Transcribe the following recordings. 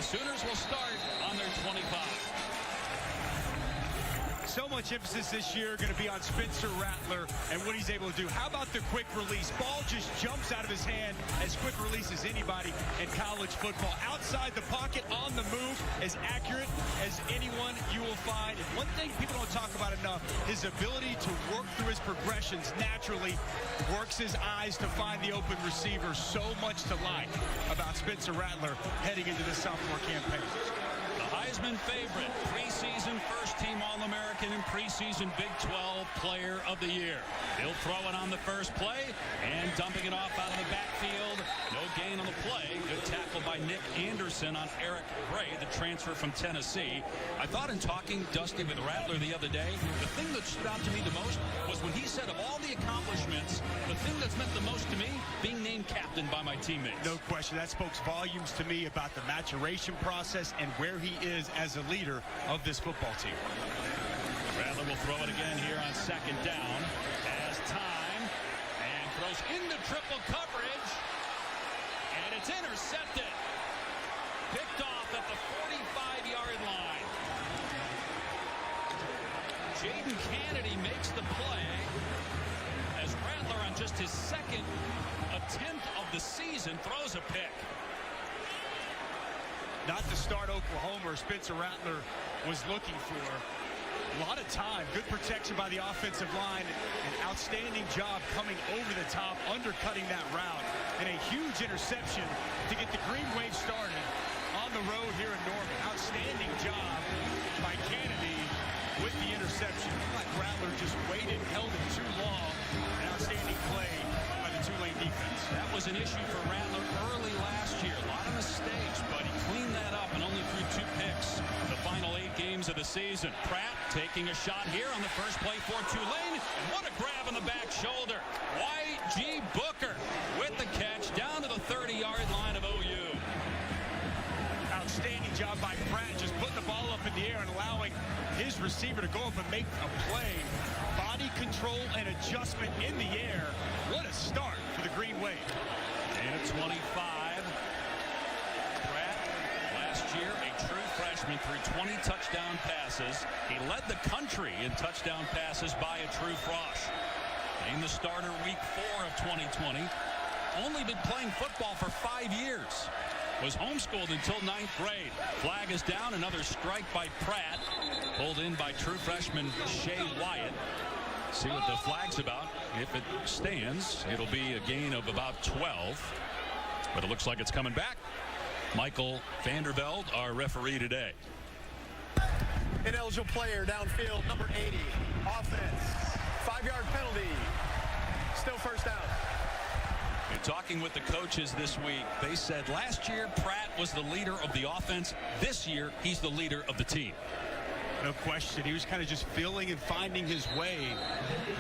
Sooners will start on their 25. So much emphasis this year going to be on Spencer Rattler and what he's able to do. How about the quick release? Ball just jumps out of his hand as quick release as anybody in college football. Outside the pocket, on the move, as accurate as anyone you will find. And one thing people don't talk about enough, his ability to work through his progressions naturally, works his eyes to find the open receiver. So much to like about Spencer Rattler heading into this sophomore campaign. Heisman favorite, preseason first-team All-American and preseason Big 12 Player of the Year. He'll throw it on the first play and dumping it off out of the backfield. No gain on the play. Good tackle by Nick Anderson on Eric Gray, the transfer from Tennessee. I thought in talking, Dusty, with Rattler the other day, the thing that stood out to me the most was when he said of all the accomplishments, the thing that's meant the most to me, being named captain by my teammates. No question. That spoke volumes to me about the maturation process and where he is as a leader of this football team. Rattler will throw it again here on second down. Has time and throws into triple coverage. And it's intercepted. Picked off at the 45-yard line. Jaden Kennedy makes the play as Rattler, on just his second attempt of the season, throws a pick. Not to start Oklahoma, Spencer Rattler was looking for. A lot of time, good protection by the offensive line, an outstanding job coming over the top, undercutting that route, and a huge interception to get the Green Wave started on the road here in Norman. Outstanding job by Kennedy with the interception. Like Rattler just waited, held it too long. An outstanding play by the Tulane defense. That was an issue for Rattler early last year. A lot of mistakes, but he cleaned that up and only threw 2 picks the final 8 games of the season. Pratt taking a shot here on the first play for Tulane. And what a grab on the back shoulder. Y.G. Booker with the catch down to the 30-yard line of OU. Outstanding job by Pratt, just putting the ball up in the air and allowing his receiver to go up and make a play. Body control and adjustment in the air. What a start for the Green Wave. And at 25, Pratt, last year a true freshman, threw 20 touchdown passes. He led the country in touchdown passes by a true frosh. Named the starter week 4 of 2020. Only been playing football for 5 years. Was homeschooled until 9th grade. Flag is down. Another strike by Pratt. Pulled in by true freshman Shea Wyatt. See what the flag's about. If it stands, it'll be a gain of about 12. But it looks like it's coming back. Michael Vanderveld, our referee today. Ineligible player downfield, number 80. Offense. 5-yard penalty. Still first down. And talking with the coaches this week, they said last year Pratt was the leader of the offense. This year, he's the leader of the team. No question. He was kind of just feeling and finding his way.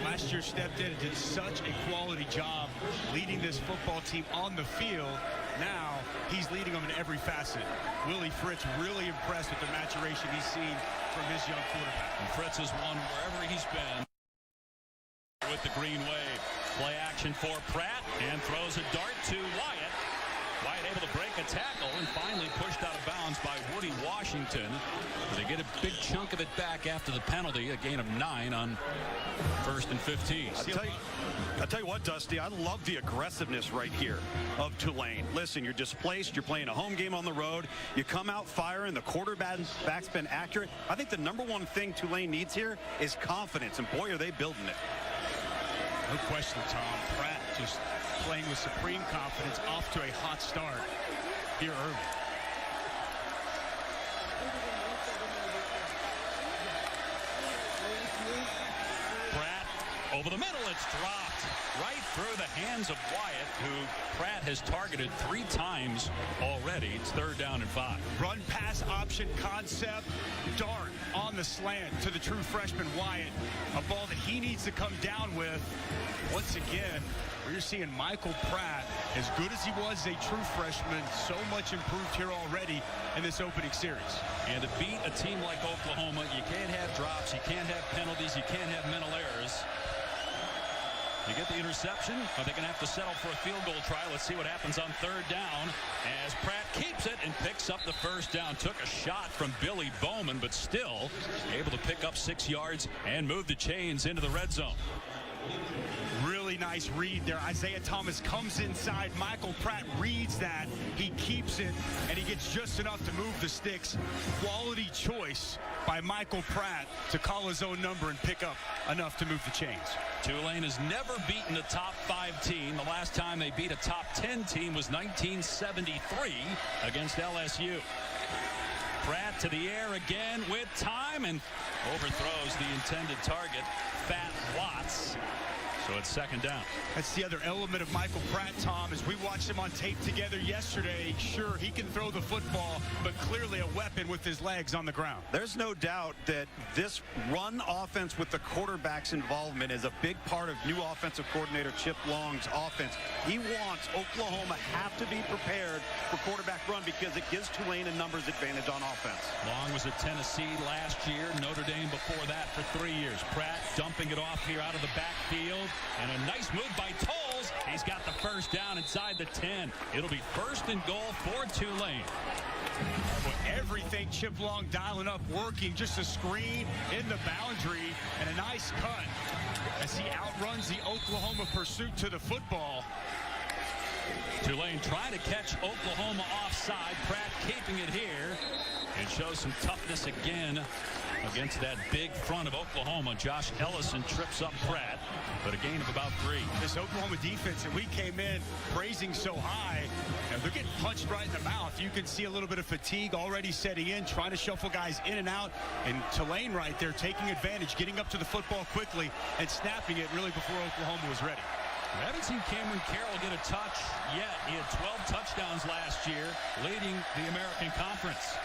Last year stepped in and did such a quality job leading this football team on the field. Now he's leading them in every facet. Willie Fritz really impressed with the maturation he's seen from his young quarterback. And Fritz has won wherever he's been with the Green Wave. Play action for Pratt and throws a dart to Wyatt. Wyatt able to break a tackle and finally pushed out of bounds by Woody Washington. They get a big chunk of it back after the penalty, a gain of 9 on 1st and 15. I'll tell you what, Dusty, I love the aggressiveness right here of Tulane. Listen, you're displaced. You're playing a home game on the road. You come out firing. The quarterback's been accurate. I think the #1 thing Tulane needs here is confidence, and boy, are they building it. No question, Tom. Pratt just playing with supreme confidence, off to a hot start here early. Pratt over the middle. It's dropped right through the hands of Wyatt, who Pratt has targeted 3 times already. It's 3rd down and 5. Run pass option concept. Dart on the slant to the true freshman Wyatt. A ball that he needs to come down with. Once again, we're seeing Michael Pratt, as good as he was as a true freshman, so much improved here already in this opening series. And to beat a team like Oklahoma, you can't have drops, you can't have penalties, you can't have mental errors. You get the interception, but they're going to have to settle for a field goal try. Let's see what happens on third down as Pratt keeps it and picks up the first down. Took a shot from Billy Bowman, but still able to pick up 6 yards and move the chains into the red zone. Really nice read there. Isaiah Thomas comes inside. Michael Pratt reads that. He keeps it, and he gets just enough to move the sticks. Quality choice by Michael Pratt to call his own number and pick up enough to move the chains. Tulane has never beaten a top 5 team. The last time they beat a top 10 team was 1973 against LSU. Pratt to the air again with time and overthrows the intended target, Fat Watts. So it's second down. That's the other element of Michael Pratt, Tom, as we watched him on tape together yesterday. Sure, he can throw the football, but clearly a weapon with his legs on the ground. There's no doubt that this run offense with the quarterback's involvement is a big part of new offensive coordinator Chip Long's offense. He wants Oklahoma have to be prepared for quarterback run because it gives Tulane a numbers advantage on offense. Long was at Tennessee last year, Notre Dame before that for 3 years. Pratt dumping it off here out of the backfield. And a nice move by Tolles. He's got the first down inside the 10. It'll be first and goal for Tulane. Everything Chip Long dialing up, working, just a screen in the boundary and a nice cut as he outruns the Oklahoma pursuit to the football. Tulane trying to catch Oklahoma offside. Pratt keeping it here and shows some toughness again against that big front of Oklahoma. Josh Ellison trips up Pratt, but a gain of about 3. This Oklahoma defense that we came in praising so high, they're getting punched right in the mouth. You can see a little bit of fatigue already setting in, trying to shuffle guys in and out. And Tulane right there taking advantage, getting up to the football quickly and snapping it really before Oklahoma was ready. We haven't seen Cameron Carroll get a touch yet. He had 12 touchdowns last year, leading the American Conference.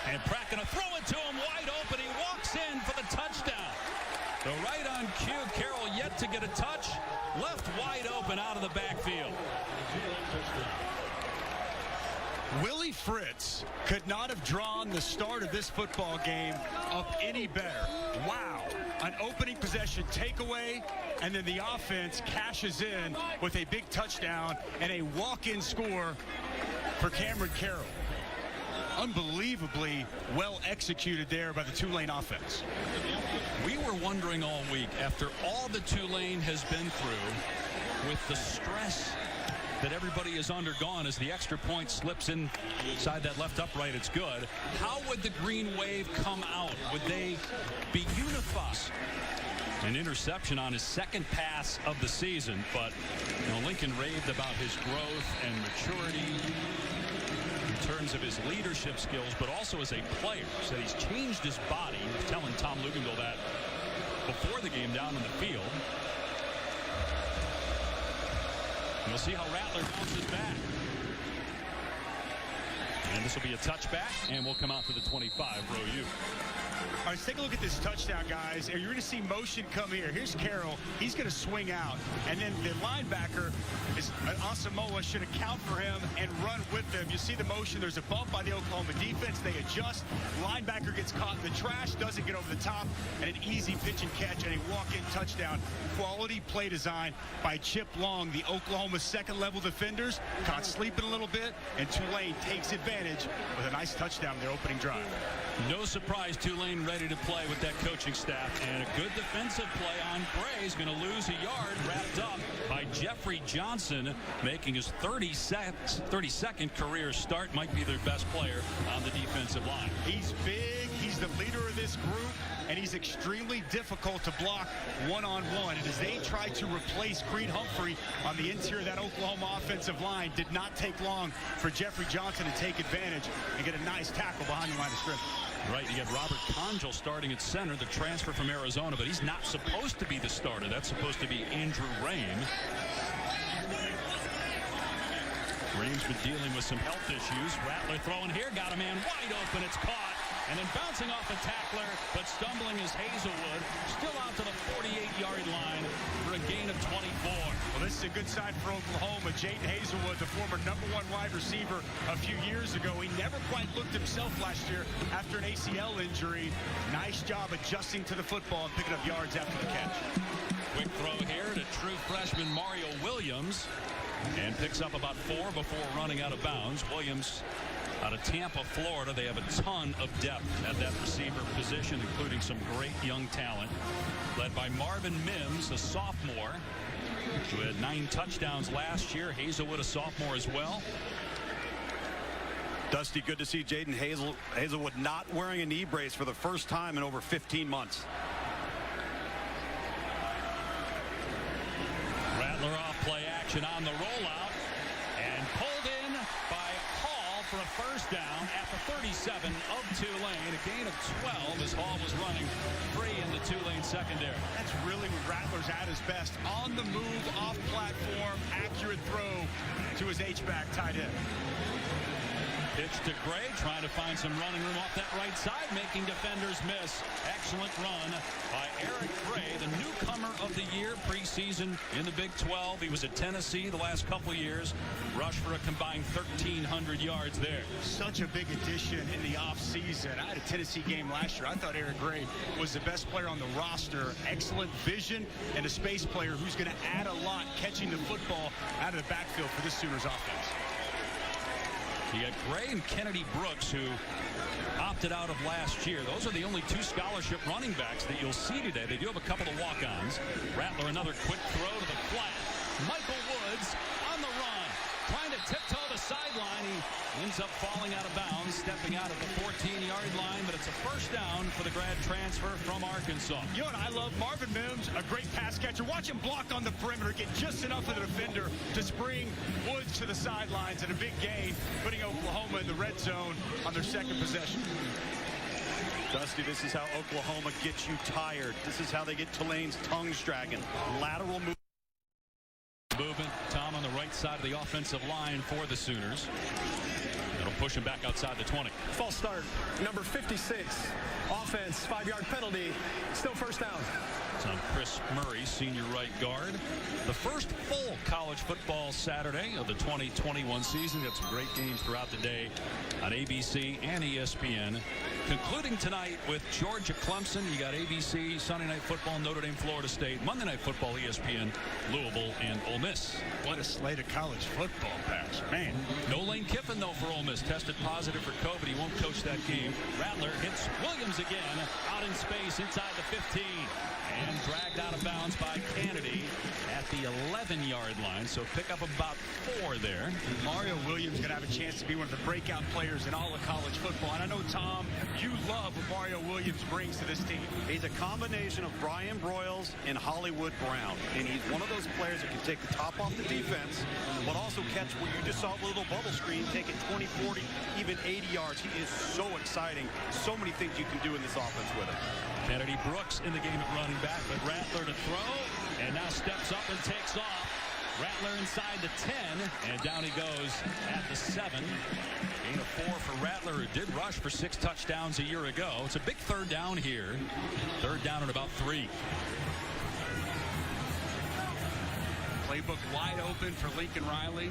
And Pratt going to throw it to him wide open. He walks in for the touchdown. So right on cue, Carroll yet to get a touch. Left wide open out of the backfield. Willie Fritz could not have drawn the start of this football game up any better. Wow. An opening possession takeaway, and then the offense cashes in with a big touchdown and a walk-in score for Cameron Carroll. Unbelievably well executed there by the Tulane offense. We were wondering all week, after all that Tulane has been through, with the stress that everybody has undergone as the extra point slips inside that left upright, it's good. How would the Green Wave come out? Would they be unified? An interception on his second pass of the season, but Lincoln raved about his growth and maturity in terms of his leadership skills, but also as a player. Said he's changed his body. He was telling Tom Luginbill that before the game down on the field. We'll see how Rattler bounces back. And this will be a touchback, and we'll come out to the 25, row U. All right, let's take a look at this touchdown, guys. You're going to see motion come here. Here's Carroll. He's going to swing out. And then the linebacker, Asamoah, should account for him and run with him. You see the motion. There's a bump by the Oklahoma defense. They adjust. Linebacker gets caught in the trash, doesn't get over the top, and an easy pitch and catch and a walk-in touchdown. Quality play design by Chip Long. The Oklahoma second-level defenders caught sleeping a little bit, and Tulane takes advantage with a nice touchdown in their opening drive. No surprise, Tulane ready to play with that coaching staff, and a good defensive play on Bray is going to lose a yard, wrapped up by Jeffrey Johnson, making his 32nd career start. Might be their best player on the defensive line. He's big, he's the leader of this group, and he's extremely difficult to block one-on-one. And as they try to replace Creed Humphrey on the interior of that Oklahoma offensive line, did not take long for Jeffrey Johnson to take advantage and get a nice tackle behind the line of scrimmage. Right, you got Robert Conjal starting at center, the transfer from Arizona, but he's not supposed to be the starter. That's supposed to be Andrew Raym. Raym's been dealing with some health issues. Rattler throwing here, got a man wide open, it's caught. And then bouncing off the tackler, but stumbling is Hazelwood. Still out to the 48-yard line for a gain of 24. Well, this is a good sign for Oklahoma. Jaden Hazelwood, the former #1 wide receiver a few years ago. He never quite looked himself last year after an ACL injury. Nice job adjusting to the football and picking up yards after the catch. Quick true freshman Mario Williams, and picks up about 4 before running out of bounds. Williams out of Tampa, Florida. They have a ton of depth at that receiver position, including some great young talent, led by Marvin Mims, a sophomore, who had 9 touchdowns last year. Hazelwood, a sophomore as well. Dusty, good to see Jaden Hazelwood not wearing a knee brace for the first time in over 15 months. Rattler off play action on the rollout and pulled in by Hall for a first down at the 37 of Tulane. A gain of 12 as Hall was running free in the Tulane secondary. That's really when Rattler's at his best. On the move, off platform, accurate throw to his H-back tight end. Pitch to Gray, trying to find some running room off that right side, making defenders miss. Excellent run by Eric Gray, the newcomer of the year preseason in the Big 12. He was at Tennessee the last couple years. Rushed for a combined 1,300 yards there. Such a big addition in the offseason. I had a Tennessee game last year. I thought Eric Gray was the best player on the roster. Excellent vision and a space player who's going to add a lot catching the football out of the backfield for this Sooners offense. You got Gray and Kennedy Brooks, who opted out of last year. Those are the only 2 scholarship running backs that you'll see today. They do have a couple of walk-ons. Rattler, another quick throw to the flat. Michael Woods on the run, trying to tiptoe the sideline. He ends up falling out of bounds, stepping out at the 14-yard line, but it's a first down for the grad transfer from Arkansas. You know what I love? Marvin Mims, a great pass catcher. Watch him block on the perimeter, get just enough of the defender to spring Woods to the sidelines, and a big gain, putting Oklahoma in the red zone on their second possession. Dusty, this is how Oklahoma gets you tired. This is how they get Tulane's tongues dragging. Lateral move. Movement, Tom, on the right side of the offensive line for the Sooners. It'll push him back outside the 20. False start, number 56. Offense, 5-yard penalty. Still first down. It's on Chris Murray, senior right guard. The first full college football Saturday of the 2021 season. Got some great games throughout the day on ABC and ESPN. Concluding tonight with Georgia Clemson. You got ABC, Sunday Night Football, Notre Dame, Florida State. Monday Night Football, ESPN, Louisville, and Ole Miss. What a slate of college football, Pash. Man. No Lane Kiffin, though, for Ole Miss. Tested positive for COVID. He won't coach that game. Rattler hits Williams again out in space inside the 15. And dragged out of bounds by Kennedy at the 11-yard line. So pick up about 4 there. Mario Williams going to have a chance to be one of the breakout players in all of college football. And I know, Tom, you love what Mario Williams brings to this team. He's a combination of Brian Broyles and Hollywood Brown. And he's one of those players that can take the top off the defense, but also catch what you just saw a little bubble screen, take it 20, 40, even 80 yards. He is so exciting. So many things you can do in this offense with him. Kennedy Brooks in the game at running back, but Rattler to throw, and now steps up and takes off. Rattler inside the 10, and down he goes at the 7. Gain of 4 for Rattler, who did rush for 6 touchdowns a year ago. It's a big third down here. Third down at about 3. Playbook wide open for Lincoln Riley.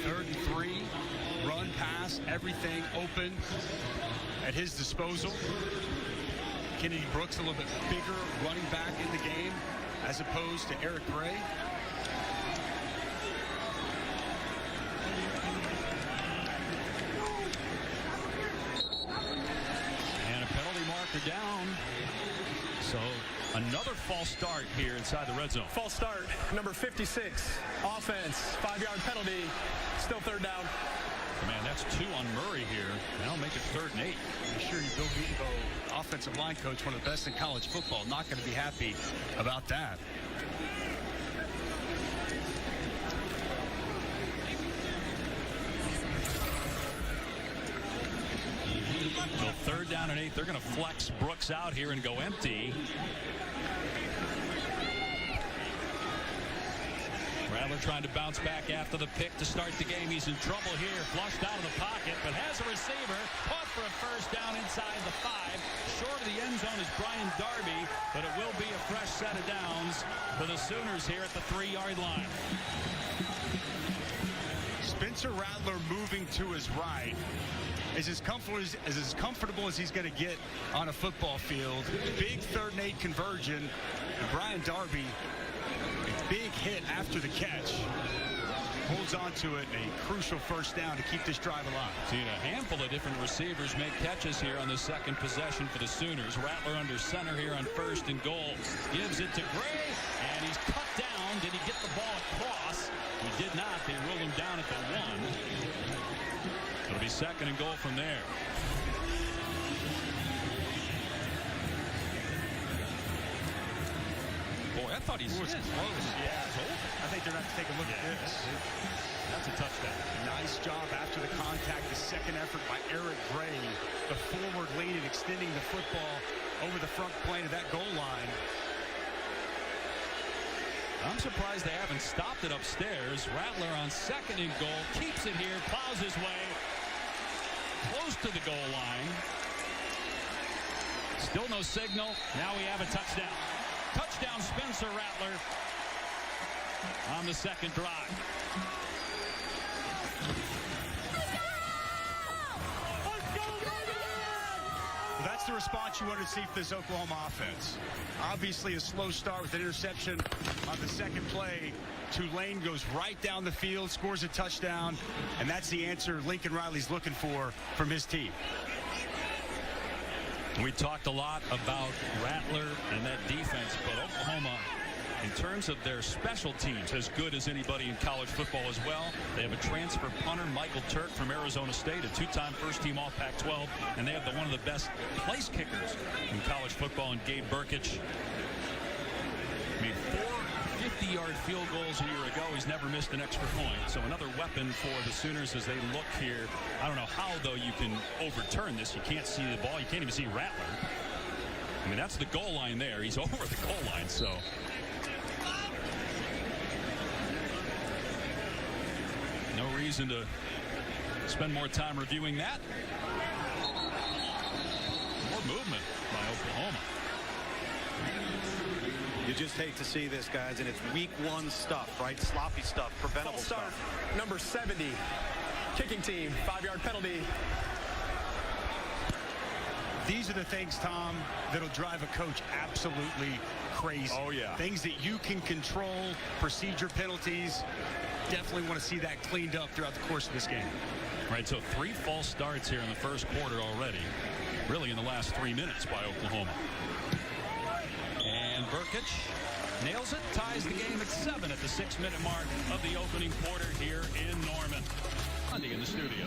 3rd and 3. Run, pass, everything open at his disposal. Kennedy Brooks a little bit bigger running back in the game as opposed to Eric Gray. And a penalty marker down. So another false start here inside the red zone. False start, number 56. Offense, 5-yard penalty. Still third down. Man, that's 2 on Murray here. That'll make it 3rd and 8. I'm sure Bill Beebo, offensive line coach, one of the best in college football, not going to be happy about that. So 3rd down and 8. They're going to flex Brooks out here and go empty. Rattler trying to bounce back after the pick to start the game. He's in trouble here. Flushed out of the pocket, but has a receiver. Caught for a first down inside the 5. Short of the end zone is Brian Darby, but it will be a fresh set of downs for the Sooners here at the 3-yard line. Spencer Rattler moving to his right is as comfortable as he's going to get on a football field. Big 3rd and 8 conversion. And Brian Darby big hit after the catch. Holds on to it, and a crucial first down to keep this drive alive. Seen a handful of different receivers make catches here on the second possession for the Sooners. Rattler under center here on 1st and goal. Gives it to Gray, and he's cut down. Did he get the ball across? He did not. They ruled him down at the 1. It'll be 2nd and goal from there. Boy, I thought he's close. Yeah. I think they're going to have to take a look at this. That's a touchdown. Nice job after the contact. The second effort by Eric Gray. The forward lead and extending the football over the front plane of that goal line. I'm surprised they haven't stopped it upstairs. Rattler on 2nd and goal. Keeps it here. Plows his way. Close to the goal line. Still no signal. Now we have a touchdown. Touchdown Spencer Rattler on the 2nd drive. That's the response you want to see for this Oklahoma offense. Obviously a slow start with an interception on the 2nd play. Tulane goes right down the field, scores a touchdown, and that's the answer Lincoln Riley's looking for from his team. We talked a lot about Rattler and that defense, but Oklahoma, in terms of their special teams, as good as anybody in college football as well. They have a transfer punter, Michael Turk from Arizona State, a 2-time first-team All-Pac-12, and they have one of the best place kickers in college football in Gabe Burkich. Made 4 50-yard field goals a year ago. He's never missed an extra point. So another weapon for the Sooners as they look here. I don't know how, though, you can overturn this. You can't see the ball. You can't even see Rattler. I mean, that's the goal line there. He's over the goal line, so. No reason to spend more time reviewing that. More movement by Oklahoma. You just hate to see this, guys, and it's week 1 stuff, right? Sloppy stuff, preventable Start, stuff. number 70, kicking team, 5-yard penalty. These are the things, Tom, that'll drive a coach absolutely crazy. Oh, yeah. Things that you can control, procedure penalties. Definitely want to see that cleaned up throughout the course of this game. Right, so 3 false starts here in the first quarter already. Really in the last 3 minutes by Oklahoma. And Burkich nails it, ties the game at 7 at the 6-minute mark of the opening quarter here in Norman. Andy in the studio.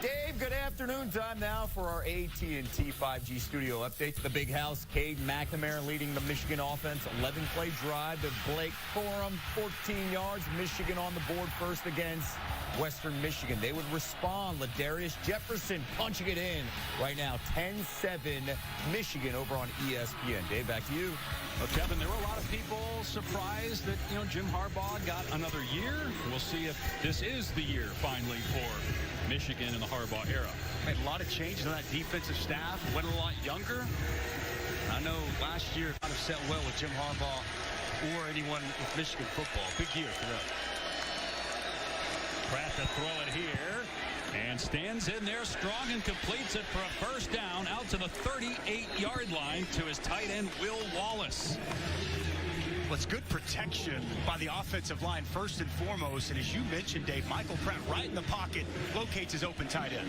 Dave, good afternoon. Time now for our AT&T 5G studio update. The big house, Cade McNamara leading the Michigan offense. 11-play drive to Blake Corum, 14 yards. Michigan on the board first against Western Michigan. They would respond. Ladarius Jefferson punching it in. Right now, 10-7 Michigan over on ESPN. Dave, back to you. Well, Kevin, there were a lot of people surprised that, Jim Harbaugh got another year. We'll see if this is the year finally for Michigan in the Harbaugh era. Made a lot of changes on that defensive staff. Went a lot younger. I know last year kind of set well with Jim Harbaugh or anyone with Michigan football. Big year for them. Pratt to throw it here. And stands in there strong and completes it for a first down out to the 38-yard line to his tight end, Will Wallace. Well, it's good protection by the offensive line first and foremost. And as you mentioned, Dave, Michael Pratt right in the pocket locates his open tight end.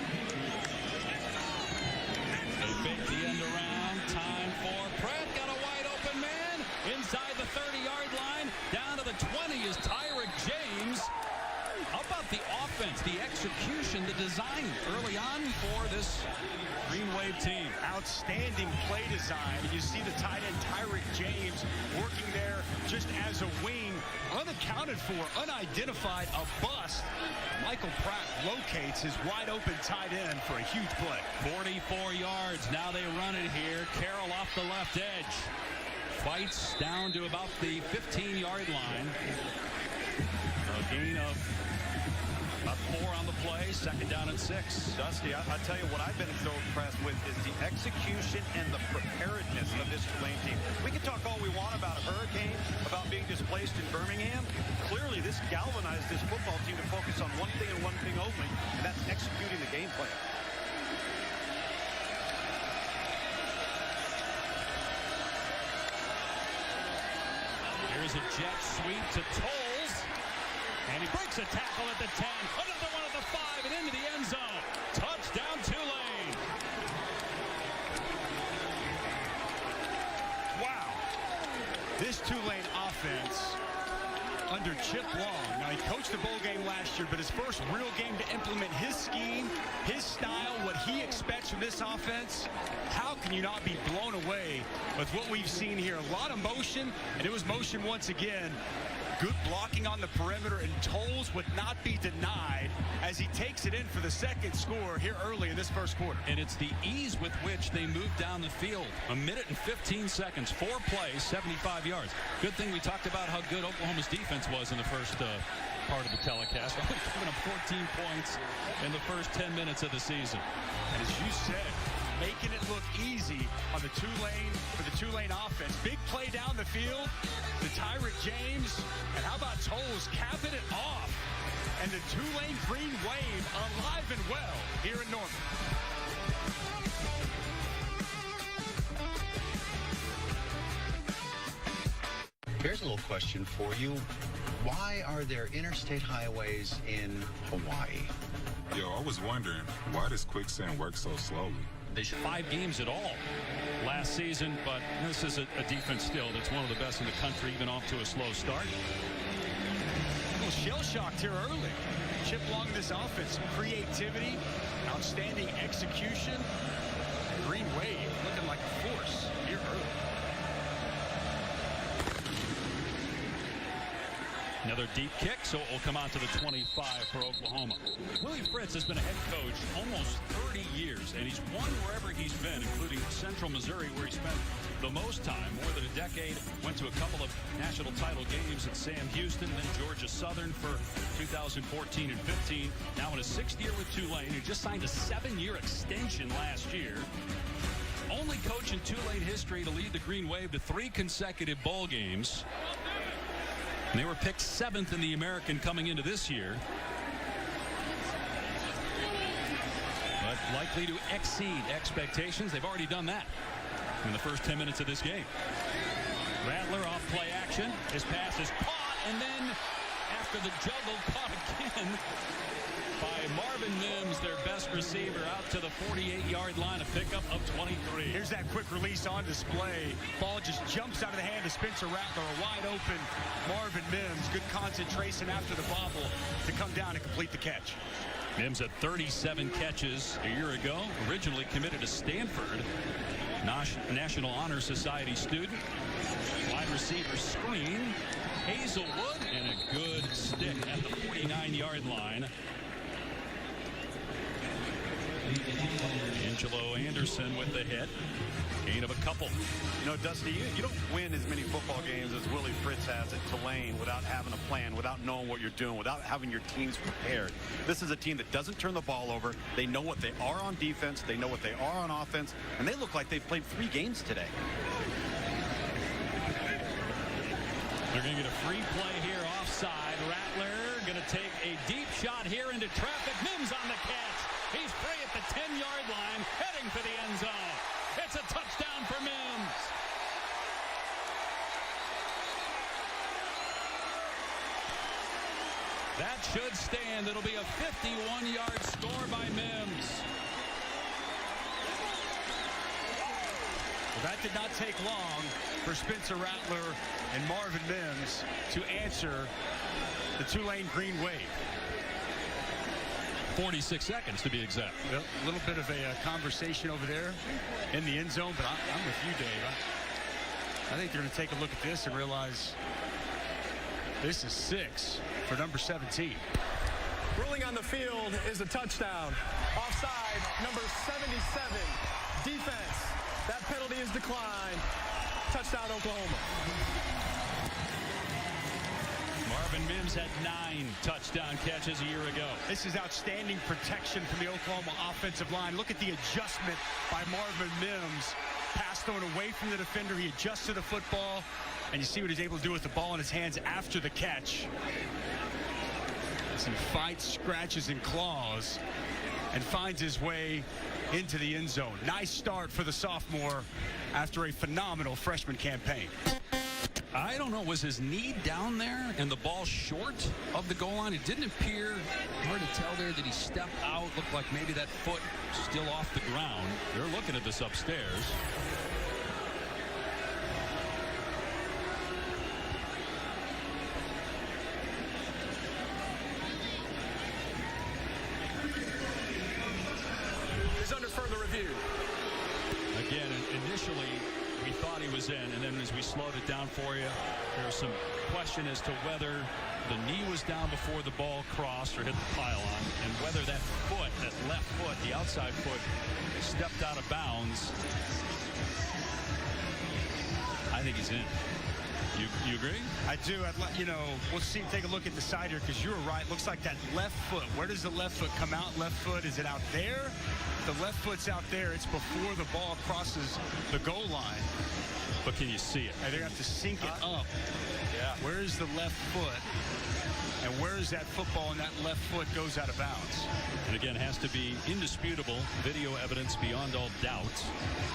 They fake the end around. Time for Pratt. Got a wide open man inside the 30-yard line. Down to the 20 is Tyrick James. How about the offense, the execution, the design early on for this Green Wave team? Outstanding play design. You see the tight end Tyrick James working there just as a wing, unaccounted for, unidentified, a bust. Michael Pratt locates his wide open tight end for a huge play. 44 yards. Now they run it here. Carroll off the left edge. Fights down to about the 15-yard line. A gain of about 4 on the play, second down and 6. Dusty, I tell you what I've been so impressed with is the execution and the preparedness of this Tulane team. We can talk all we want about a hurricane, about being displaced in Birmingham. Clearly, this galvanized this football team to focus on one thing and one thing only, and that's executing the game plan. Here's a jet sweep to Tolles. And he breaks a tackle at the 10. Another one at the 5 and into the end zone. Touchdown, Tulane. Wow. This Tulane offense under Chip Long. Now, he coached the bowl game last year, but his first real game to implement his scheme, his style, what he expects from this offense. How can you not be blown away with what we've seen here? A lot of motion, and it was motion once again. Good blocking on the perimeter, and Tolles would not be denied as he takes it in for the second score here early in this first quarter. And it's the ease with which they moved down the field. 1 minute and 15 seconds, 4 plays, 75 yards. Good thing we talked about how good Oklahoma's defense was in the first part of the telecast. Only giving up 14 points in the first 10 minutes of the season. And as you said, making it look easy on the Tulane offense. Big play down the field to Tyrick James. And how about Tolles capping it off? And the Tulane Green Wave alive and well here in Norman. Here's a little question for you. Why are there interstate highways in Hawaii? Yo, I was wondering, why does quicksand work so slowly? They should 5 games at all last season, but this is a defense still that's one of the best in the country, even off to a slow start. A little shell-shocked here early. Chip Long in this offense, creativity, outstanding execution. Green Wave looking like a force here early. Another deep kick, so it will come out to the 25 for Oklahoma. Willie Fritz has been a head coach almost 30 years, and he's won wherever he's been, including Central Missouri, where he spent the most time, more than a decade. Went to a couple of national title games at Sam Houston, then Georgia Southern for 2014 and 15. Now in his 6th year with Tulane, he just signed a 7-year extension last year. Only coach in Tulane history to lead the Green Wave to 3 consecutive bowl games. And they were picked 7th in the American coming into this year. But likely to exceed expectations. They've already done that in the first 10 minutes of this game. Rattler off play action. His pass is caught, and then after the juggle, caught again by Marvin Mims, their best receiver, out to the 48-yard line, a pickup of 23. Here's that quick release on display. Ball just jumps out of the hand of Spencer Rattler. A wide open Marvin Mims. Good concentration after the bobble to come down and complete the catch. Mims had 37 catches a year ago. Originally committed to Stanford. National Honor Society student. Wide receiver screen. Hazelwood, and a good stick at the 49-yard line. Angelo Anderson with the hit. Gain of a couple. You know, Dusty, you don't win as many football games as Willie Fritz has at Tulane without having a plan, without knowing what you're doing, without having your teams prepared. This is a team that doesn't turn the ball over. They know what they are on defense. They know what they are on offense. And they look like they've played 3 games today. They're going to get a free play here offside. Rattler going to take a deep shot here into traffic. Mims on the catch. He's free at the 10-yard line, heading for the end zone. It's a touchdown for Mims. That should stand. It'll be a 51-yard score by Mims. Well, that did not take long for Spencer Rattler and Marvin Mims to answer the Tulane Green Wave. 46 seconds to be exact. Well, a little bit of a conversation over there in the end zone, but I'm with you, Dave. I think they're going to take a look at this and realize this is 6 for number 17. Ruling on the field is a touchdown. Offside, number 77. Defense. That penalty is declined. Touchdown, Oklahoma. Marvin Mims had 9 touchdown catches a year ago. This is outstanding protection from the Oklahoma offensive line. Look at the adjustment by Marvin Mims. Pass thrown away from the defender. He adjusts to the football, and you see what he's able to do with the ball in his hands after the catch. As he fights, scratches, and claws, and finds his way into the end zone. Nice start for the sophomore after a phenomenal freshman campaign. I don't know. Was his knee down there and the ball short of the goal line? It didn't appear, hard to tell there, that he stepped out. Looked like maybe that foot still off the ground. They're looking at this upstairs. Is under further review. Again, initially we thought he was in, and then as we slowed it down for you, there was some question as to whether the knee was down before the ball crossed or hit the pylon, and whether that foot, that left foot, the outside foot, stepped out of bounds. I think he's in. You agree? I do. We'll see. Take a look at the side here, because you were right. Looks like that left foot. Where does the left foot come out? Left foot, is it out there? The left foot's out there. It's before the ball crosses the goal line. But can you see it? And they have to sink it up. Yeah. Where is the left foot? And where is that football, and that left foot goes out of bounds? And again, has to be indisputable video evidence beyond all doubt.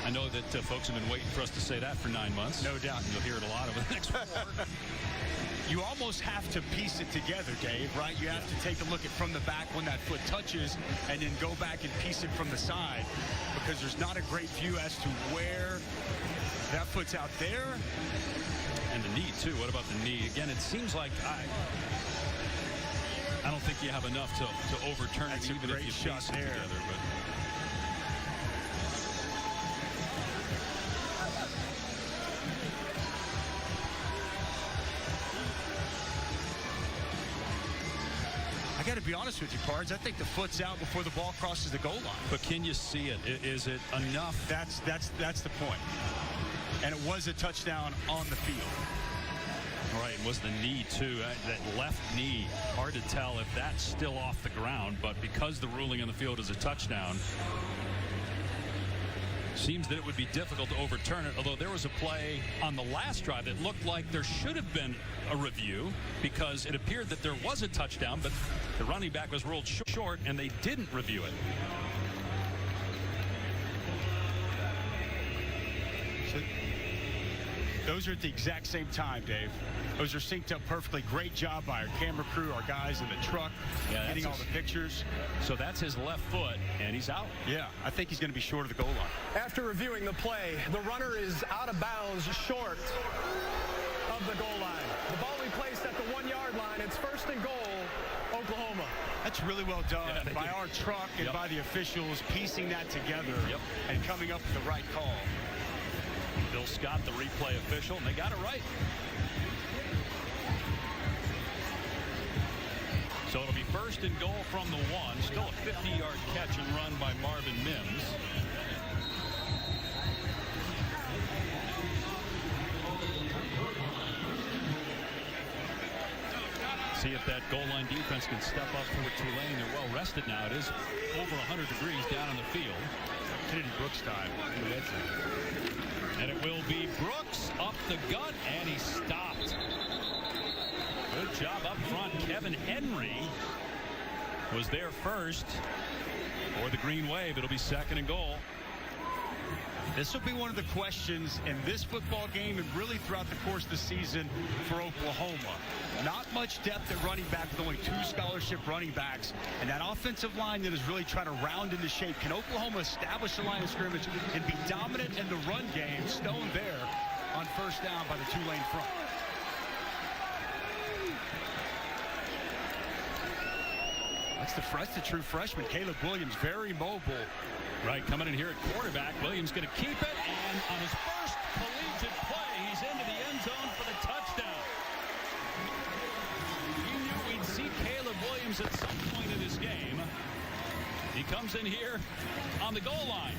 I know that folks have been waiting for us to say that for 9 months. No doubt. And you'll hear it a lot over the next 4. You almost have to piece it together, Dave, right? You have to take a look at from the back when that foot touches, and then go back and piece it from the side, because there's not a great view as to where that foot's out there. And the knee, too. What about the knee? Again, it seems like I don't think you have enough to overturn That's it, even if you shot piece it there. together. But I got to be honest with you, Cards. I think the foot's out before the ball crosses the goal line. But can you see it? Is it enough? That's the point. And it was a touchdown on the field. Right, was the knee, too. That left knee, hard to tell if that's still off the ground, but because the ruling on the field is a touchdown, seems that it would be difficult to overturn it, although there was a play on the last drive that looked like there should have been a review, because it appeared that there was a touchdown, but the running back was ruled short, and they didn't review it. Those are at the exact same time, Dave. Those are synced up perfectly. Great job by our camera crew, our guys in the truck, getting all the pictures. So that's his left foot, and he's out. Yeah, I think he's going to be short of the goal line. After reviewing the play, the runner is out of bounds short of the goal line. The ball will be placed at the 1-yard line. It's 1st and goal, Oklahoma. That's really well done by did. our truck and by the officials, piecing that together and coming up with the right call. Bill Scott, the replay official, and they got it right. So it'll be 1st and goal from the 1. Still a 50-yard catch and run by Marvin Mims. See if that goal line defense can step up for Tulane. They're well rested now. It is over 100 degrees down in the field. Kennedy Brooks time. That's it. And it will be Brooks up the gut, and he stopped. Good job up front. Kevin Henry was there first for the Green Wave. It'll be 2nd and goal. This will be one of the questions in this football game and really throughout the course of the season for Oklahoma. Not much depth at running back with only 2 scholarship running backs. And that offensive line that is really trying to round into shape. Can Oklahoma establish a line of scrimmage and be dominant in the run game? Stone there on 1st down by the Tulane front. That's the true freshman, Caleb Williams, very mobile. Right, coming in here at quarterback. Williams going to keep it, and on his first collegiate play, he's into the end zone for the touchdown. You knew we'd see Caleb Williams at some point in this game. He comes in here on the goal line.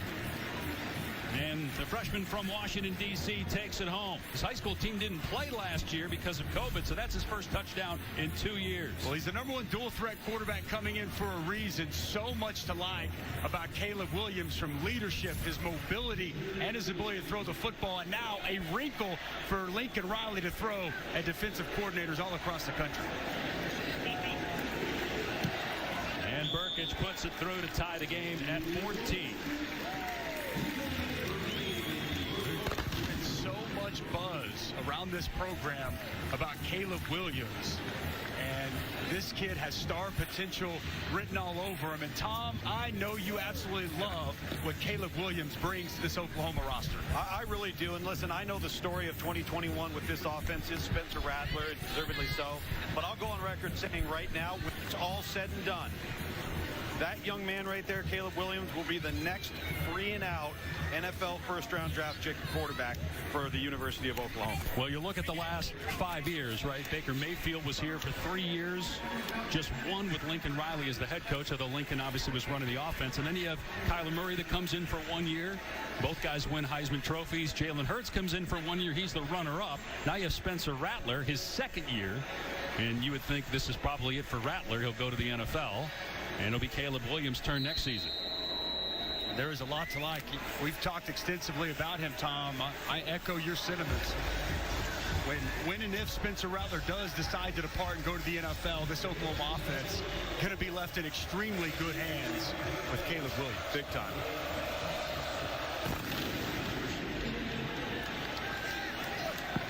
And the freshman from Washington, D.C. takes it home. His high school team didn't play last year because of COVID, so that's his first touchdown in 2 years. Well, he's the #1 dual-threat quarterback coming in for a reason. So much to like about Caleb Williams, from leadership, his mobility, and his ability to throw the football. And now a wrinkle for Lincoln Riley to throw at defensive coordinators all across the country. And Burkich puts it through to tie the game at 14. much buzz around this program about Caleb Williams. And this kid has star potential written all over him. And Tom, I know you absolutely love what Caleb Williams brings to this Oklahoma roster. I really do. And listen, I know the story of 2021 with this offense is Spencer Rattler, and deservedly so. But I'll go on record saying right now, when it's all said and done, that young man right there, Caleb Williams, will be the next free and out NFL first-round draft pick quarterback for the University of Oklahoma. Well, you look at the last 5 years, right? Baker Mayfield was here for 3 years, just one with Lincoln Riley as the head coach, although Lincoln obviously was running the offense. And then you have Kyler Murray that comes in for 1 year. Both guys win Heisman trophies. Jalen Hurts comes in for 1 year. He's the runner-up. Now you have Spencer Rattler, his second year. And you would think this is probably it for Rattler. He'll go to the NFL. And it'll be Caleb Williams' turn next season. There is a lot to like. We've talked extensively about him, Tom. I echo your sentiments. When and if Spencer Rattler does decide to depart and go to the NFL, this Oklahoma offense going to be left in extremely good hands with Caleb Williams. Big time.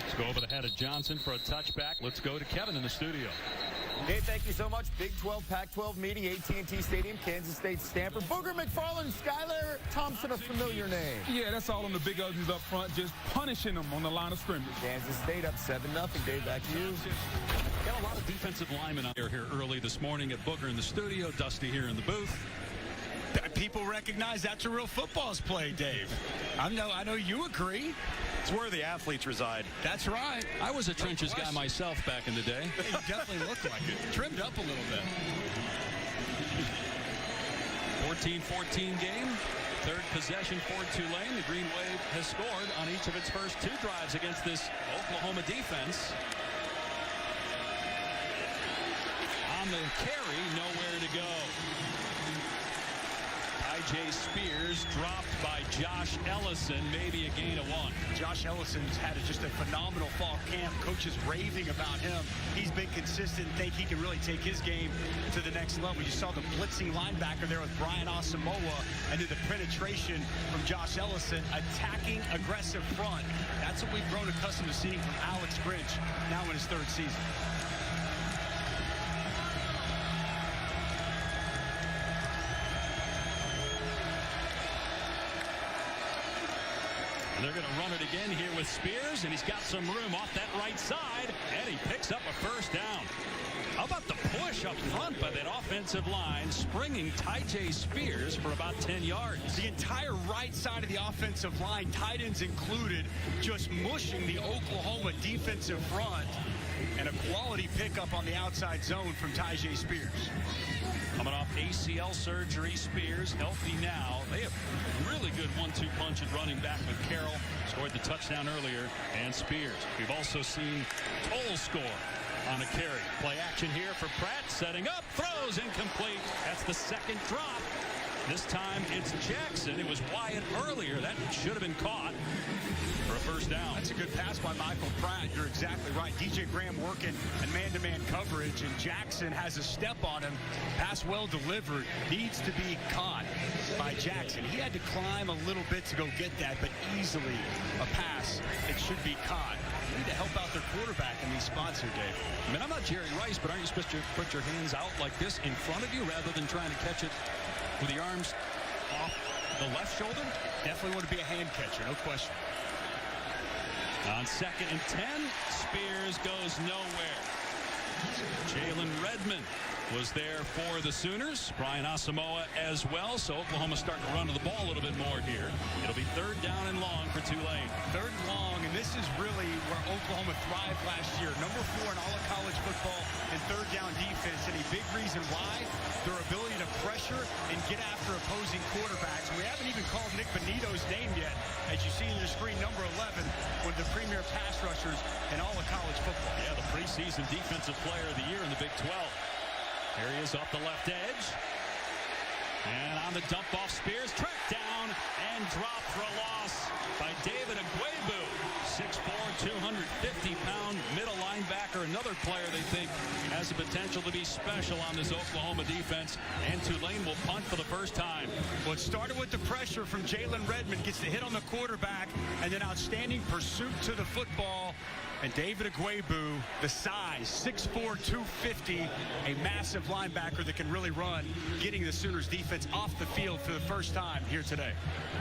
Let's go over the head of Johnson for a touchback. Let's go to Kevin in the studio. Dave, thank you so much. Big 12, Pac-12 meeting, AT&T Stadium, Kansas State, Stanford. Booger McFarland, Skylar Thompson, a familiar name. Yeah, that's all on the big uglies up front, just punishing them on the line of scrimmage. Kansas State up 7-0. Dave, back to you. Got a lot of defensive linemen out here early this morning at Booger in the studio, Dusty here in the booth. People recognize that's a real football's play, Dave. I know you agree. It's where the athletes reside. That's right. I was a trenches guy myself back in the day. You definitely looked like it. Trimmed up a little bit. 14-14 game. Third possession for Tulane. The Green Wave has scored on each of its first 2 drives against this Oklahoma defense. On the carry, nowhere to go. J. Spears dropped by Josh Ellison, maybe a gain of 1. Josh Ellison's had just a phenomenal fall camp. Coaches raving about him. He's been consistent, think he can really take his game to the next level. You saw the blitzing linebacker there with Brian Asamoah, and then the penetration from Josh Ellison, attacking aggressive front. That's what we've grown accustomed to seeing from Alex Grinch now in his 3rd season. They're going to run it again here with Spears, and he's got some room off that right side, and he picks up a first down. How about the push up front by that offensive line, springing J. Spears for about 10 yards. The entire right side of the offensive line, tight ends included, just mushing the Oklahoma defensive front, and a quality pickup on the outside zone from J. Spears. Coming off ACL surgery, Spears healthy now. They have really good 1-2 punch at running back with Carroll. Scored the touchdown earlier, and Spears. We've also seen Toll score on a carry. Play action here for Pratt, setting up, throws incomplete. That's the 2nd drop. This time it's Jackson. It was Wyatt earlier. That should have been caught for a first down. That's a good pass by Michael Pratt. You're exactly right. DJ Graham working in man-to-man coverage, and Jackson has a step on him. Pass well delivered. Needs to be caught by Jackson. He had to climb a little bit to go get that, but easily a pass that should be caught. You need to help out their quarterback in these spots here, Dave. I mean, I'm not Jerry Rice, but aren't you supposed to put your hands out like this in front of you rather than trying to catch it with the arms off the left shoulder? Definitely want to be a hand catcher, no question. On 2nd and 10, Spears goes nowhere. Jalen Redmond was there for the Sooners. Brian Asamoah as well. So Oklahoma starting to run to the ball a little bit more here. It'll be 3rd down and long for Tulane. 3rd and long, and this is really where Oklahoma thrived last year. Number 4 in all of college football in 3rd down defense, and a big reason why, their ability to pressure and get after opposing quarterbacks. We haven't even called Nick Benito's name yet, as you see in your screen, number 11, one of the premier pass rushers in all of college football. Yeah, the preseason defensive player of the year in the Big 12. Here he is off the left edge. And on the dump off, Spears tracked down and dropped for a loss by David Agwebu. 6'4", 250-pound middle linebacker. Another player they think has the potential to be special on this Oklahoma defense. And Tulane will punt for the first time. Well, it started with the pressure from Jalen Redmond. Gets the hit on the quarterback, and then outstanding pursuit to the football. And David Agwebu, the size, 6'4", 250, a massive linebacker that can really run, getting the Sooners defense off the field for the first time here today.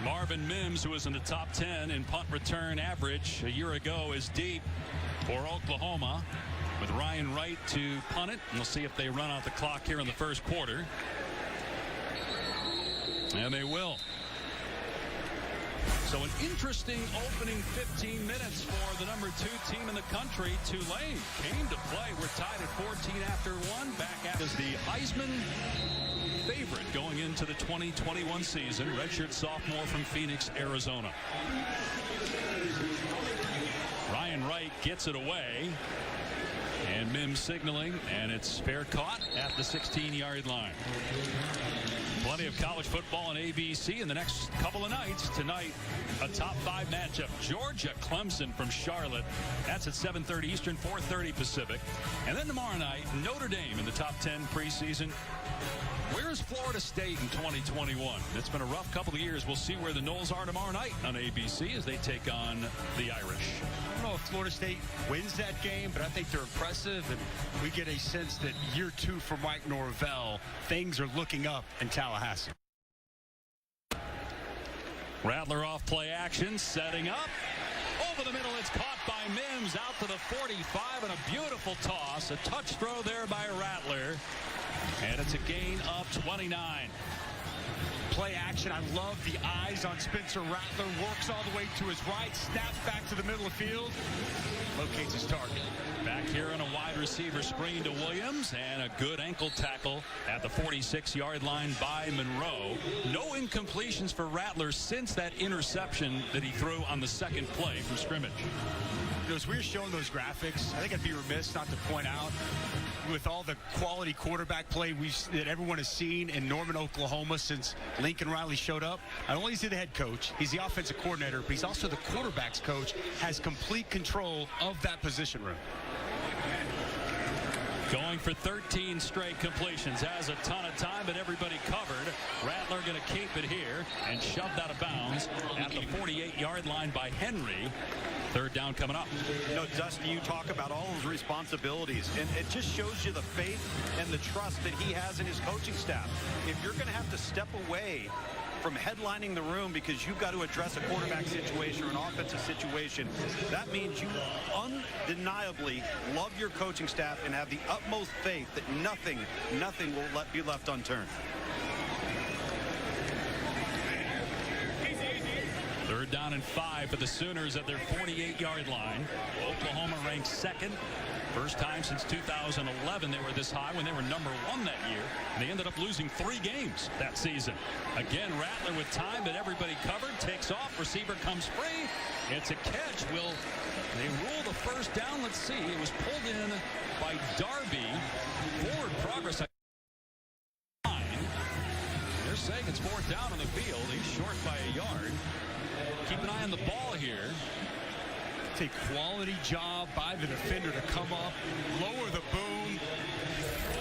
Marvin Mims, who was in the top 10 in punt return average a year ago, is deep for Oklahoma with Ryan Wright to punt it. And we'll see if they run out the clock here in the first quarter. And they will. So an interesting opening 15 minutes for the number 2 team in the country. Tulane came to play. We're tied at 14 after 1. Back at is the Heisman favorite going into the 2021 season. Redshirt sophomore from Phoenix, Arizona. Ryan Wright gets it away. And Mims signaling, and it's fair caught at the 16-yard line. Plenty of college football on ABC in the next couple of nights. Tonight, a top 5 matchup. Georgia Clemson from Charlotte. That's at 7:30 Eastern, 4:30 Pacific. And then tomorrow night, Notre Dame in the top 10 preseason. Where is Florida State in 2021? It's been a rough couple of years. We'll see where the Noles are tomorrow night on ABC as they take on the Irish. I don't know if Florida State wins that game, but I think they're impressive, and we get a sense that year 2 for Mike Norvell, things are looking up in Tallahassee. Rattler off play action, setting up. Over the middle, it's caught by Mims out to the 45, and a beautiful toss. A touch throw there by Rattler. And it's a gain of 29. Play action. I love the eyes on Spencer Rattler. Works all the way to his right. Snaps back to the middle of the field. Locates his target. Back here on a wide receiver screen to Williams. And a good ankle tackle at the 46-yard line by Monroe. No incompletions for Rattler since that interception that he threw on the second play from scrimmage. As we were showing those graphics, I think I'd be remiss not to point out, with all the quality quarterback play that everyone has seen in Norman, Oklahoma since Lincoln Riley showed up. Not only is he the head coach, he's the offensive coordinator, but he's also the quarterback's coach, has complete control of that position room. Going for 13 straight completions. Has a ton of time, but everybody covered. Rattler going to keep it here and shoved out of bounds at the 48-yard line by Henry. Third down coming up. You know, Dusty, you talk about all his responsibilities, and it just shows you the faith and the trust that he has in his coaching staff. If you're going to have to step away from headlining the room because you've got to address a quarterback situation or an offensive situation, that means you undeniably love your coaching staff and have the utmost faith that nothing will be left unturned. Third down and 5 for the Sooners at their 48-yard line. Oklahoma ranked second. First time since 2011 they were this high when they were number 1 that year. And they ended up losing 3 games that season. Again, Rattler with time, but everybody covered. Takes off. Receiver comes free. It's a catch. Will they rule the first down? Let's see. It was pulled in by Darby. Forward progress. They're saying it's 4th down on the field. He's short by a yard. Keep an eye on the ball here. It's a quality job by the defender to come up, lower the boom,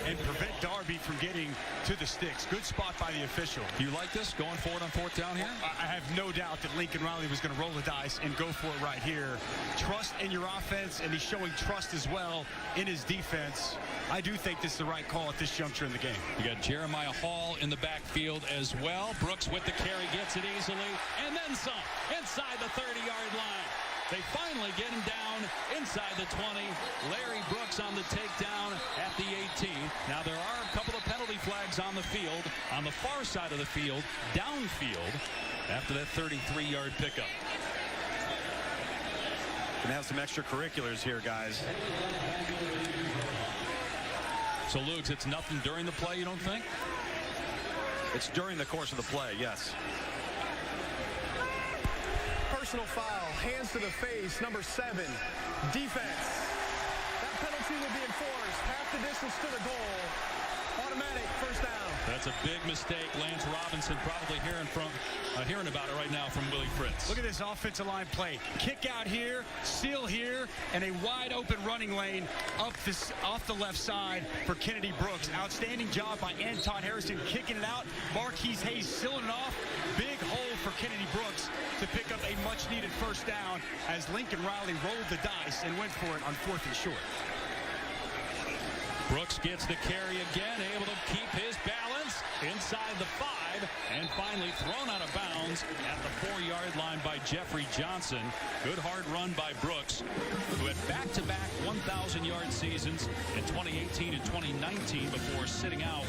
and prevent Darby from getting to the sticks. Good spot by the official. Do you like this, going forward on 4th down here? I have no doubt that Lincoln Riley was going to roll the dice and go for it right here. Trust in your offense, and he's showing trust as well in his defense. I do think this is the right call at this juncture in the game. You got Jeremiah Hall in the backfield as well. Brooks with the carry, gets it easily, and then some inside the 30-yard line. They finally get him down inside the 20. Larry Brooks on the takedown at the 18. Now there are a couple of penalty flags on the field, on the far side of the field, downfield, after that 33-yard pickup. Gonna have some extracurriculars here, guys. So, Luke, it's nothing during the play, you don't think? It's during the course of the play, yes. Personal foul, hands to the face, number 7, defense. That penalty will be enforced. Half the distance to the goal. Automatic. got it. First down. That's a big mistake. Lance Robinson probably hearing about it right now from Willie Fritz. Look at this offensive line play. Kick out here, seal here, and a wide open running lane off the left side for Kennedy Brooks. Outstanding job by Anton Harrison kicking it out. Marquise Hayes sealing it off. Big hole for Kennedy Brooks to pick up a much-needed first down as Lincoln Riley rolled the dice and went for it on 4th and short. Brooks gets the carry again, able to keep his balance inside the 5, and finally thrown out of bounds at the 4-yard line by Jeffrey Johnson. Good hard run by Brooks, who had back-to-back 1,000-yard seasons in 2018 and 2019 before sitting out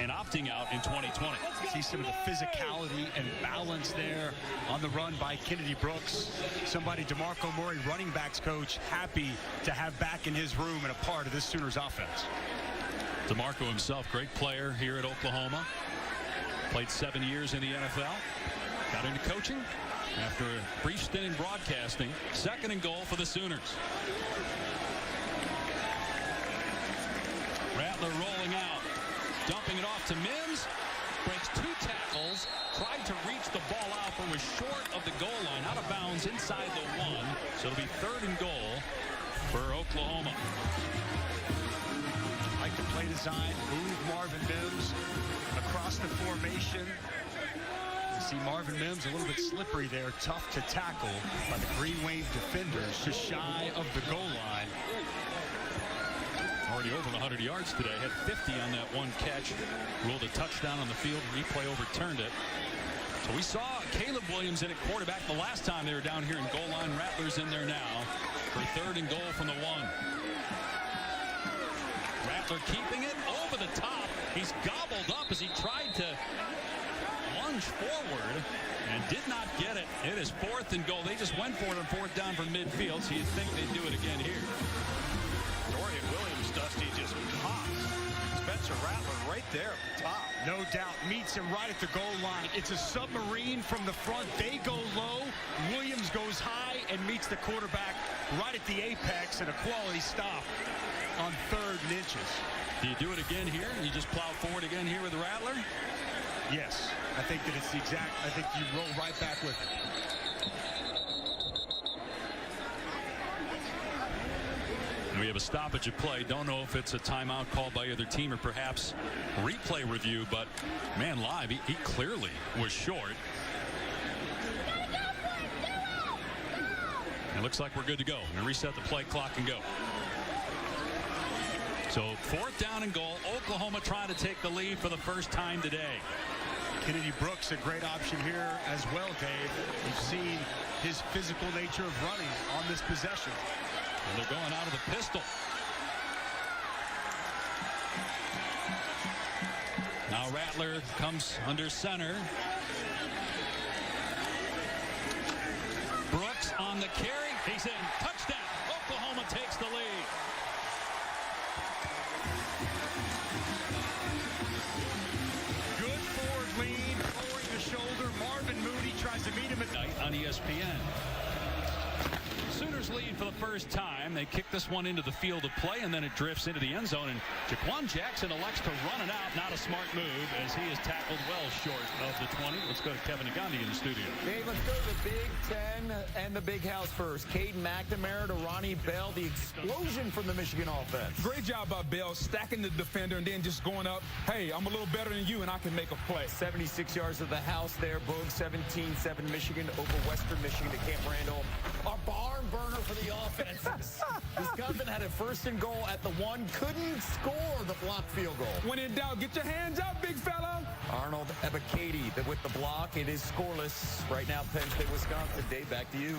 and opting out in 2020. See some of the physicality and balance there on the run by Kennedy Brooks. Somebody DeMarco Murray, running backs coach, happy to have back in his room and a part of this Sooners offense. DeMarco himself, great player here at Oklahoma. Played 7 years in the NFL. Got into coaching after a brief stint in broadcasting. 2nd and goal for the Sooners. Rattler rolling out. Dumping it off to Mims. Breaks 2 tackles. Tried to reach the ball out, but was short of the goal line. Out of bounds inside the 1. So it'll be 3rd and goal for Oklahoma. Like the play design, move Marvin Mims across the formation. You see Marvin Mims a little bit slippery there, tough to tackle by the Green Wave defenders, just shy of the goal line. Already over 100 yards today. Had 50 on that one catch. Ruled a touchdown on the field. Replay overturned it. So we saw Caleb Williams in at quarterback the last time they were down here in goal line. Rattler's in there now for 3rd and goal from the 1. Rattler keeping it over the top. He's gobbled up as he tried to lunge forward and did not get it. It is 4th and goal. They just went for it on 4th down from midfield, so you'd think they'd do it again here. Dorian Williams, Dusty, just pops Spencer Rattler right there at the top. No doubt, meets him right at the goal line. It's a submarine from the front. They go low. Williams goes high and meets the quarterback right at the apex, and a quality stop on 3rd and inches. Do you do it again here? You just plow forward again here with Rattler? Yes, I think that it's the exact. I think you roll right back with it. We have a stoppage of play. Don't know if it's a timeout called by either team or perhaps replay review, but man, live, he clearly was short. It looks like we're good to go. We reset the play clock and go. So 4th down and goal. Oklahoma trying to take the lead for the first time today. Kennedy Brooks, a great option here as well, Dave. You've seen his physical nature of running on this possession. And they're going out of the pistol. Now Rattler comes under center. Brooks on the carry. He's in. Touchdown. Oklahoma takes the lead. Good forward lean, lowering the shoulder. Marvin Mooney tries to meet him at Night on ESPN. Sooners lead for the first time. They kick this one into the field of play, and then it drifts into the end zone. And Jaquan Jackson elects to run it out. Not a smart move, as he is tackled well short of the 20. Let's go to Kevin Agandi in the studio. Dave, let's go to the Big Ten and the Big House first. Caden McNamara to Ronnie Bell. The explosion from the Michigan offense. Great job by Bell, stacking the defender and then just going up. Hey, I'm a little better than you, and I can make a play. 76 yards of the house there. Boog 17-7 Michigan over Western Michigan to Camp Randall. Our barn burner for the offense. Wisconsin had a 1st and goal at the 1. Couldn't score the blocked field goal. When in doubt, get your hands up, big fella. Arnold Ebiketie with the block. It is scoreless right now. Penn State, Wisconsin. Dave, back to you.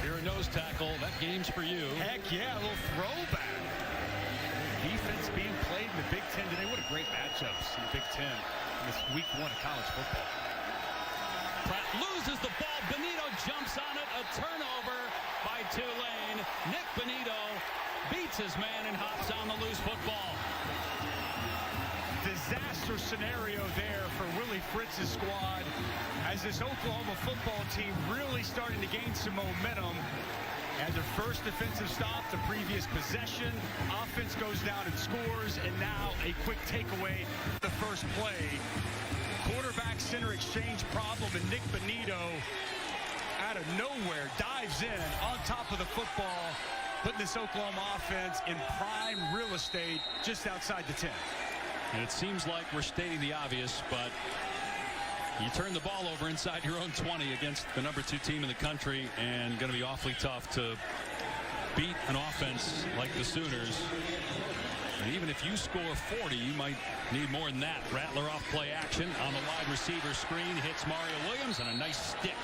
Here a nose tackle. That game's for you. Heck yeah, a little throwback. Defense being played in the Big Ten today. What a great matchups in the Big Ten in this week 1 of college football. Pratt loses the ball. Benito jumps on it. A turnover by Tulane. Nick Benito beats his man and hops on the loose football. Disaster scenario there for Willie Fritz's squad as this Oklahoma football team really starting to gain some momentum. Had their first defensive stop the previous possession. Offense goes down and scores, and now a quick takeaway the first play. Quarterback center exchange problem, and Nick Bonito out of nowhere dives in on top of the football, putting this Oklahoma offense in prime real estate just outside the 10. And it seems like we're stating the obvious, but you turn the ball over inside your own 20 against the #2 team in the country, and going to be awfully tough to beat an offense like the Sooners. And even if you score 40, you might need more than that. Rattler off play action on the wide receiver screen, hits Mario Williams, and a nice stick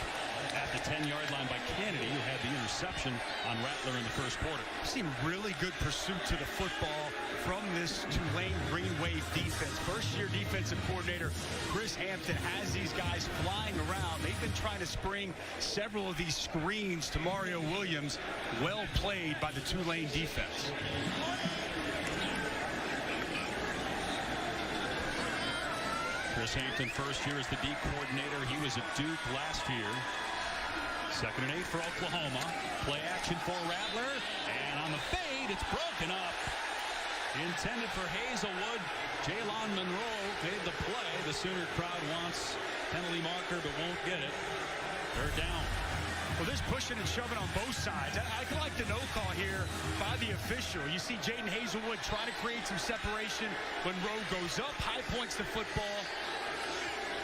at the 10-yard line by Kennedy, who had the interception on Rattler in the first quarter. I've seen really good pursuit to the football from this Tulane Green Wave defense. First-year defensive coordinator Chris Hampton has these guys flying around. They've been trying to spring several of these screens to Mario Williams. Well played by the Tulane defense. Chris Hampton, first year as the D coordinator. He was at Duke last year. 2nd and 8 for Oklahoma. Play action for Rattler. And on the fade, it's broken up. Intended for Hazelwood. Jalen Monroe made the play. The Sooner crowd wants penalty marker but won't get it. They're down. Well, there's pushing and shoving on both sides. I like the no call here by the official. You see Jaden Hazelwood trying to create some separation. Monroe goes up, high points the football.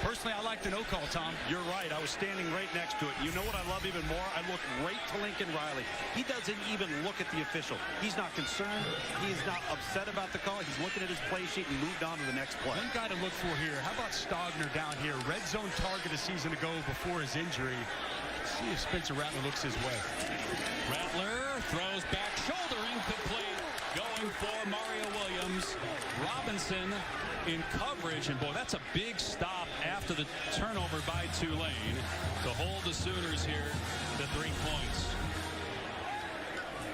Personally, I like the no call, Tom. You're right. I was standing right next to it. You know what I love even more? I look right to Lincoln Riley. He doesn't even look at the official. He's not concerned. He's not upset about the call. He's looking at his play sheet and moved on to the next play. One guy to look for here. How about Stogner down here? Red zone target a season ago before his injury. Let's see if Spencer Rattler looks his way. Rattler throws back, shoulder incomplete. Going for Mario Williams. Robinson in coverage, and boy, that's a big stop after the turnover by Tulane to hold the Sooners here to 3 points.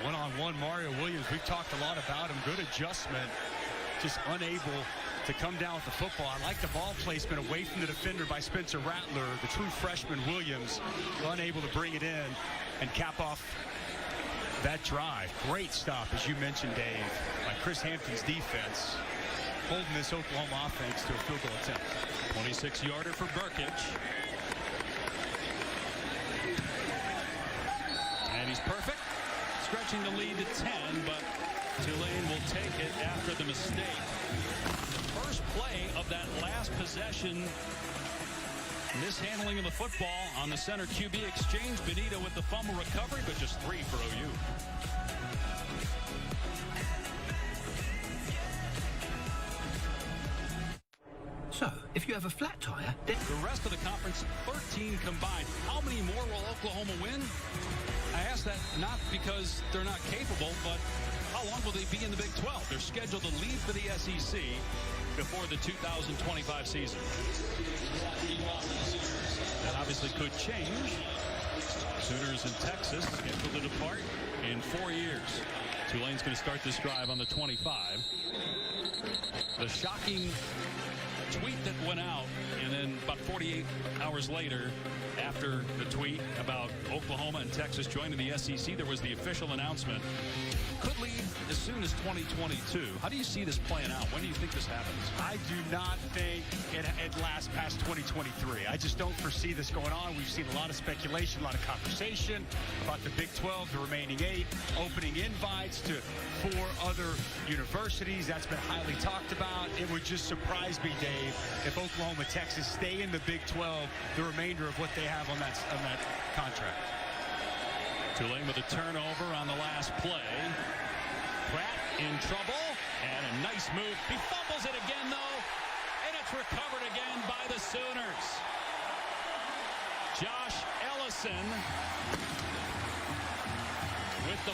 One-on-one Mario Williams, we've talked a lot about him. Good adjustment, just unable to come down with the football. I like the ball placement away from the defender by Spencer Rattler. The true freshman Williams unable to bring it in and cap off that drive. Great stop, as you mentioned, Dave, by Chris Hampton's defense, holding this Oklahoma offense to a field goal attempt. 26-yarder for Burkich. And he's perfect, stretching the lead to 10, but Tulane will take it after the mistake. First play of that last possession. Mishandling of the football on the center QB exchange. Benito with the fumble recovery, but just 3 for OU. So, if you have a flat tire, then... The rest of the conference, 13 combined. How many more will Oklahoma win? I ask that not because they're not capable, but how long will they be in the Big 12? They're scheduled to leave for the SEC before the 2025 season. That obviously could change. Sooners in Texas scheduled to depart in 4 years. Tulane's going to start this drive on the 25. The shocking tweet that went out, and then about 48 hours later, after the tweet about Oklahoma and Texas joining the SEC, there was the official announcement. Could leave as soon as 2022. How do you see this playing out? When do you think this happens? I do not think it lasts past 2023. I just don't foresee this going on. We've seen a lot of speculation, a lot of conversation about the Big 12, the remaining 8, opening invites to 4 other universities. That's been highly talked about. It would just surprise me, Dave, if Oklahoma, Texas stay in the Big 12 the remainder of what they have on that contract. Tulane with a turnover on the last play. Pratt in trouble, and a nice move. He fumbles it again, though, and it's recovered again by the Sooners. Josh Ellison with the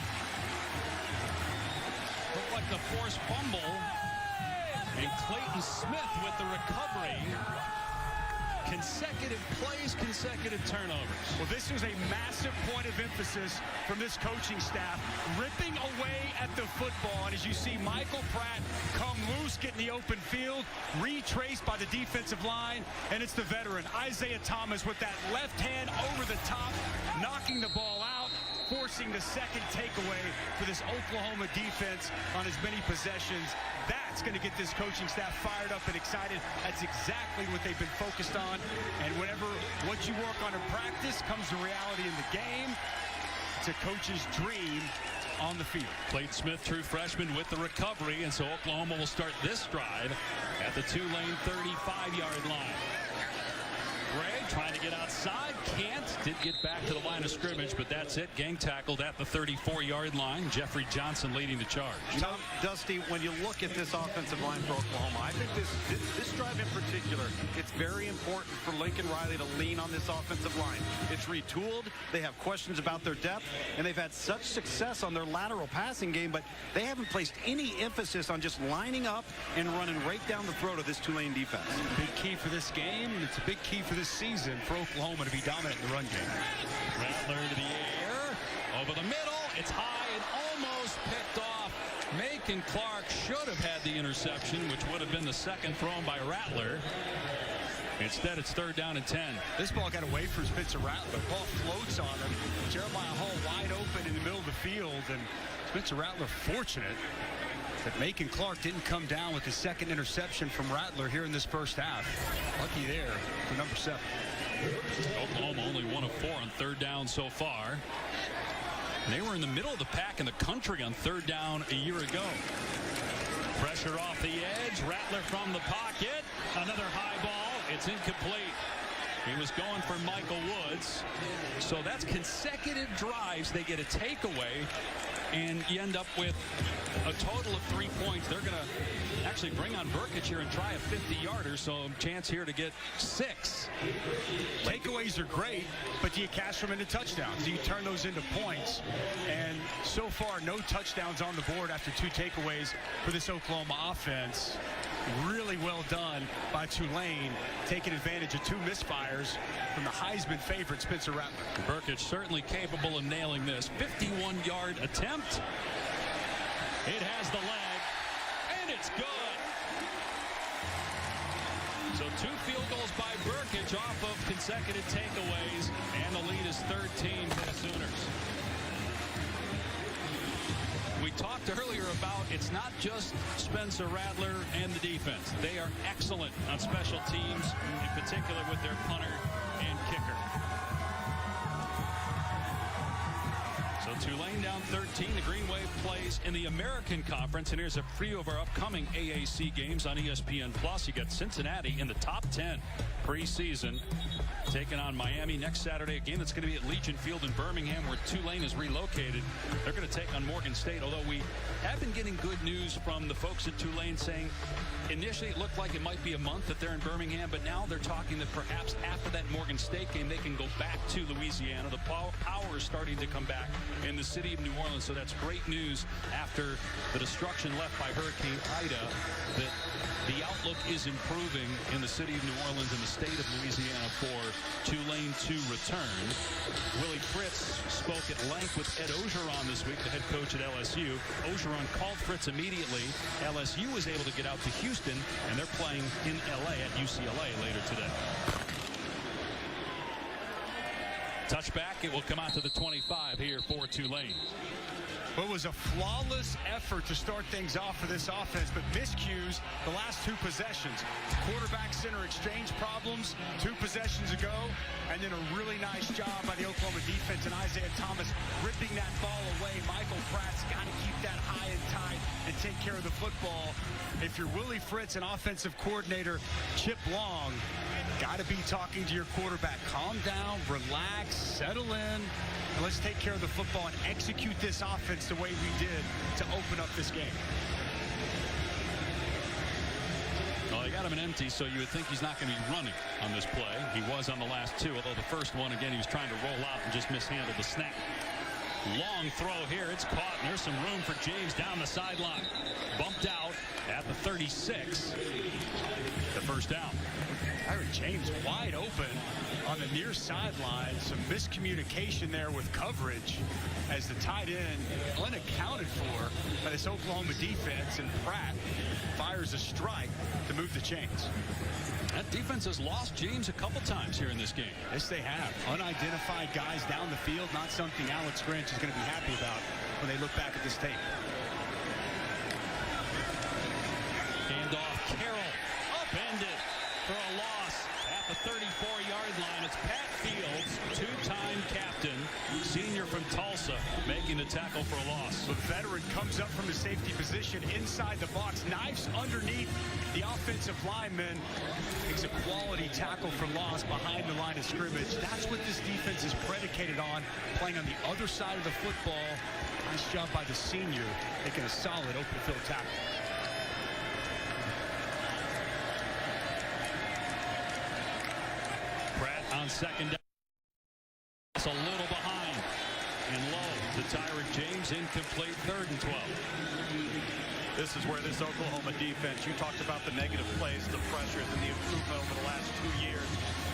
looked like the forced fumble, and Clayton Smith with the recovery. Consecutive plays, consecutive turnovers. Well, this was a massive point of emphasis from this coaching staff, ripping away at the football. And as you see, Michael Pratt come loose, get in the open field, retraced by the defensive line, and it's the veteran, Isaiah Thomas, with that left hand over the top, knocking the ball out. forcing the second takeaway for this Oklahoma defense on as many possessions. That's going to get this coaching staff fired up and excited. That's exactly what they've been focused on. And whenever what you work on in practice comes to reality in the game, it's a coach's dream on the field. Clayton Smith, true freshman, with the recovery, and so Oklahoma will start this drive at the Tulane 35-yard line. Gregg trying to get outside, can't. Did get back to the line of scrimmage, but that's it. Gang tackled at the 34-yard line. Jeffrey Johnson leading the charge. Dusty, when you look at this offensive line for Oklahoma, I think this drive in particular, it's very important for Lincoln Riley to lean on this offensive line. It's retooled. They have questions about their depth, and they've had such success on their lateral passing game, but they haven't placed any emphasis on just lining up and running right down the throat of this Tulane defense. Big key for this game, and it's a big key for this season for Oklahoma to be dominant in the run game. Rattler to the air, over the middle, it's high and almost picked off. Macon Clark should have had the interception, which would have been the second thrown by Rattler. Instead, it's 3rd down and 10. This ball got away from Spencer Rattler. Ball floats on him. Jeremiah Hall wide open in the middle of the field, and Spencer Rattler fortunate that Macon Clark didn't come down with the second interception from Rattler here in this first half. Lucky there for number 7. Oklahoma only 1 of 4 on 3rd down so far. They were in the middle of the pack in the country on 3rd down a year ago. Pressure off the edge. Rattler from the pocket. Another high ball. It's incomplete. He was going for Michael Woods. So that's consecutive drives. They get a takeaway, and you end up with a total of 3 points. They're going to actually bring on Burkett here and try a 50-yarder, so chance here to get 6. Takeaways are great, but do you cash them into touchdowns? Do you turn those into points? And so far, no touchdowns on the board after 2 takeaways for this Oklahoma offense. Really well done by Tulane, taking advantage of 2 misfires from the Heisman favorite, Spencer Rattler. Burkett certainly capable of nailing this. 51-yard attempt. It has the leg, and it's good. So 2 field goals by Burkett off of consecutive takeaways, and the lead is 13 for the Sooners. We talked earlier about it's not just Spencer Rattler and the defense. They are excellent on special teams, in particular with their punter and kicker. So Tulane down 13. The Green Wave plays in the American Conference, and here's a preview of our upcoming AAC games on ESPN+. You got Cincinnati in the top 10 preseason, taking on Miami next Saturday. A game that's going to be at Legion Field in Birmingham, where Tulane is relocated. They're going to take on Morgan State, although we have been getting good news from the folks at Tulane saying initially it looked like it might be a month that they're in Birmingham, but now they're talking that perhaps after that Morgan State game they can go back to Louisiana. The power is starting to come back in the city of New Orleans, so that's great news after the destruction left by Hurricane Ida, that the outlook is improving in the city of New Orleans and the state of Louisiana for Tulane to return. Willie Fritz spoke at length with Ed Ogeron this week, the head coach at LSU. Ogeron called Fritz immediately. LSU was able to get out to Houston, and they're playing in LA at UCLA later today. Touchback, it will come out to the 25 here for Tulane. It was a flawless effort to start things off for this offense, but miscues the last 2 possessions. Quarterback center exchange problems 2 possessions ago, and then a really nice job by the Oklahoma defense and Isaiah Thomas ripping that ball away. Michael Pratt's got to keep that high and tight and take care of the football. If you're Willie Fritz and offensive coordinator Chip Long, got to be talking to your quarterback. Calm down, relax, settle in, and let's take care of the football and execute this offense the way we did to open up this game. Well, they got him an empty, so you would think he's not going to be running on this play. He was on the last 2, although the first one, again, he was trying to roll out and just mishandled the snap. Long throw here. It's caught, and there's some room for James down the sideline. Bumped out at the 36. the first down. Tyron James wide open on the near sideline. Some miscommunication there with coverage as the tight end unaccounted for by this Oklahoma defense, and Pratt fires a strike to move the chains. That defense has lost James a couple times here in this game. Yes, they have. Unidentified guys down the field, not something Alex Grinch is going to be happy about when they look back at this tape. Handoff, Carroll, upended for a loss at the 34-yard line. It's Pat Fields, two-time captain, senior from Tulsa, making the tackle for a loss. The veteran comes up from the safety position inside the box, knives underneath the offensive lineman, makes a quality tackle for loss behind the line of scrimmage. That's what this defense is predicated on, playing on the other side of the football. Nice job by the senior, making a solid open field tackle. On second down, it's a little behind and low to Tyron James, incomplete, 3rd and 12. This is where this Oklahoma defense, you talked about the negative plays, the pressures, and the improvement over the last 2 years.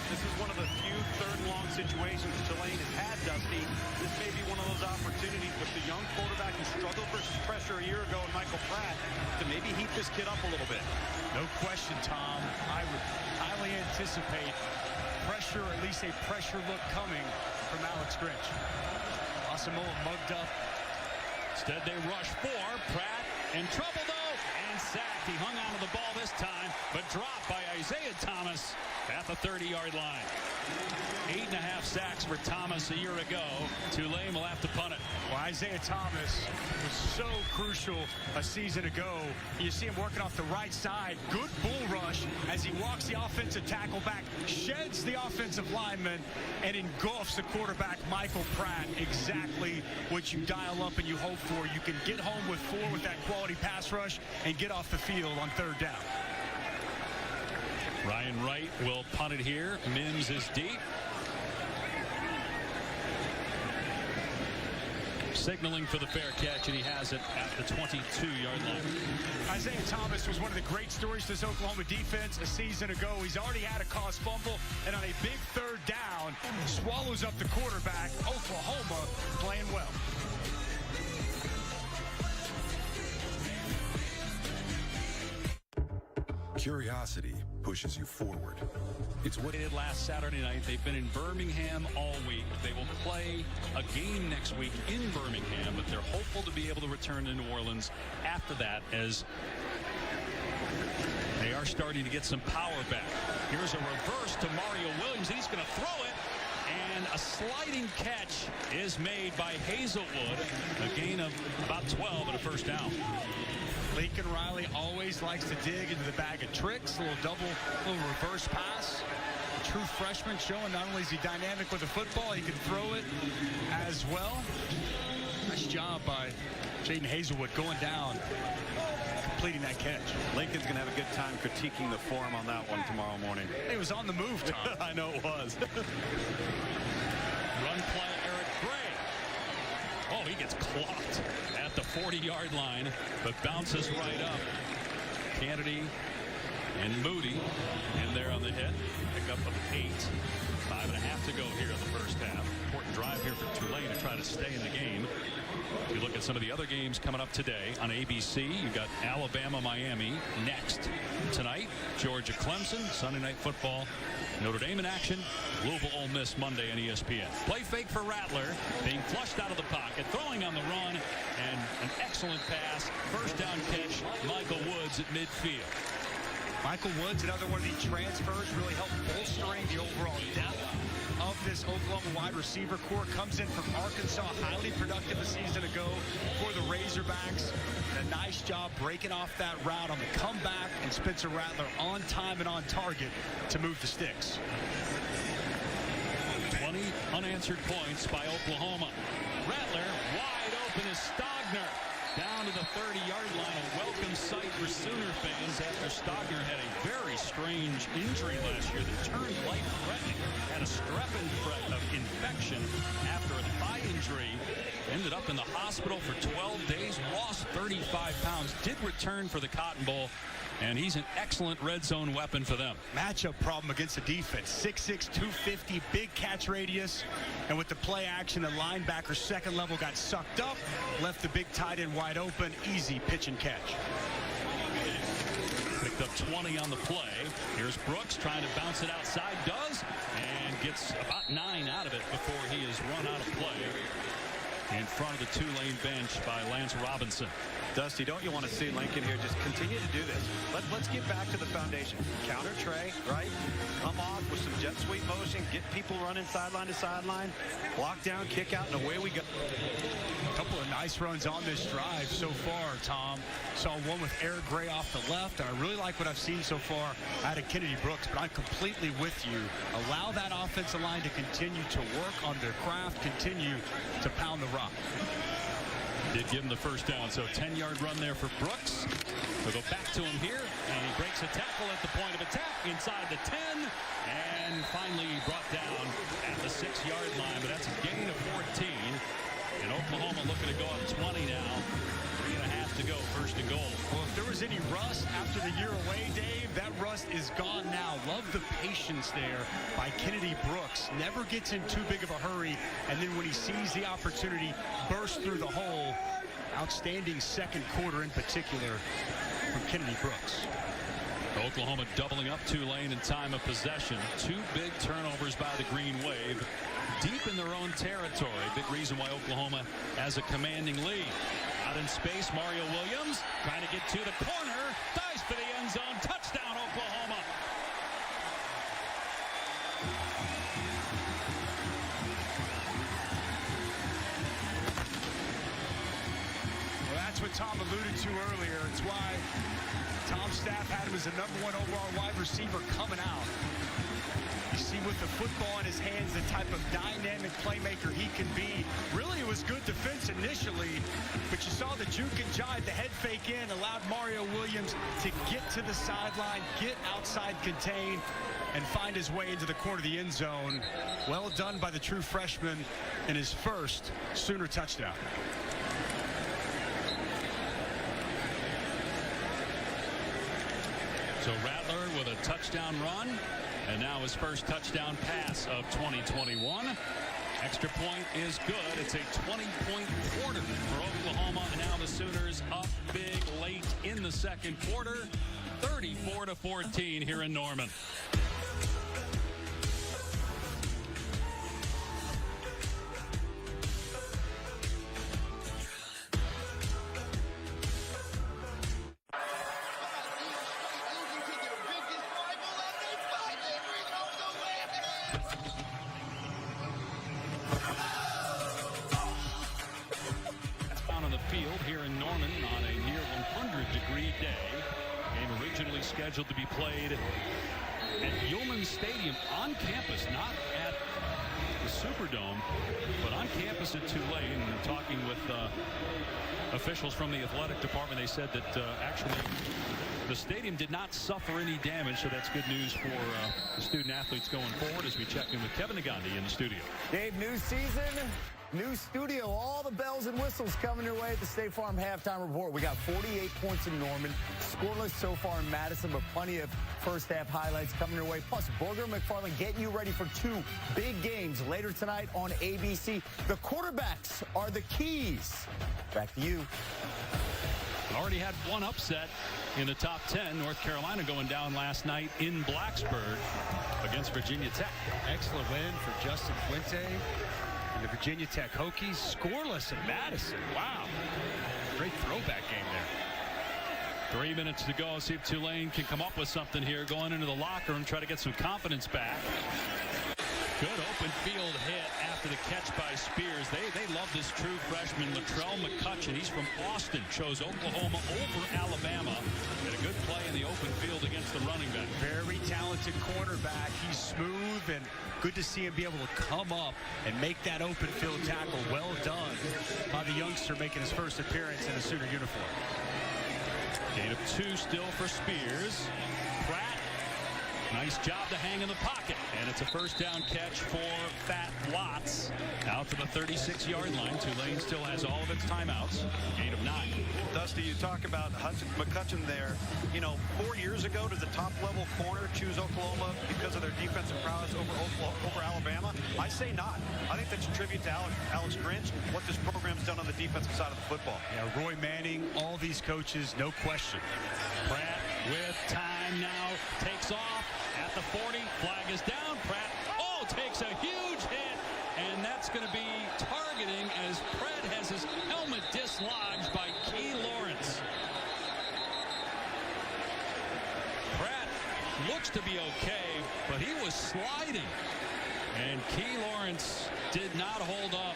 This is one of the few third and long situations Tulane has had, Dusty. This may be one of those opportunities with the young quarterback who struggled versus pressure a year ago and Michael Pratt to maybe heat this kid up a little bit. No question, Tom. I would highly anticipate pressure, at least a pressure look coming from Alex Grinch. Asamoah mugged up. Instead they rush 4. Pratt in trouble though, and sacked. He hung onto the ball this time, but dropped by Isaiah Thomas at the 30-yard line. 8.5 sacks for Thomas a year ago. Tulane will have to punt it. Well, Isaiah Thomas was so crucial a season ago. You see him working off the right side. Good bull rush as he walks the offensive tackle back, sheds the offensive lineman, and engulfs the quarterback, Michael Pratt. Exactly what you dial up and you hope for. You can get home with 4 with that quality pass rush and get off the field on 3rd down. Ryan Wright will punt it here. Mims is deep. Signaling for the fair catch, and he has it at the 22-yard line. Isaiah Thomas was one of the great stories to this Oklahoma defense a season ago. He's already had a caused fumble, and on a big 3rd down, swallows up the quarterback. Oklahoma playing well. Curiosity pushes you forward. It's what they did last Saturday night. They've been in Birmingham all week. They will play a game next week in Birmingham, but they're hopeful to be able to return to New Orleans after that, as they are starting to get some power back. Here's a reverse to Mario Williams. He's going to throw it, and a sliding catch is made by Hazelwood. A gain of about 12 and a 1st down. Lincoln Riley always likes to dig into the bag of tricks. A little reverse pass. A true freshman, showing not only is he dynamic with the football, he can throw it as well. Nice job by Jaden Hazelwood going down, completing that catch. Lincoln's going to have a good time critiquing the form on that one tomorrow morning. He was on the move, Tom. I know it was. Run play, Eric Gray. Oh, he gets clocked at the 40-yard line, but bounces right up. Kennedy and Moody in there on the hit. Pick up of 8. 5.5 to go here in the first half. Important drive here for Tulane to try to stay in the game. If you look at some of the other games coming up today on ABC, you've got Alabama-Miami next tonight. Georgia-Clemson, Sunday Night Football. Notre Dame in action. Louisville-Ole Miss Monday on ESPN. Play fake for Rattler, being flushed out of the pocket, throwing on the run, and an excellent pass. 1st down catch, Michael Woods at midfield. Michael Woods, another one of these transfers, really helped bolstering the overall depth of this Oklahoma wide receiver core. Comes in from Arkansas, highly productive a season ago for the Razorbacks. And a nice job breaking off that route on the comeback, and Spencer Rattler on time and on target to move the sticks. 20 unanswered points by Oklahoma. Rattler wide open is Stogner. Down to the 30-yard line, a welcome sight for Sooner fans after Stogner had a very strange injury last year that turned life-threatening. Had a strep infection after a thigh injury. Ended up in the hospital for 12 days, lost 35 pounds, did return for the Cotton Bowl, And he's an excellent red zone weapon for them. Matchup problem against the defense. 6'6", 250, big catch radius. And with the play action, the linebacker second level got sucked up, left the big tight end wide open. Easy pitch and catch. Picked up 20 on the play. Here's Brooks trying to bounce it outside. Does. And gets about 9 out of it before he is run out of play in front of the Tulane bench by Lance Robinson. Dusty, don't you want to see Lincoln here just continue to do this? Let's get back to the foundation. Counter tray, right? Come off with some jet sweep motion, get people running sideline to sideline, block down, kick out, and away we go. A couple of nice runs on this drive so far, Tom. Saw one with Eric Gray off the left, and I really like what I've seen so far out of Kennedy Brooks, but I'm completely with you. Allow that offensive line to continue to work on their craft, continue to pound the rock. Did give him the first down, so 10-yard run there for Brooks. We'll go back to him here, and he breaks a tackle at the point of attack inside the 10, and finally brought down at the 6-yard line, but that's a gain of 14. And Oklahoma looking to go up 20 now. 3.5 to go, first and goal. Well, if there was any rust after the year away, Dave, that rust is gone now. Love the patience there by Kennedy Brooks. Never gets in too big of a hurry, and then when he sees the opportunity, bursts through the hole. Outstanding second quarter in particular from Kennedy Brooks. Oklahoma doubling up Tulane in time of possession. 2 big turnovers by the Green Wave. Deep in their own territory. Big reason why Oklahoma has a commanding lead. Out in space, Mario Williams trying to get to the corner. Dives for the end zone. Touchdown, Oklahoma. Well, that's what Tom alluded to earlier. It's why Tom's staff had him as the #1 overall wide receiver coming out. You see with the football in his hands, the type of dynamic playmaker he can be. Really, it was good defense initially, but you saw the juke and jive, the head fake in, allowed Mario Williams to get to the sideline, get outside contain, and find his way into the corner of the end zone. Well done by the true freshman in his first Sooner touchdown. So Rattler with a touchdown run. And now his first touchdown pass of 2021. Extra point is good. It's a 20-point quarter for Oklahoma. And now the Sooners up big late in the second quarter. 34-14 here in Norman. Scheduled to be played at Yulman Stadium on campus, not at the Superdome, but on campus at Tulane. And talking with officials from the athletic department, they said that actually the stadium did not suffer any damage, so that's good news for the student athletes going forward as we check in with Kevin Nagandi in the studio. Dave, new season, new studio, all the bells and whistles coming your way at the State Farm Halftime Report. We got 48 points in Norman, scoreless so far in Madison, but plenty of first-half highlights coming your way. Plus, Booger McFarland getting you ready for 2 big games later tonight on ABC. The quarterbacks are the keys. Back to you. Already had one upset in the top 10. North Carolina going down last night in Blacksburg against Virginia Tech. Excellent win for Justin Fuente. And the Virginia Tech Hokies scoreless in Madison. Wow. Great throwback game there. 3 minutes to go. See if Tulane can come up with something here going into the locker room, try to get some confidence back. Good open field hit after the catch by Spears. They love this true freshman, Latrell McCutcheon. He's from Austin. Chose Oklahoma over Alabama. Had a good play in the open field against the running back. Very talented quarterback. He's smooth, and good to see him be able to come up and make that open field tackle. Well done by the youngster making his first appearance in a Sooner uniform. Gain of 2 still for Spears. Pratt Nice job to hang in the pocket. And it's a first down catch for Fat Watts out to the 36-yard line. Tulane still has all of its timeouts. Gain of 9. Dusty, you talk about McCutcheon there. You know, 4 years ago, did the top-level corner choose Oklahoma because of their defensive prowess over Alabama? I say not. I think that's a tribute to Alex Grinch, what this program's done on the defensive side of the football. Yeah, Roy Manning, all these coaches, no question. Pratt with time now takes off at the 40. Flag is down. Pratt, takes a huge hit, and that's going to be targeting as Pratt has his helmet dislodged by Key Lawrence. Pratt looks to be okay, but he was sliding, and Key Lawrence did not hold up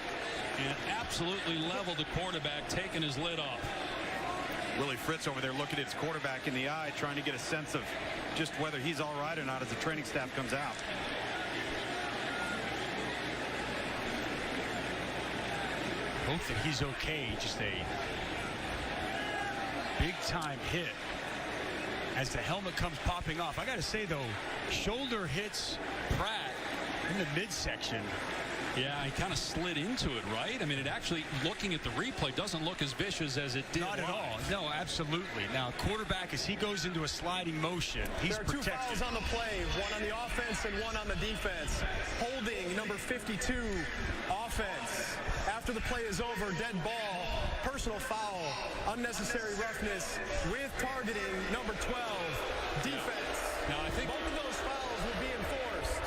and absolutely leveled the quarterback, taking his lid off. Willie Fritz over there looking at his quarterback in the eye, trying to get a sense of just whether he's all right or not as the training staff comes out. Hope that he's okay. Just a big-time hit as the helmet comes popping off. I got to say, though, shoulder hits Pratt in the midsection. Yeah, he kind of slid into it, right? I mean, it actually, looking at the replay, doesn't look as vicious as it did. Not at all. No, absolutely. Now, quarterback, as he goes into a sliding motion, he's protected. There are 2 fouls on the play, one on the offense and one on the defense. Holding number 52, offense. After the play is over, dead ball, personal foul, unnecessary roughness with targeting, number 12, defense. Now, I think both of those fouls will be enforced.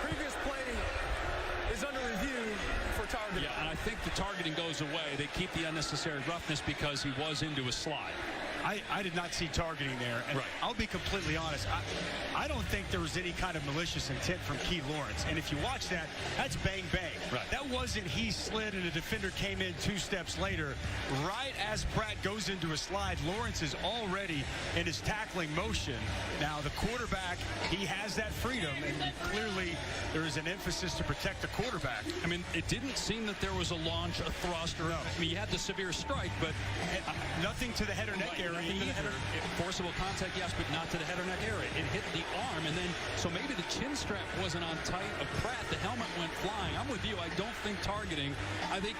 Previous play is under review for targeting. Yeah, and I think the targeting goes away. They keep the unnecessary roughness because he was into a slide. I did not see targeting there. And right. I'll be completely honest. I don't think there was any kind of malicious intent from Key Lawrence. And if you watch that, that's bang, bang. Right. That wasn't he slid and a defender came in 2 steps later. Right as Pratt goes into a slide, Lawrence is already in his tackling motion. Now, the quarterback, he has that freedom. And clearly, there is an emphasis to protect the quarterback. I mean, it didn't seem that there was a launch, a thrust, or I mean, you had the severe strike, but nothing to the head or neck area. Forcible contact, yes, but not to the head or neck area. It hit the arm, and then, so maybe the chin strap wasn't on tight of Pratt. The helmet went flying. I'm with you. I don't think targeting. I think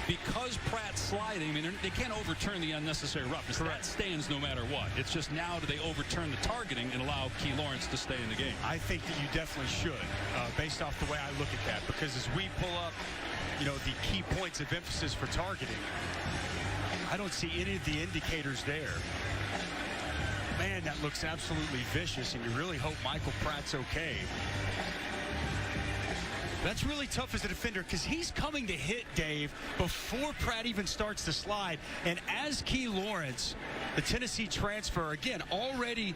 because Pratt's sliding, I mean, they can't overturn the unnecessary roughness. Correct. That stands no matter what. It's just now do they overturn the targeting and allow Key Lawrence to stay in the game? I think that you definitely should, based off the way I look at that, because as we pull up, you know, the key points of emphasis for targeting, I don't see any of the indicators there. Man, that looks absolutely vicious, and you really hope Michael Pratt's okay. That's really tough as a defender because he's coming to hit, Dave, before Pratt even starts to slide. And as Key Lawrence, the Tennessee transfer, again, already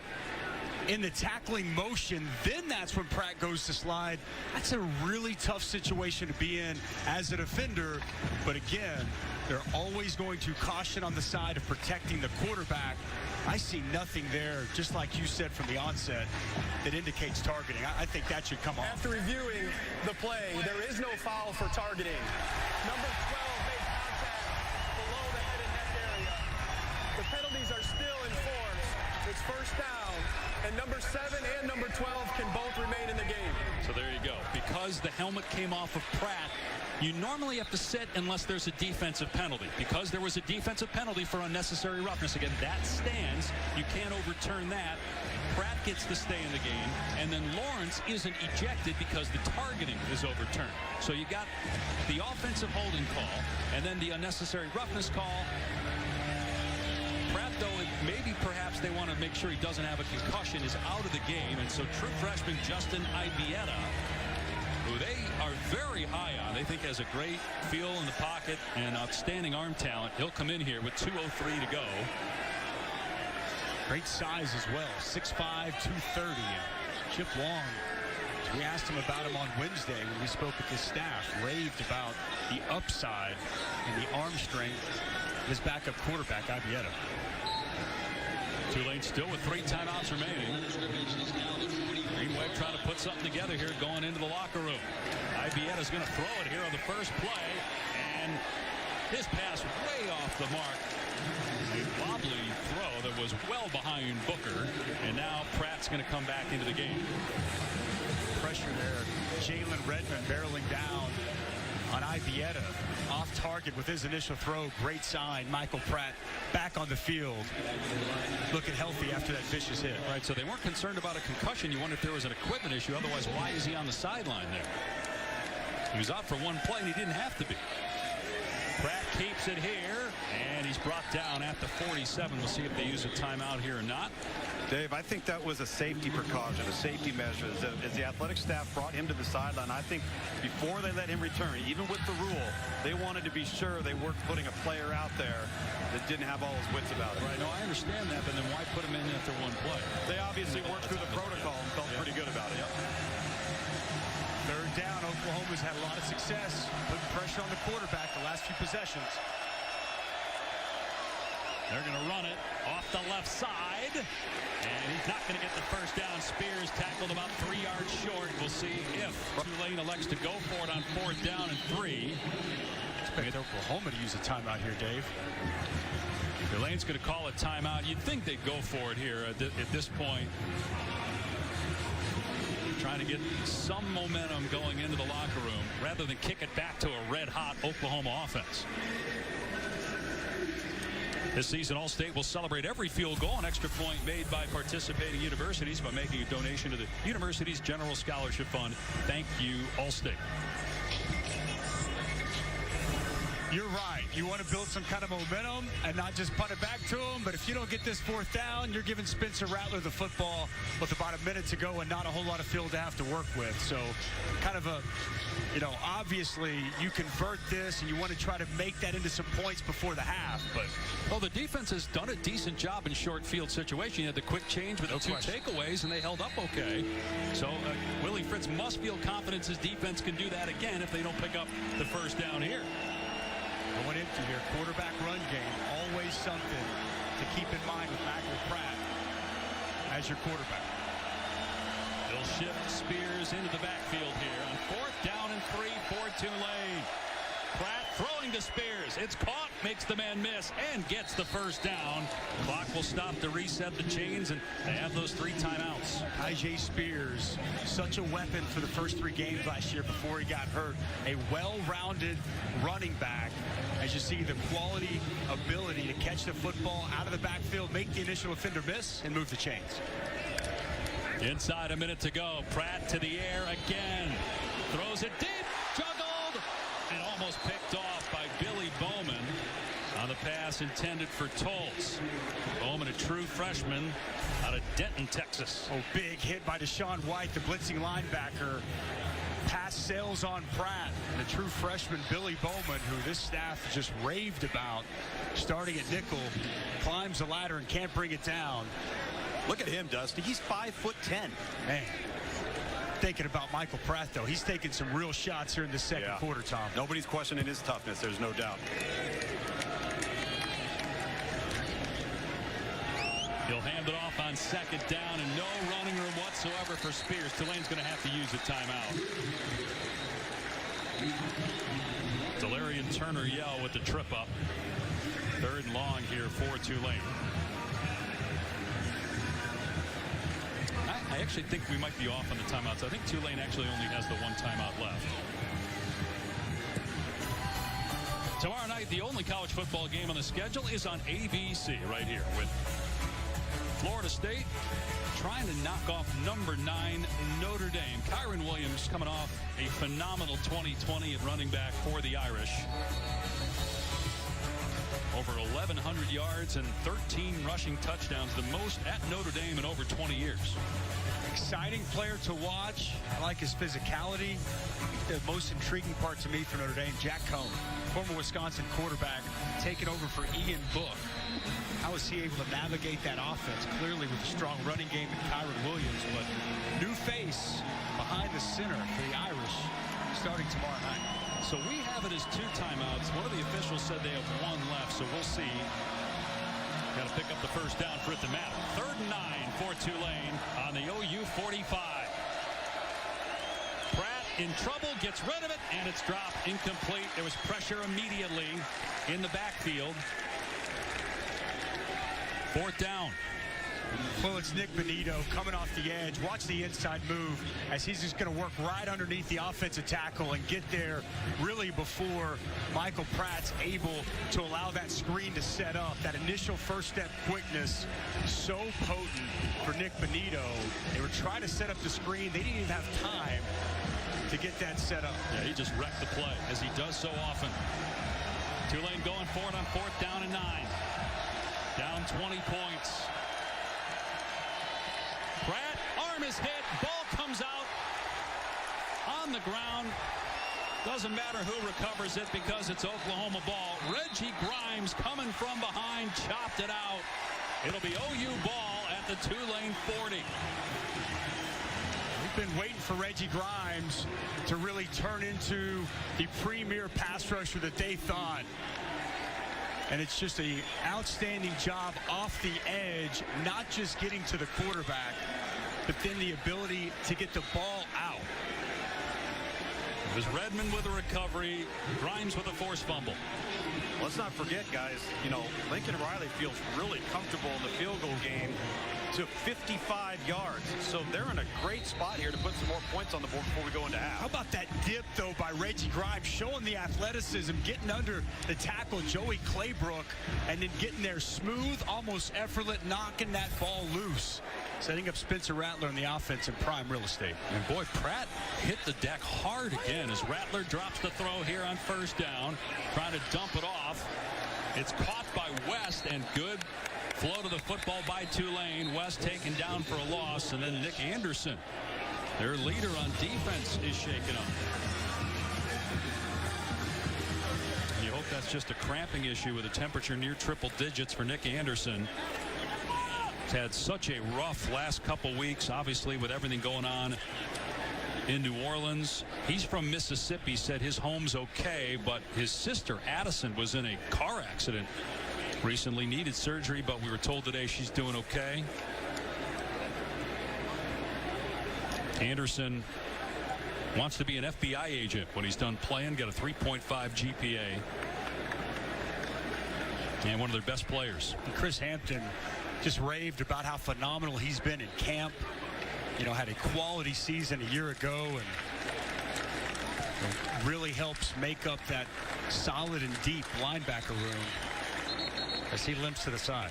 in the tackling motion, then that's when Pratt goes to slide. That's a really tough situation to be in as a defender. But again, they're always going to caution on the side of protecting the quarterback. I see nothing there, just like you said from the onset, that indicates targeting. I think that should come off. After reviewing the play, there is no foul for targeting. Number 12 made contact below the head and neck area. The penalties are still enforced. It's first down, and number 7 and number 12 can both remain in the game. So there you go. Because the helmet came off of Pratt, you normally have to sit unless there's a defensive penalty. Because there was a defensive penalty for unnecessary roughness, again, that stands. You can't overturn that. Pratt gets to stay in the game, and then Lawrence isn't ejected because the targeting is overturned. So you got the offensive holding call, and then the unnecessary roughness call. Pratt, though, maybe perhaps they want to make sure he doesn't have a concussion, is out of the game, and so true freshman Justin Ibieta, who they are very high on. They think has a great feel in the pocket and outstanding arm talent. He'll come in here with 2:03 to go. Great size as well, 6'5", 230. Chip Long, we asked him about him on Wednesday when we spoke with his staff, raved about the upside and the arm strength of his backup quarterback, Ibieta. Tulane still with 3 timeouts remaining. Green Wave trying to put something together here going into the locker room. Ibieta's going to throw it here on the first play, and his pass way off the mark. A wobbly throw that was well behind Booker, and now Pratt's Pratt's going to come back into the game. Pressure there. Jalen Redmond barreling down on Ibieta. Off target with his initial throw. Great sign. Michael Pratt back on the field. Looking healthy after that vicious hit. Right, so they weren't concerned about a concussion. You wonder if there was an equipment issue. Otherwise, why is he on the sideline there? He was out for one play, and he didn't have to be. Pratt keeps it here, and he's brought down at the 47. We'll see if they use a timeout here or not. Dave, I think that was a safety precaution, a safety measure. As the athletic staff brought him to the sideline, I think before they let him return, even with the rule, they wanted to be sure they weren't putting a player out there that didn't have all his wits about it. Right, no, I understand that, but then why put him in after one play? They obviously worked through the protocol and felt pretty good about it. Third down, Oklahoma's had a lot of success putting pressure on the quarterback the last few possessions. They're going to run it off the left side. And he's not going to get the first down. Spears tackled about 3 yards short. We'll see if Tulane elects to go for it on 4th down and 3. Expect Oklahoma to use a timeout here, Dave. Tulane's going to call a timeout. You'd think they'd go for it here at this point. Trying to get some momentum going into the locker room rather than kick it back to a red-hot Oklahoma offense. This season, All-State will celebrate every field goal and extra point made by participating universities by making a donation to the university's General Scholarship Fund. Thank you, All-State. You're right. You want to build some kind of momentum and not just punt it back to him. But if you don't get this 4th down, you're giving Spencer Rattler the football with about a minute to go and not a whole lot of field to have to work with. So kind of a, obviously you convert this and you want to try to make that into some points before the half. But well, the defense has done a decent job in short field situation. You had the quick change with the 2 takeaways, and they held up okay. So Willie Fritz must feel confidence his defense can do that again if they don't pick up the first down here. Going into here, quarterback run game, always something to keep in mind with Michael Pratt as your quarterback. They'll shift Spears into the backfield here on 4th down and 3 for Tulane. Pratt throwing to Spears. It's caught, makes the man miss, and gets the first down. Clock will stop to reset the chains, and they have those 3 timeouts. IJ Spears, such a weapon for the first 3 games last year before he got hurt. A well-rounded running back. As you see, the quality, ability to catch the football out of the backfield, make the initial offender miss, and move the chains. Inside a minute to go. Pratt to the air again. Throws it deep. Juggled. And almost picked off by Billy Bowman on the pass intended for Toltz. Bowman, a true freshman out of Denton, Texas. Oh, big hit by Deshaun White, the blitzing linebacker. Pass sails on Pratt. The true freshman Billy Bowman, who this staff just raved about, starting at nickel, climbs the ladder and can't bring it down. Look at him, Dusty. He's 5'10". Man. Thinking about Michael Pratt, though. He's taking some real shots here in the second quarter, Tom. Nobody's questioning his toughness. There's no doubt. He'll hand it off on 2nd down, and no running room whatsoever for Spears. Tulane's going to have to use a timeout. Delarian Turner Yell with the trip up. 3rd and long here for Tulane. I actually think we might be off on the timeouts. I think Tulane actually only has the 1 timeout left. Tomorrow night, the only college football game on the schedule is on ABC right here with Florida State trying to knock off number 9 Notre Dame. Kyron Williams coming off a phenomenal 2020 at running back for the Irish. Over 1,100 yards and 13 rushing touchdowns, the most at Notre Dame in over 20 years. Exciting player to watch. I like his physicality. The most intriguing part to me for Notre Dame, Jack Cohn, former Wisconsin quarterback, taking over for Ian Book. How is he able to navigate that offense? Clearly with a strong running game in Kyron Williams, but new face behind the center for the Irish starting tomorrow night. So we have it as 2 timeouts. One of the officials said they have 1 left, so we'll see. Got to pick up the first down for it to matter. 3rd and 9 for Tulane on the OU 45. Pratt in trouble, gets rid of it, and it's dropped incomplete. There was pressure immediately in the backfield. 4th down. Well, it's Nick Benito coming off the edge. Watch the inside move as he's just going to work right underneath the offensive tackle and get there really before Michael Pratt's able to allow that screen to set up. That initial first step quickness, so potent for Nick Benito. They were trying to set up the screen. They didn't even have time to get that set up. Yeah, he just wrecked the play, as he does so often. Tulane going for it on 4th down and 9. Down 20 points. Pratt, arm is hit, ball comes out on the ground. Doesn't matter who recovers it because it's Oklahoma ball. Reggie Grimes coming from behind, chopped it out. It'll be OU ball at the Tulane 40. We've been waiting for Reggie Grimes to really turn into the premier pass rusher that they thought. And it's just an outstanding job off the edge, not just getting to the quarterback, but then the ability to get the ball out. It was Redmond with a recovery, Grimes with a forced fumble. Let's not forget, guys, Lincoln Riley feels really comfortable in the field goal game to 55 yards. So they're in a great spot here to put some more points on the board before we go into half. How about that dip, though, by Reggie Grimes, showing the athleticism, getting under the tackle, Joey Claybrook, and then getting there smooth, almost effortless, knocking that ball loose, setting up Spencer Rattler in the offense in prime real estate. And boy, Pratt hit the deck hard again as Rattler drops the throw here on 1st down, trying to dump it off. It's caught by West, and good flow to the football by Tulane. West taken down for a loss, and then Nick Anderson, their leader on defense, is shaken up. And you hope that's just a cramping issue with a temperature near triple digits for Nick Anderson. He's had such a rough last couple weeks, obviously, with everything going on in New Orleans. He's from Mississippi, said his home's okay, but his sister Addison was in a car accident recently, needed surgery, but we were told today she's doing okay. Anderson wants to be an FBI agent when he's done playing, got a 3.5 GPA, and one of their best players. Chris Hampton just raved about how phenomenal he's been in camp. Had a quality season a year ago, and really helps make up that solid and deep linebacker room as he limps to the side.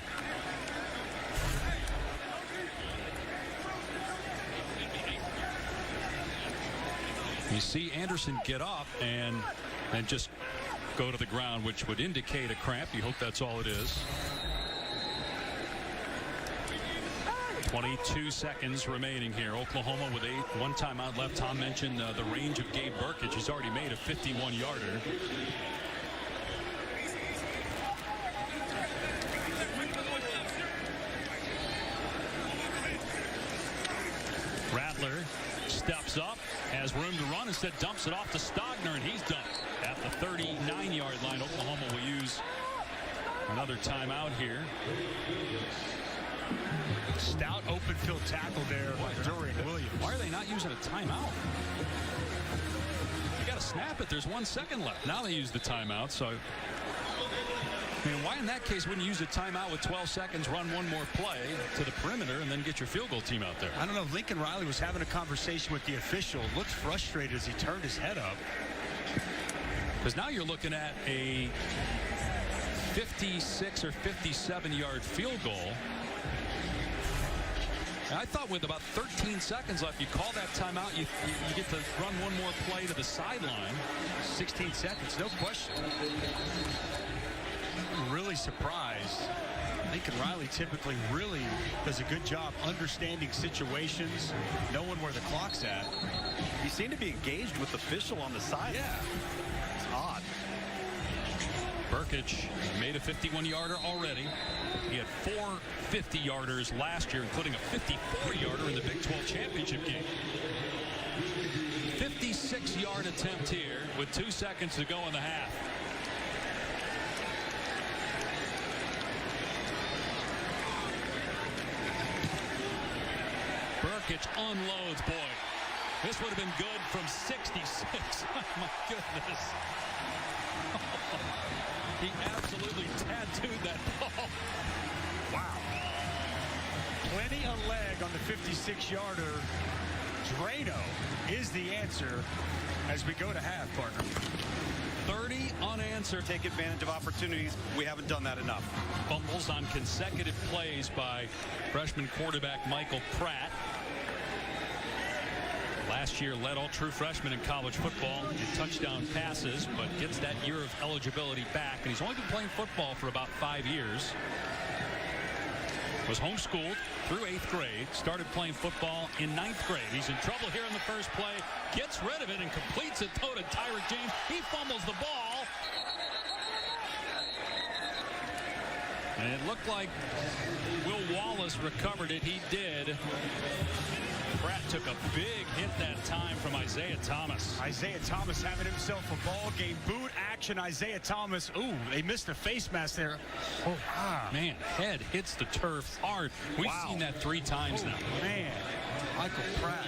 You see Anderson get up and just go to the ground, which would indicate a cramp. You hope that's all it is. 22 seconds remaining here. Oklahoma with one timeout left. Tom mentioned the range of Gabe Burkich. He's already made a 51-yarder. Rattler steps up, has room to run, instead dumps it off to Stogner, and he's done at the 39-yard line. Oklahoma will use another timeout here. Stout open field tackle there by Durian Williams. Why are they not using a timeout? You got to snap it. There's 1 second left. Now they use the timeout. So, why in that case wouldn't you use a timeout with 12 seconds, run one more play to the perimeter, and then get your field goal team out there? I don't know. Lincoln Riley was having a conversation with the official. Looked frustrated as he turned his head up. Because now you're looking at a 56 or 57-yard field goal. I thought with about 13 seconds left, you call that timeout, you get to run one more play to the sideline. 16 seconds, no question. I'm really surprised. Lincoln Riley typically really does a good job understanding situations, knowing where the clock's at. He seemed to be engaged with the official on the side. Yeah. It's odd. Burkich made a 51-yarder already. He had 4 50-yarders last year, including a 54-yarder in the Big 12 championship game. 56-yard attempt here with 2 seconds to go in the half. Burkich unloads, boy. This would have been good from 66. Oh, my goodness. He absolutely tattooed that ball. Wow. Plenty of leg on the 56-yarder. Drano is the answer as we go to half, partner. 30 unanswered. Take advantage of opportunities. We haven't done that enough. Fumbles on consecutive plays by freshman quarterback Michael Pratt. Last year led all true freshmen in college football in touchdown passes, but gets that year of eligibility back. And he's only been playing football for about 5 years. Was homeschooled through 8th grade. Started playing football in 9th grade. He's in trouble here in the first play. Gets rid of it and completes it to Tyreek James. He fumbles the ball. And it looked like Will Wallace recovered it. He did. Pratt took a big hit that time from Isaiah Thomas. Isaiah Thomas having himself a ball game. Boot action, Isaiah Thomas. Ooh, they missed a face mask there. Oh, man, head hits the turf hard. We've seen that 3 times now. Man, Michael Pratt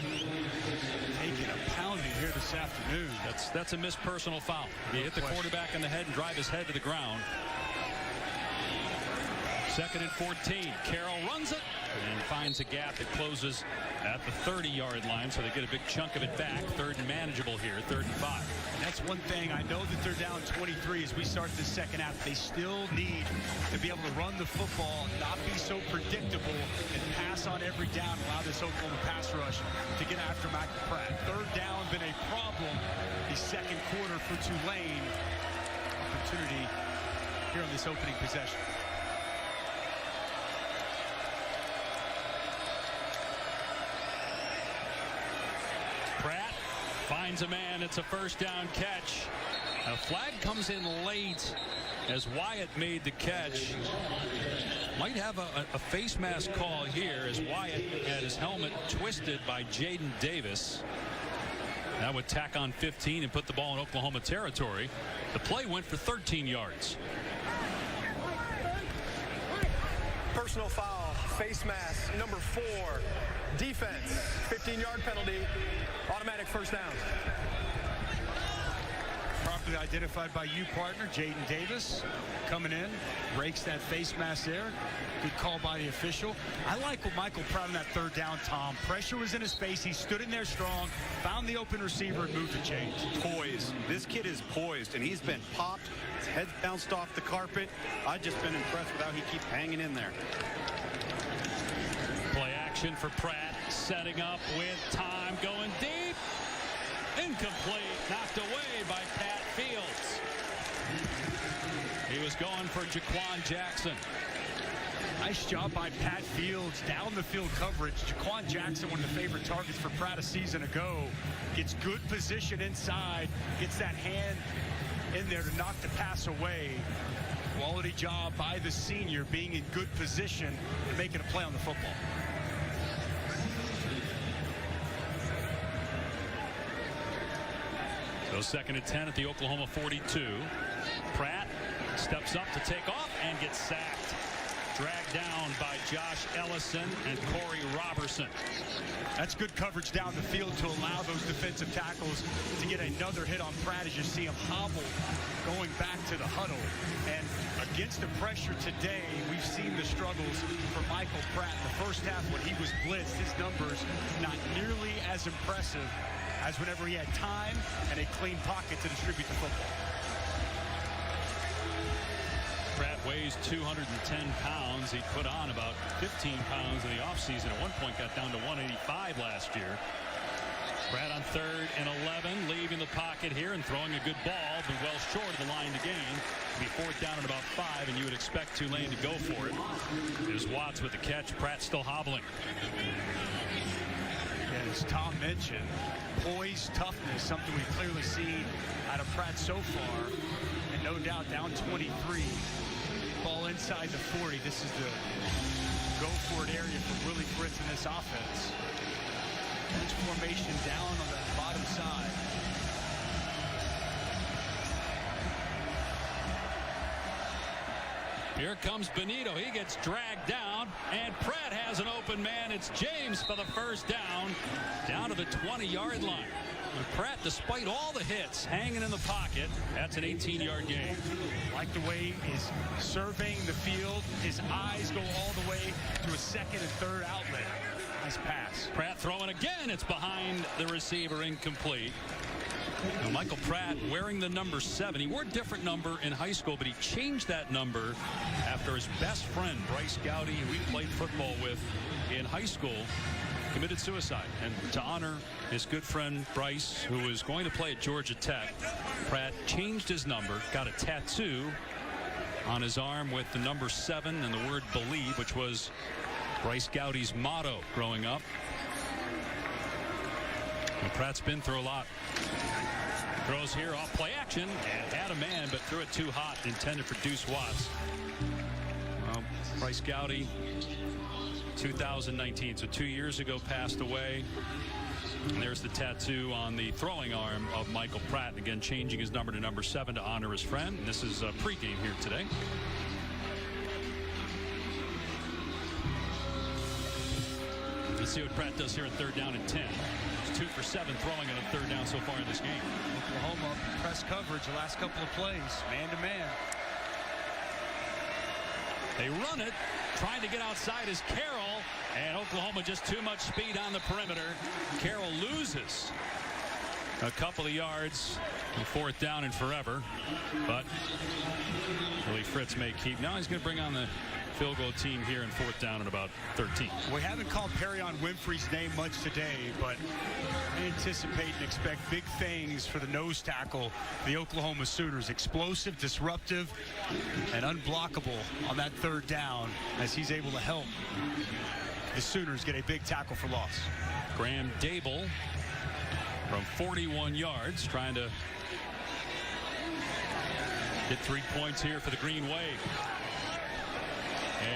taking a pounding here this afternoon. That's a missed personal foul. He hit the quarterback in the head and drive his head to the ground. 2nd and 14. Carroll runs it and finds a gap that closes at the 30-yard line, so they get a big chunk of it back. 3rd and manageable here, 3rd and 5. And that's one thing. I know that they're down 23 as we start the second half. They still need to be able to run the football, not be so predictable, and pass on every down. Allow this Oklahoma pass rush to get after Michael Pratt. 3rd down been a problem the second quarter for Tulane. Opportunity here on this opening possession. Pratt finds a man. It's a 1st down catch. A flag comes in late as Wyatt made the catch. Might have a face mask call here as Wyatt had his helmet twisted by Jaden Davis. That would tack on 15 and put the ball in Oklahoma territory. The play went for 13 yards. Personal foul, face mask, number 4. Defense, 15-yard penalty, automatic 1st down. Properly identified by you, partner. Jaden Davis coming in, breaks that face mask there. Good call by the official. I like what Michael Pratt on that 3rd down, Tom. Pressure was in his face. He stood in there strong, found the open receiver, and moved the chains. Poised. This kid is poised, and he's been popped. His head's bounced off the carpet. I've just been impressed with how he keeps hanging in there. Play action for Pratt, setting up with time, going deep. Incomplete, knocked away by Pat Fields. He was going for Jaquan Jackson. Nice job by Pat Fields, down the field coverage. Jaquan Jackson, one of the favorite targets for Pratt a season ago. Gets good position inside, gets that hand in there to knock the pass away. Quality job by the senior, being in good position and making a play on the football. So 2nd and 10 at the Oklahoma 42. Pratt steps up to take off and gets sacked. Dragged down by Josh Ellison and Corey Robertson. That's good coverage down the field to allow those defensive tackles to get another hit on Pratt as you see him hobble going back to the huddle. And against the pressure today, we've seen the struggles for Michael Pratt. In the first half when he was blitzed, his numbers not nearly as impressive as whenever he had time and a clean pocket to distribute the football. Pratt weighs 210 pounds. He put on about 15 pounds in the offseason. At one point got down to 185 last year. Pratt on 3rd and 11, leaving the pocket here and throwing a good ball, but well short of the line to gain. Be 4th down at about 5, and you would expect Tulane to go for it. There's Watts with the catch. Pratt still hobbling. As Tom mentioned, poise, toughness, something we've clearly seen out of Pratt so far. And no doubt down 23. Ball inside the 40. This is the go-for-it area for Willie Fritz in this offense. Bench formation down on the bottom side. Here comes Benito. He gets dragged down, and Pratt has an open man. It's James for the 1st down, down to the 20-yard line. And Pratt, despite all the hits, hanging in the pocket. That's an 18-yard gain. Like the way he's surveying the field. His eyes go all the way to a second and third outlet. Nice pass. Pratt throwing again. It's behind the receiver, incomplete. Now, Michael Pratt wearing the number 7. He wore a different number in high school, but he changed that number after his best friend, Bryce Gowdy, who he played football with in high school, committed suicide. And to honor his good friend Bryce, who was going to play at Georgia Tech, Pratt changed his number, got a tattoo on his arm with the number 7 and the word believe, which was Bryce Gowdy's motto growing up. And Pratt's been through a lot. Throws here off play action and had a man, but threw it too hot, intended for Deuce Watts. Well, Bryce Gowdy, 2019, so 2 years ago, passed away. And there's the tattoo on the throwing arm of Michael Pratt. Again, changing his number to number 7 to honor his friend. And this is a pregame here today. Let's see what Pratt does here at 3rd down and 10. He's 2 for 7 throwing on a 3rd down so far in this game. Oklahoma press coverage the last couple of plays, man to man. They run it, trying to get outside is Carroll, and Oklahoma just too much speed on the perimeter. Carroll loses a couple of yards on 4th down and forever, but Willie Fritz may keep. Now he's going to bring on the field goal team here in 4th down and about 13. We haven't called Perrion Winfrey's name much today, but I anticipate and expect big things for the nose tackle, the Oklahoma Sooners. Explosive, disruptive, and unblockable on that 3rd down as he's able to help the Sooners get a big tackle for loss. Graham Dable from 41 yards trying to get 3 points here for the Green Wave.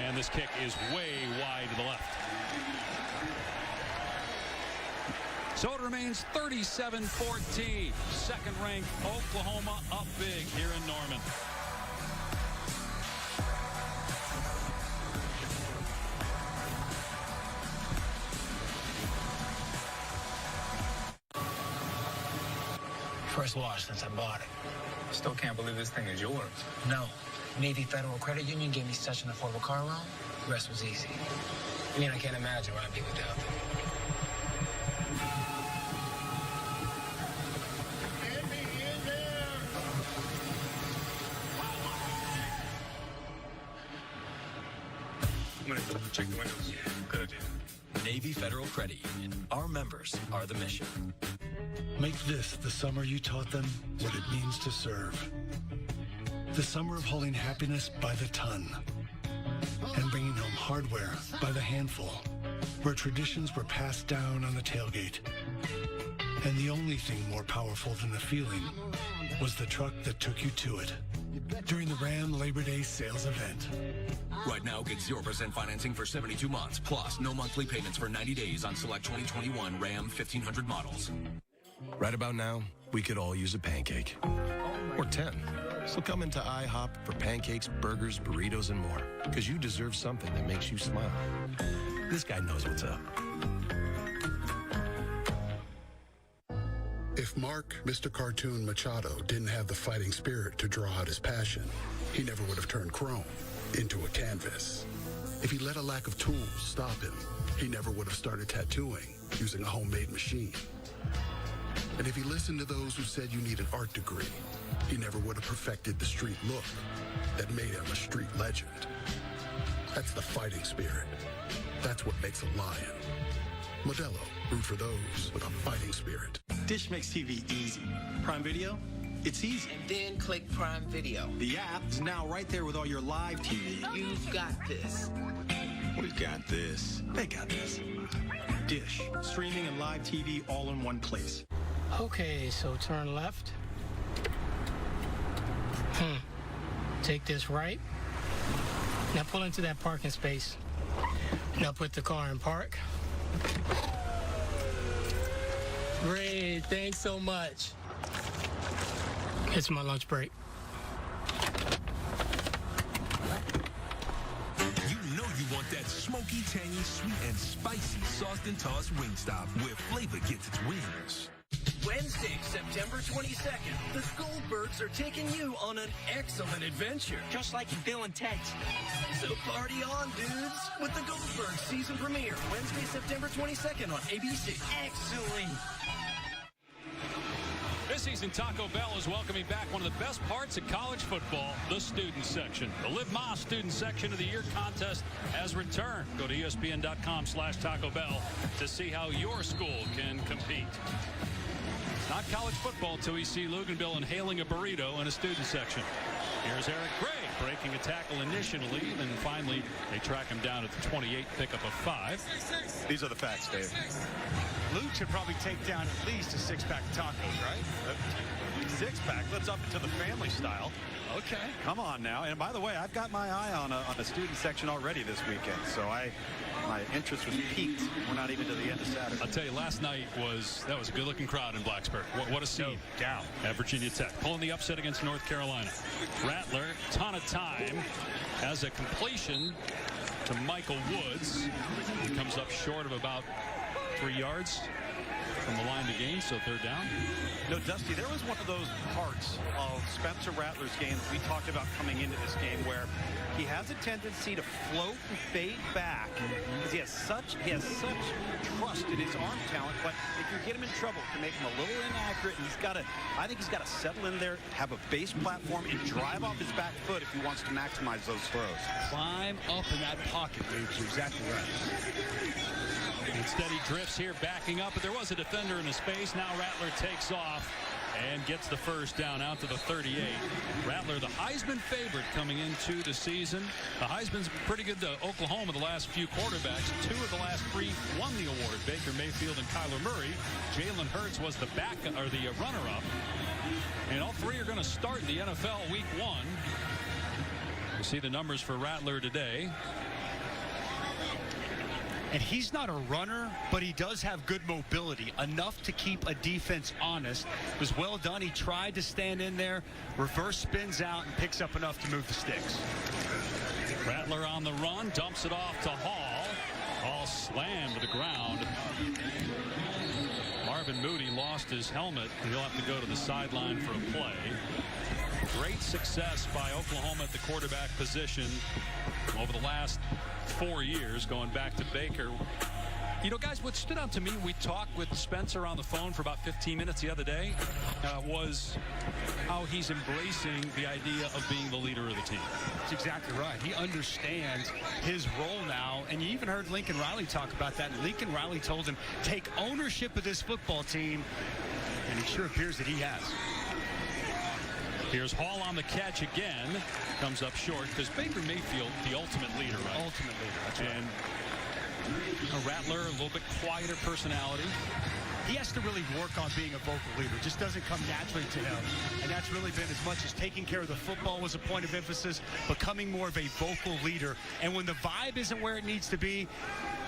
And this kick is way wide to the left. So it remains 37-14. Second-ranked Oklahoma up big here in Norman. First wash since I bought it. Still can't believe this thing is yours. No. Navy Federal Credit Union gave me such an affordable car loan. The rest was easy. I mean, I can't imagine where I'd be without them. I'm gonna check the windows. Yeah, good idea. Navy Federal Credit Union. Our members are the mission. Make this the summer you taught them what it means to serve. The summer of hauling happiness by the ton and bringing home hardware by the handful, where traditions were passed down on the tailgate. And the only thing more powerful than the feeling was the truck that took you to it during the Ram Labor Day sales event. Right now, get 0% financing for 72 months, plus no monthly payments for 90 days on select 2021 Ram 1500 models. Right about now, we could all use a pancake. Or 10. So come into IHOP for pancakes, burgers, burritos, and more. Because you deserve something that makes you smile. This guy knows what's up. If Mark, Mr. Cartoon Machado, didn't have the fighting spirit to draw out his passion, he never would have turned chrome into a canvas. If he let a lack of tools stop him, he never would have started tattooing using a homemade machine. And if he listened to those who said you need an art degree, he never would have perfected the street look that made him a street legend. That's the fighting spirit. That's what makes a lion. Modelo, root for those with a fighting spirit. Dish makes TV easy. Prime Video? It's easy. And then click Prime Video. The app is now right there with all your live TV. You've got this. We've got this. They got this. Dish, streaming and live TV all in one place. Okay, so turn left. Take this right. Now pull into that parking space. Now put the car in park. Great, thanks so much. It's my lunch break. You know you want that smoky, tangy, sweet, and spicy sauced and tossed Wingstop, where flavor gets its wings. Wednesday, September 22nd, the Goldbergs are taking you on an excellent adventure. Just like Bill and Ted. So party on, dudes, with the Goldbergs season premiere, Wednesday, September 22nd on ABC. Excellent. This season, Taco Bell is welcoming back one of the best parts of college football, the student section. The Live Más Student Section of the Year contest has returned. Go to ESPN.com/Taco Bell to see how your school can compete. It's not college football until we see Luganville inhaling a burrito in a student section. Here's Eric Gray breaking a tackle initially, then finally they track him down at the 28, pick up a 5. These are the facts, Dave. Luke should probably take down at least a six-pack of tacos, right? Six-pack, let's up it to the family style. Okay. Come on now. And by the way, I've got my eye on a student section already this weekend. So my interest was piqued. We're not even to the end of Saturday. I'll tell you, last night was a good-looking crowd in Blacksburg. What a scene. Down. At Virginia Tech. Pulling the upset against North Carolina. Rattler, ton of time, has a completion to Michael Woods. He comes up short of about 3 yards from the line to gain, so third down. No, Dusty, there was one of those parts of Spencer Rattler's game that we talked about coming into this game where he has a tendency to float and fade back because he has such trust in his arm talent, but it can get him in trouble. It can make him a little inaccurate, and I think he's got to settle in there, have a base platform, and drive off his back foot if he wants to maximize those throws. Climb up in that pocket, Luke. You're exactly right. Instead, he drifts here, backing up, but there was a defender in his face. Now Rattler takes off and gets the first down out to the 38. Rattler, the Heisman favorite coming into the season. The Heisman's pretty good to Oklahoma the last few quarterbacks. 2 of the last 3 won the award. Baker Mayfield and Kyler Murray. Jalen Hurts was the runner-up. And all 3 are going to start in the NFL Week 1. You see the numbers for Rattler today. And he's not a runner, but he does have good mobility, enough to keep a defense honest. It was well done. He tried to stand in there, reverse spins out, and picks up enough to move the sticks. Rattler on the run, dumps it off to Hall. Hall slammed to the ground. Marvin Moody lost his helmet, and he'll have to go to the sideline for a play. Great success by Oklahoma at the quarterback position over the last 4 years, going back to Baker. You know, guys, what stood out to me, we talked with Spencer on the phone for about 15 minutes the other day, was how he's embracing the idea of being the leader of the team. That's exactly right. He understands his role now, and you even heard Lincoln Riley talk about that. And Lincoln Riley told him, take ownership of this football team, and it sure appears that he has. Here's Hall on the catch again. Comes up short because Baker Mayfield, the ultimate leader, right? Ultimate leader, that's right. And a Rattler, a little bit quieter personality. He has to really work on being a vocal leader. It just doesn't come naturally to him. And that's really been as much as taking care of the football was a point of emphasis, becoming more of a vocal leader. And when the vibe isn't where it needs to be,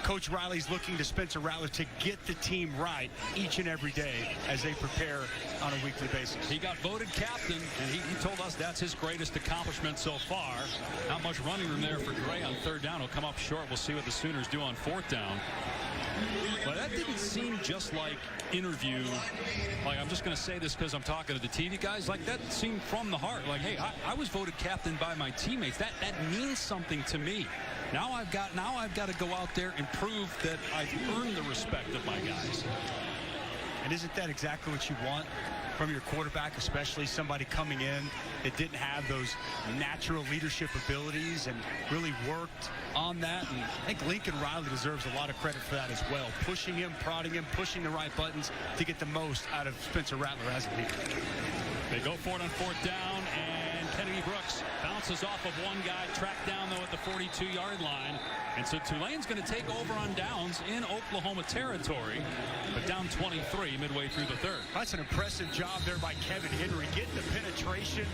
Coach Riley's looking to Spencer Rattler to get the team right each and every day as they prepare on a weekly basis. He got voted captain, and he told us that's his greatest accomplishment so far. Not much running room there for Gray on third down. He'll come up short. We'll see what the Sooners do on fourth down. But that didn't seem just like interview. Like, I'm just going to say this because I'm talking to the TV guys. Like, that seemed from the heart. Like, hey, I was voted captain by my teammates. That means something to me. Now I've got to go out there and prove that I've earned the respect of my guys. And isn't that exactly what you want from your quarterback, especially somebody coming in that didn't have those natural leadership abilities and really worked on that? And I think Lincoln Riley deserves a lot of credit for that as well. Pushing him, prodding him, pushing the right buttons to get the most out of Spencer Rattler as a leader. They go for it on fourth down, and Kennedy Brooks bounces off of one guy, tracked down, though, at the 42-yard line. And so Tulane's going to take over on downs in Oklahoma territory, but down 23 midway through the third. That's an impressive job there by Kevin Henry, getting the penetration,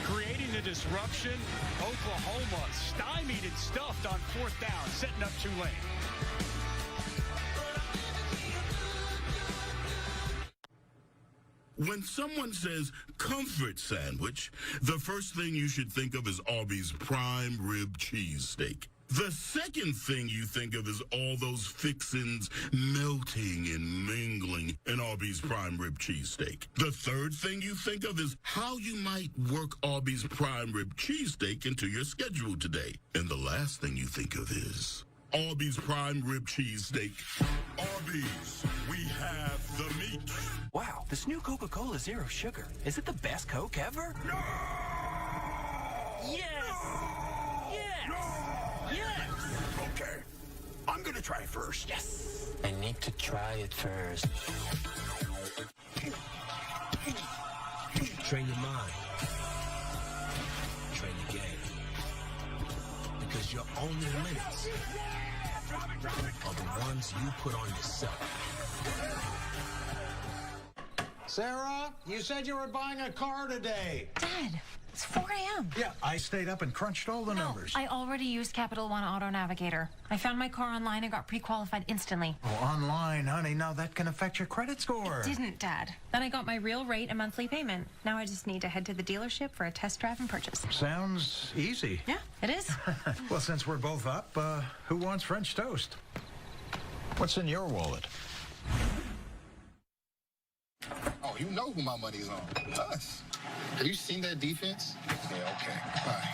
creating the disruption. Oklahoma stymied and stuffed on fourth down, setting up Tulane. When someone says comfort sandwich, the first thing you should think of is Arby's prime rib cheesesteak. The second thing you think of is all those fixins melting and mingling in Arby's prime rib cheesesteak. The third thing you think of is how you might work Arby's prime rib cheesesteak into your schedule today. And the last thing you think of is Arby's prime rib cheesesteak. Arby's, we have the meat. Wow, this new Coca-Cola Zero Sugar. Is it the best Coke ever? No! Yes! Yes! Okay, I'm gonna try it first. Yes! I need to try it first. Train your mind. Train the game. Because your only limits are the ones you put on yourself. Sarah, you said you were buying a car today. Dad, it's 4 a.m. Yeah, I stayed up and crunched all the numbers. I already used Capital One Auto Navigator. I found my car online and got pre-qualified instantly. Oh, online, honey. Now that can affect your credit score. It didn't, Dad. Then I got my real rate and monthly payment. Now I just need to head to the dealership for a test drive and purchase. Sounds easy. Yeah, it is. Well, since we're both up, who wants French toast? What's in your wallet? Oh, you know who my money's on. Us. Have you seen that defense? Yeah, okay. Bye.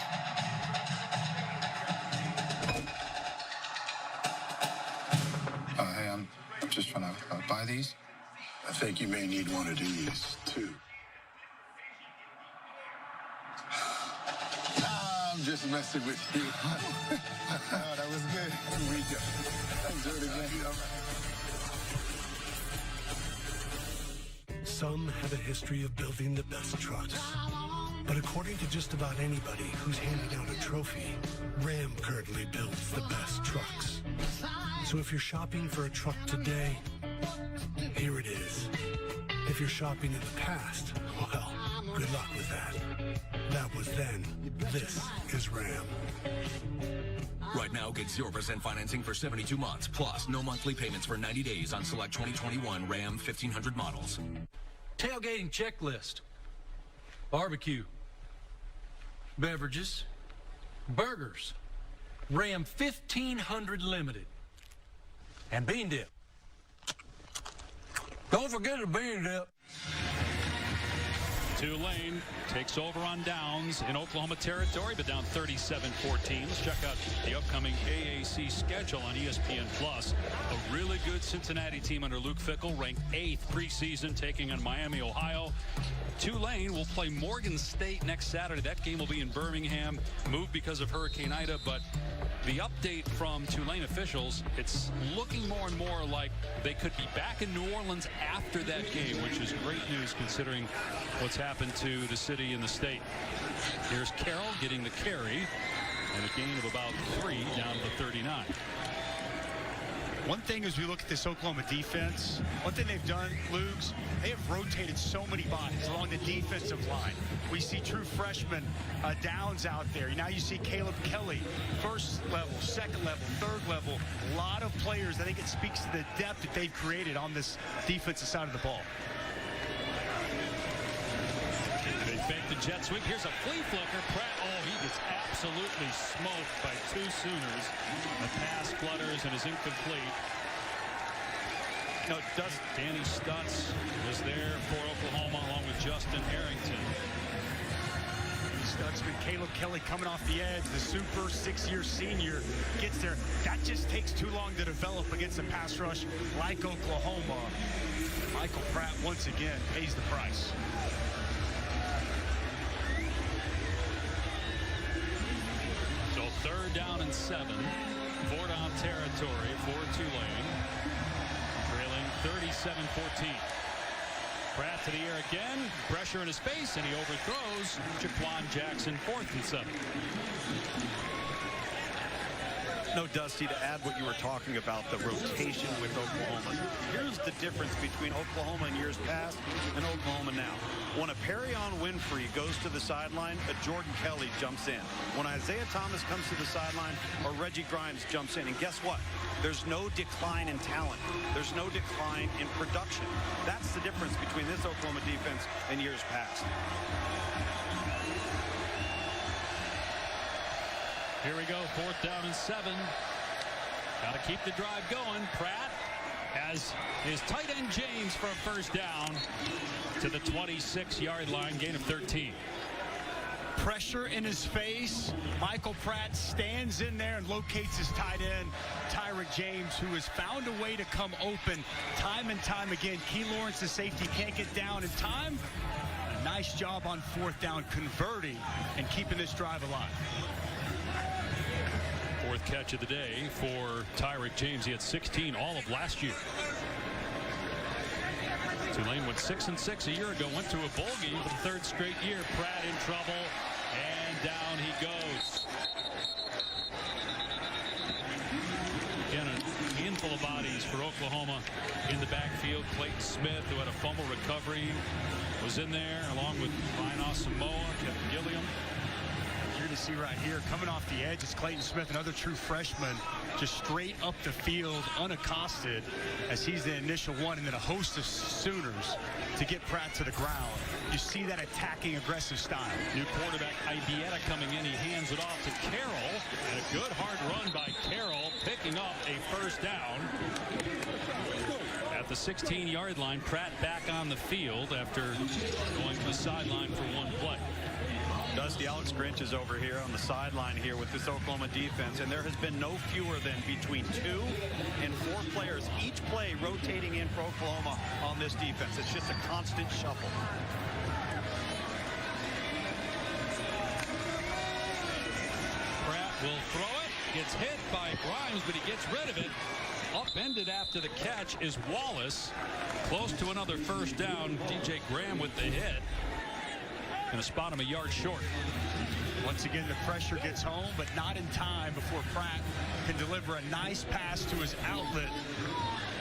Hey, I'm just trying to buy these. I think you may need one of these, too. I'm just messing with you. Oh, that was good. Here we go. Thanks, Jordan, man. Some have a history of building the best trucks. But according to just about anybody who's handing out a trophy, Ram currently builds the best trucks. So if you're shopping for a truck today, here it is. If you're shopping in the past, well, good luck with that. That was then. This is Ram. Right now, get 0% financing for 72 months, plus no monthly payments for 90 days on select 2021 Ram 1500 models. Tailgating checklist. Barbecue. Beverages. Burgers. Ram 1500 Limited. And bean dip. Don't forget the bean dip. Tulane takes over on downs in Oklahoma territory, but down 37-14. Let's check out the upcoming AAC schedule on ESPN+. A really good Cincinnati team under Luke Fickell, ranked 8th preseason, taking on Miami, Ohio. Tulane will play Morgan State next Saturday. That game will be in Birmingham, moved because of Hurricane Ida, but the update from Tulane officials, it's looking more and more like they could be back in New Orleans after that game, which is great news considering what's happened to the city and the state. Here's Carroll getting the carry, and a gain of about 3 down to 39. One thing as we look at this Oklahoma defense, one thing they've done, Lugs, they have rotated so many bodies along the defensive line. We see true freshman Downs out there. Now you see Caleb Kelly, first level, second level, third level. A lot of players. I think it speaks to the depth that they've created on this defensive side of the ball. They fake the jet sweep. Here's a flea flicker. Pratt, oh, he gets absolutely smoked by 2 Sooners. The pass flutters and is incomplete. No, Danny Stutz was there for Oklahoma along with Justin Harrington. Stutzman, Caleb Kelly coming off the edge. The super 6-year senior gets there. That just takes too long to develop against a pass rush like Oklahoma. Michael Pratt once again pays the price. So 3rd down and 7. 4-down territory for Tulane. Trailing 37-14. Pratt to the air again. Pressure in his face, and he overthrows Jaquan Jackson. 4th and 7. No, Dusty, to add what you were talking about, the rotation with Oklahoma. Here's the difference between Oklahoma in years past and Oklahoma now. When a Perrion Winfrey goes to the sideline, a Jordan Kelly jumps in. When Isaiah Thomas comes to the sideline, or Reggie Grimes jumps in. And guess what? There's no decline in talent. There's no decline in production. That's the difference between this Oklahoma defense and years past. Here we go, 4th down and 7. Got to keep the drive going. Pratt has his tight end James for a first down to the 26-yard line, gain of 13. Pressure in his face. Michael Pratt stands in there and locates his tight end, Tyrick James, who has found a way to come open time and time again. Key Lawrence, the safety, can't get down in time. A nice job on 4th down, converting and keeping this drive alive. 4th catch of the day for Tyrick James. He had 16 all of last year. Tulane went 6-6 a year ago, went to a bowl game for the 3rd straight year. Pratt in trouble, and down he goes. Again, a handful of bodies for Oklahoma in the backfield. Clayton Smith, who had a fumble recovery, was in there, along with Ryan Asamoah, Kevin Gilliam. You're going to see right here, coming off the edge, is Clayton Smith, another true freshman, just straight up the field, unaccosted, as he's the initial one, and then a host of Sooners to get Pratt to the ground. You see that attacking, aggressive style. New quarterback Ibieta coming in. He hands it off to Carroll, and a good hard run by Carroll, picking up a first down. At the 16-yard line, Pratt back on the field after going to the sideline for one play. Dusty, Alex Grinch is over here on the sideline here with this Oklahoma defense, and there has been no fewer than between 2 and 4 players each play rotating in for Oklahoma on this defense. It's just a constant shuffle. Pratt will throw it, gets hit by Grimes, but he gets rid of it. Upended after the catch is Wallace. Close to another first down. DJ Graham with the hit. Going to spot him a yard short. Once again, the pressure gets home, but not in time before Pratt can deliver a nice pass to his outlet.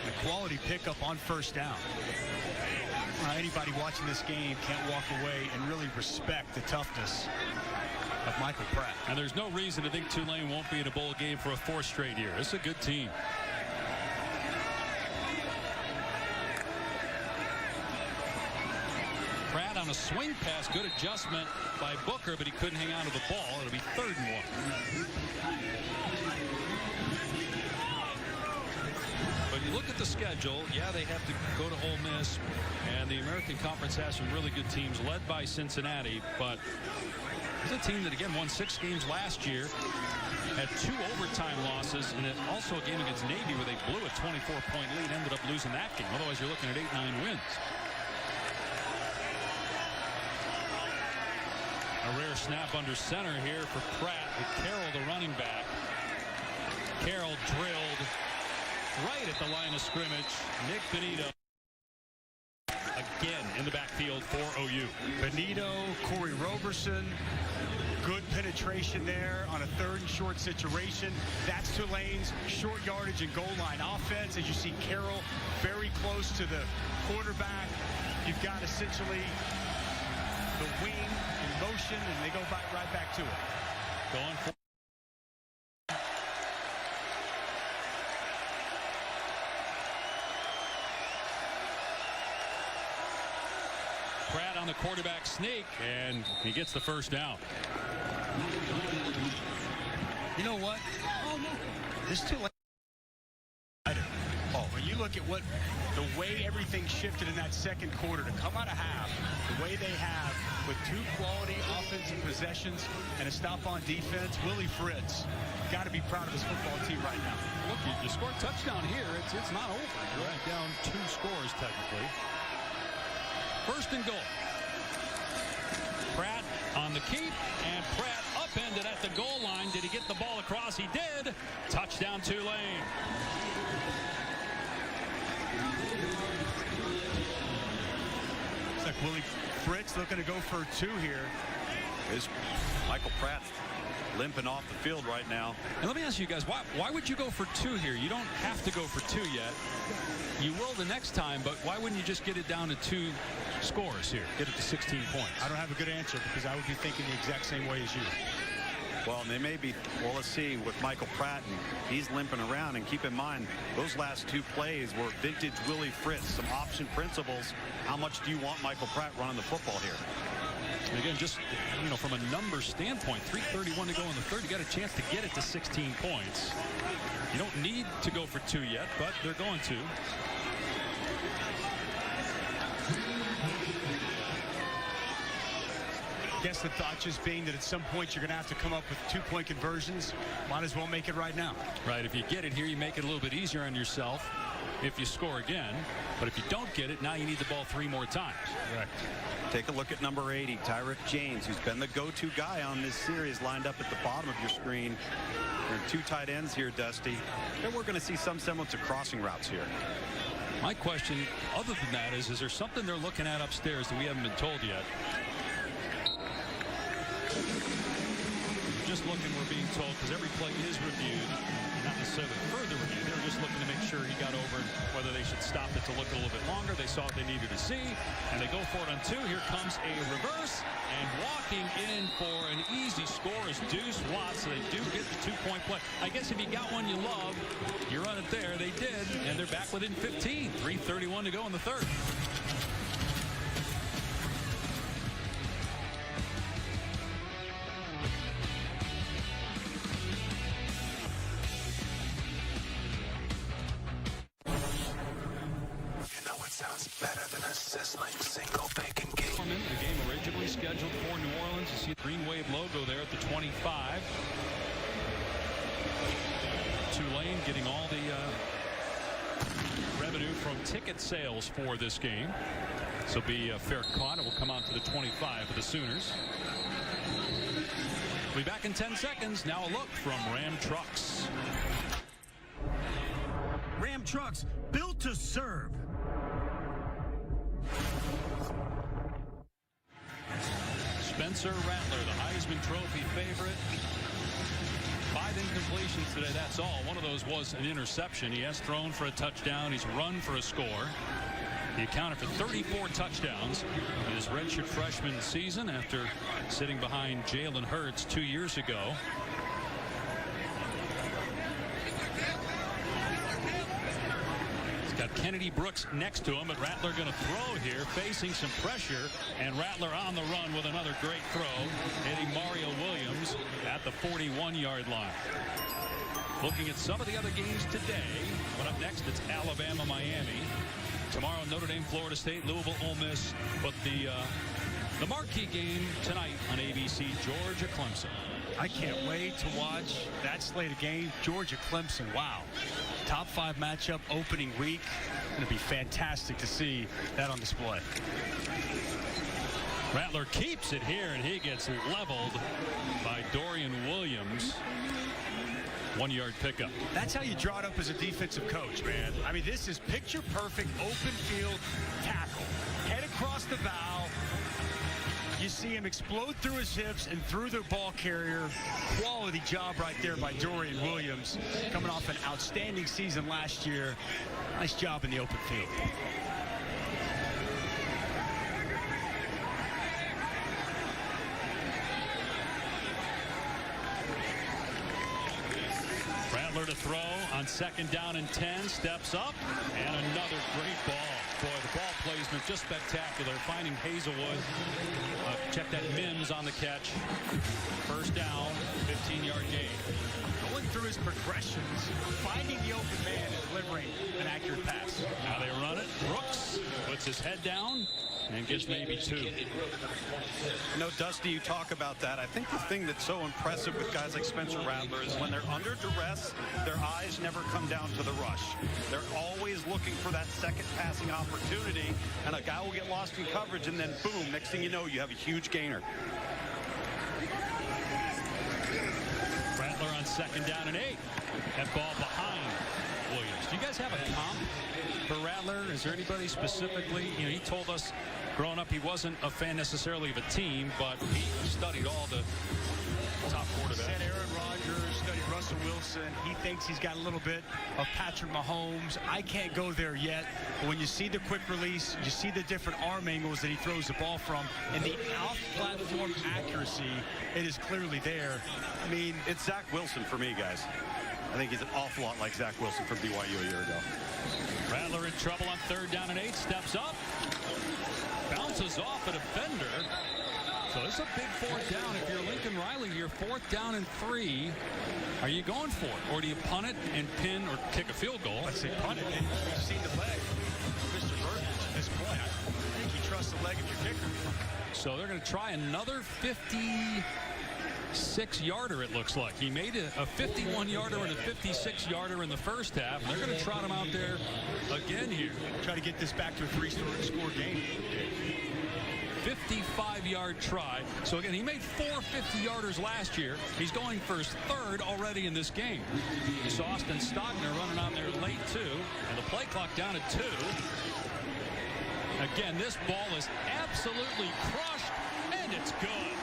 A quality pickup on first down. Anybody watching this game can't walk away and really respect the toughness of Michael Pratt. And there's no reason to think Tulane won't be in a bowl game for a 4th straight year. It's a good team. Pratt on a swing pass, good adjustment by Booker, but he couldn't hang on to the ball. It'll be 3rd and 1. But you look at the schedule, yeah, they have to go to Ole Miss, and the American Conference has some really good teams led by Cincinnati, but it's a team that, again, won 6 games last year, had 2 overtime losses, and also a game against Navy where they blew a 24-point lead, ended up losing that game. Otherwise, you're looking at 8-9 wins. A rare snap under center here for Pratt with Carroll, the running back. Carroll drilled right at the line of scrimmage. Nick Benito again in the backfield for OU. Benito, Corey Roberson, good penetration there on a 3rd and short situation. That's Tulane's short yardage and goal line offense. As you see Carroll very close to the quarterback. You've got essentially the wing in motion, and they go right back to it. Going for Pratt on the quarterback sneak, and he gets the first down. You know what? This Tulane. When you look at the way everything shifted in that second quarter to come out of half, the way they have with 2 quality offensive possessions and a stop on defense, Willie Fritz got to be proud of his football team right now. Look, you score a touchdown here. It's not over. You're right. Down 2 scores technically. 1st and goal. Pratt on the keep, and Pratt upended at the goal line. Did he get the ball across? He did. Touchdown Tulane. Looks like Willie Fritz looking to go for 2 here. Is Michael Pratt limping off the field right now. And let me ask you guys, why would you go for 2 here? You don't have to go for 2 yet. You will the next time, but why wouldn't you just get it down to 2 scores here? Get it to 16 points. I don't have a good answer because I would be thinking the exact same way as you. Well, they may be, well, let's see, with Michael Pratt, and he's limping around. And keep in mind, those last 2 plays were vintage Willie Fritz, some option principles. How much do you want Michael Pratt running the football here? And again, just from a number standpoint, 3:31 to go in the third. You got a chance to get it to 16 points. You don't need to go for 2 yet, but they're going to. I guess the thought just being that at some point you're going to have to come up with 2-point conversions. Might as well make it right now. Right. If you get it here, you make it a little bit easier on yourself if you score again. But if you don't get it, now you need the ball 3 more times. Correct. Take a look at number 80, Tyrick James, who's been the go-to guy on this series, lined up at the bottom of your screen. There are 2 tight ends here, Dusty. And we're going to see some semblance of crossing routes here. My question, other than that, is there something they're looking at upstairs that we haven't been told yet? Just looking, we're being told, because every play is reviewed, not necessarily further reviewed. They're just looking to make sure he got over, whether they should stop it to look a little bit longer. They saw what they needed to see, and they go for it on 2. Here comes a reverse, and walking in for an easy score is Deuce Watts, so they do get the 2-point play. I guess if you got one you love, you run it there. They did, and they're back within 15. 3:31 to go in the third. Better than a sizzling single bacon cake. The game originally scheduled for New Orleans. You see the Green Wave logo there at the 25. Tulane getting all the revenue from ticket sales for this game. This will be a fair caught. It will come out to the 25 for the Sooners. We'll be back in 10 seconds. Now a look from Ram Trucks. Ram Trucks, built to serve. Spencer Rattler, the Heisman Trophy favorite. 5 incompletions today, that's all. One of those was an interception. He has thrown for a touchdown. He's run for a score. He accounted for 34 touchdowns in his redshirt freshman season after sitting behind Jalen Hurts 2 years ago. Got Kennedy Brooks next to him, but Rattler going to throw here, facing some pressure, and Rattler on the run with another great throw, hitting Mario Williams at the 41-yard line. Looking at some of the other games today. Coming up next, it's Alabama-Miami. Tomorrow, Notre Dame, Florida State, Louisville, Ole Miss. But the marquee game tonight on ABC, Georgia-Clemson. I can't wait to watch that slate of games. Georgia-Clemson, wow. Top 5 matchup opening week. Going to be fantastic to see that on display. Rattler keeps it here, and he gets leveled by Dorian Williams. 1-yard pickup. That's how you draw it up as a defensive coach, man. I mean, this is picture-perfect open field tackle. Head across the bow. You see him explode through his hips and through the ball carrier. Quality job right there by Dorian Williams, coming off an outstanding season last year. Nice job in the open field. Rattler to throw on 2nd down and 10. Steps up, and another great ball. Boy, the ball placement just spectacular. Finding Hazelwood. Check that, Mims on the catch. 1st down, 15-yard gain. Going through his progressions, finding the open man and delivering an accurate pass. Now they run it. Brooks puts his head down and gets maybe 2. You know, Dusty, you talk about that. I think the thing that's so impressive with guys like Spencer Rattler is when they're under duress, their eyes never come down to the rush. They're always looking for that second passing opportunity, and a guy will get lost in coverage, and then boom, next thing you know, you have a huge gainer. Rattler on 2nd down and 8. That ball behind Williams. Do you guys have a comp for Rattler? Is there anybody specifically? You know, he told us growing up he wasn't a fan necessarily of a team, but he studied all the top quarterbacks. Said Aaron Rodgers, studied Russell Wilson. He thinks he's got a little bit of Patrick Mahomes. I can't go there yet. But when you see the quick release, you see the different arm angles that he throws the ball from, and the off-platform accuracy, it is clearly there. I mean, it's Zach Wilson for me, guys. I think he's an awful lot like Zach Wilson from BYU a year ago. Rattler in trouble on 3rd down and 8. Steps up. Bounces off a defender. So this is a big fourth down. If you're Lincoln Riley, you're 4th down and 3. Are you going for it? Or do you punt it and pin or kick a field goal? Let's say punt it. And we've seen the leg. Mr. Burton at this point. I think he trusts the leg of your kicker. So they're going to try another 56-yarder, it looks like. He made a 51-yarder and a 56-yarder in the first half. And they're going to trot him out there again here. Try to get this back to a 3-score game. 55-yard try. So again, he made 4 50-yarders last year. He's going for his 3rd already in this game. It's Austin Stogner running on there late too, and the play clock down at 2. Again, this ball is absolutely crushed, and it's good.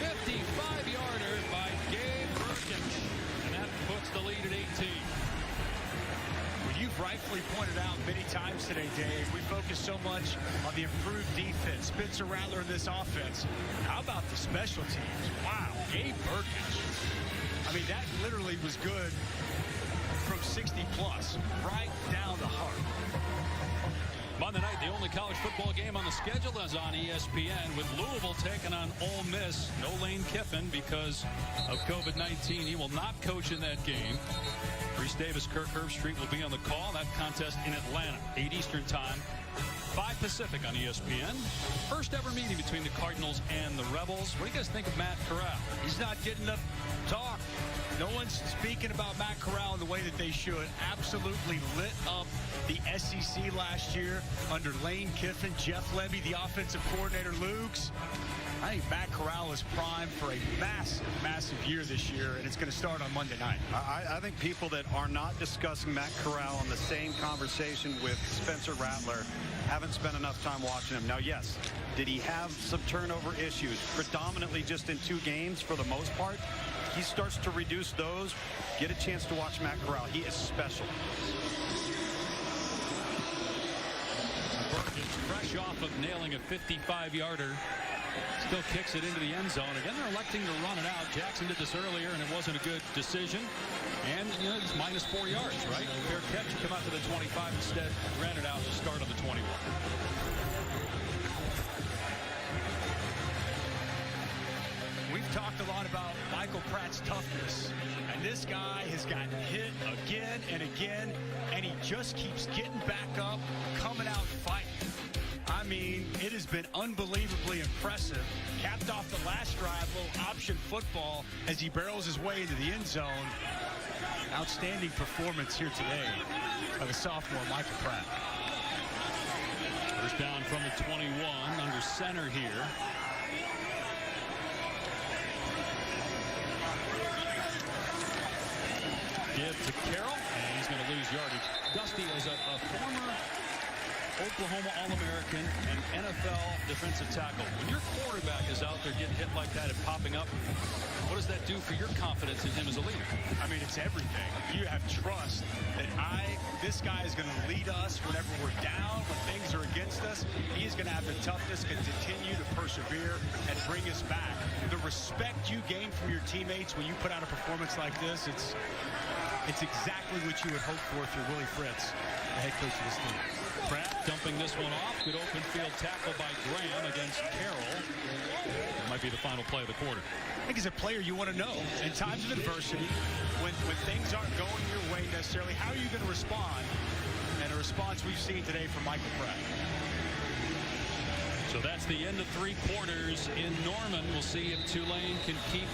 55-yarder by Gabe Perkins, and that puts the lead at 18. You've rightfully pointed out many times today, Dave, we focus so much on the improved defense, Spencer Rattler in this offense. How about the special teams? Wow, Gabe Perkins. I mean, that literally was good from 60-plus, right down the heart. Monday night, the only college football game on the schedule is on ESPN, with Louisville taking on Ole Miss. No Lane Kiffin because of COVID-19. He will not coach in that game. Reese Davis, Kirk Herbstreit will be on the call. That contest in Atlanta, 8 Eastern time, 5 Pacific on ESPN. First ever meeting between the Cardinals and the Rebels. What do you guys think of Matt Corral? He's not getting enough talk. No one's speaking about Matt Corral in the way that they should. Absolutely lit up the SEC last year under Lane Kiffin, Jeff Levy, the offensive coordinator, Luke's. I think Matt Corral is primed for a massive, massive year this year, and it's going to start on Monday night. I think people that are not discussing Matt Corral in the same conversation with Spencer Rattler haven't spent enough time watching him. Now, yes, did he have some turnover issues? Predominantly just in 2 games for the most part. He starts to reduce those. Get a chance to watch Matt Corral. He is special. Perkins fresh off of nailing a 55-yarder. Still kicks it into the end zone. Again, they're electing to run it out. Jackson did this earlier, and it wasn't a good decision. And, you know, it's minus 4 yards, right? Fair catch. You come out to the 25 instead. Ran it out to start on the 21. We've talked a lot about Michael Pratt's toughness, and this guy has gotten hit again and again, and he just keeps getting back up, coming out fighting. I mean, it has been unbelievably impressive. Capped off the last drive, little option football as he barrels his way into the end zone. Outstanding performance here today by the sophomore Michael Pratt. First down from the 21 under center here. Give to Carroll, and he's going to lose yardage. Dusty is a former Oklahoma All-American and NFL defensive tackle. When your quarterback is out there getting hit like that and popping up, what does that do for your confidence in him as a leader? I mean, it's everything. You have trust that this guy is going to lead us whenever we're down, when things are against us. He is going to have the toughness to continue to persevere and bring us back. The respect you gain from your teammates when you put out a performance like this, it's exactly what you would hope for through Willie Fritz, the head coach of this team. Pratt dumping this one off. Good open field tackle by Graham against Carroll. That might be the final play of the quarter. I think as a player, you want to know, in times of adversity, when things aren't going your way necessarily, how are you going to respond? And a response we've seen today from Michael Pratt. So that's the end of 3 quarters in Norman. We'll see if Tulane can keep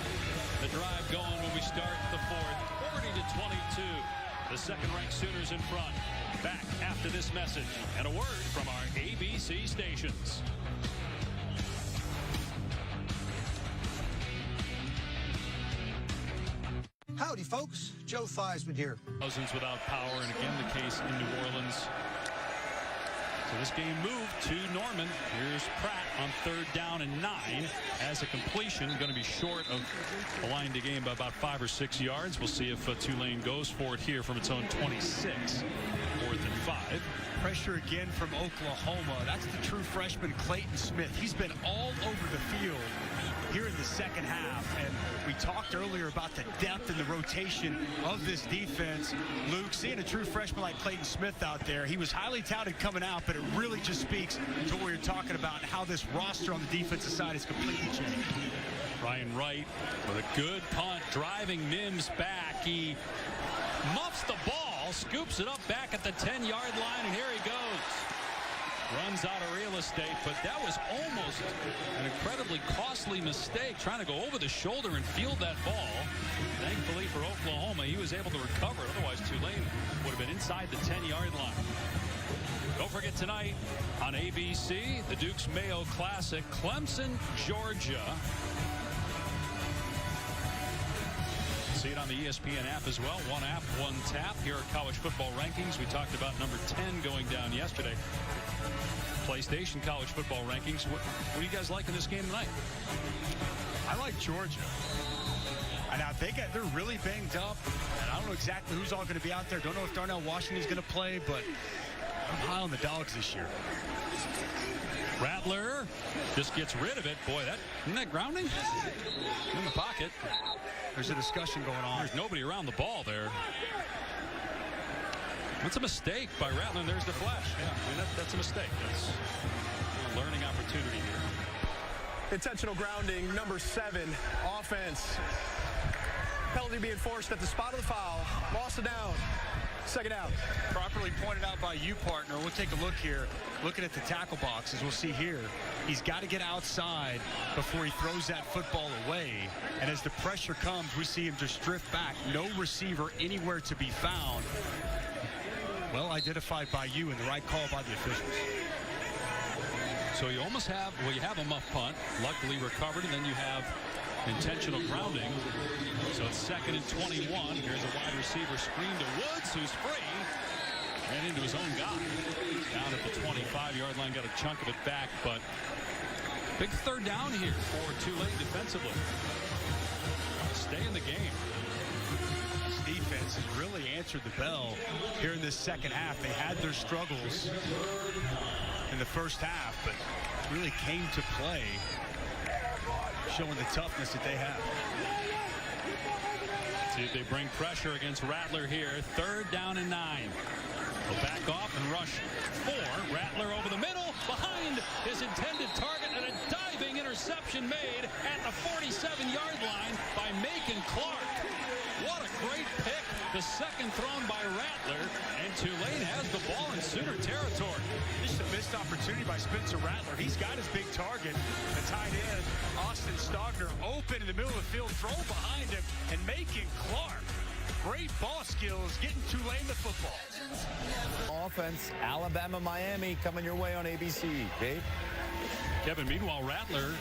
the drive going when we start the 4th. 40-22. The second-ranked Sooners in front. Back after this message and a word from our ABC stations. Howdy, folks. Joe Theismann here. Thousands without power, and again the case in New Orleans. So this game moved to Norman. Here's Pratt on 3rd down and 9 as a completion. Going to be short of the line to gain by about 5 or 6 yards. We'll see if Tulane goes for it here from its own 26. 4th and 5. Pressure again from Oklahoma. That's the true freshman Clayton Smith. He's been all over the field here in the second half. And we talked earlier about the depth and the rotation of this defense. Luke, seeing a true freshman like Clayton Smith out there, he was highly touted coming out, but it really just speaks to what you're talking about and how this roster on the defensive side has completely changed. Ryan Wright with a good punt, driving Mims back. He muffs the ball, scoops it up back at the 10-yard line, and here he goes. Runs out of real estate, but that was almost an incredibly costly mistake, trying to go over the shoulder and field that ball. Thankfully for Oklahoma, he was able to recover. Otherwise, Tulane would have been inside the 10-yard line. Don't forget tonight on ABC, the Duke's Mayo Classic, Clemson, Georgia. See it on the ESPN app as well. One app, one tap. Here are college football rankings. We talked about number 10 going down yesterday. PlayStation college football rankings. What do you guys like in this game tonight? I like Georgia. And now they're really banged up. And I don't know exactly who's all going to be out there. Don't know if Darnell Washington's going to play, but I'm high on the Dogs this year. Rattler just gets rid of it. Boy, isn't that grounding? In the pocket. There's a discussion going on. There's nobody around the ball there. That's a mistake by Rattler. There's the flash. Yeah, I mean, that's a mistake. That's a learning opportunity here. Intentional grounding, number 7, offense. Penalty being forced at the spot of the foul. Lost it down. Second out. Properly pointed out by you, partner. We'll take a look here. Looking at the tackle box, as we'll see here, he's got to get outside before he throws that football away. And as the pressure comes, we see him just drift back. No receiver anywhere to be found. Well identified by you, and the right call by the officials. So you almost have, you have a muff punt, luckily recovered, and then you have intentional grounding. So it's 2nd and 21. Here's a wide receiver screen to Woods, who's free. Ran into his own guy. Down at the 25-yard line, got a chunk of it back, but big third down here for Tulane defensively. Stay in the game. This defense has really answered the bell here in this second half. They had their struggles in the first half, but really came to play, showing the toughness that they have. See if they bring pressure against Rattler here. 3rd down and 9. They'll back off and rush 4. Rattler over the middle, behind his intended target, and a diving interception made at the 47-yard line by Macon Clark. What a great pick. The second thrown by Rattler, and Tulane has the ball in Sooner territory. Just a missed opportunity by Spencer Rattler. He's got his big target. The tight end, Austin Stogner, open in the middle of the field, throw behind him, and Macon Clark. Great ball skills, getting Tulane the football. Offense, Alabama, Miami, coming your way on ABC. Gabe? Kevin, meanwhile, Rattler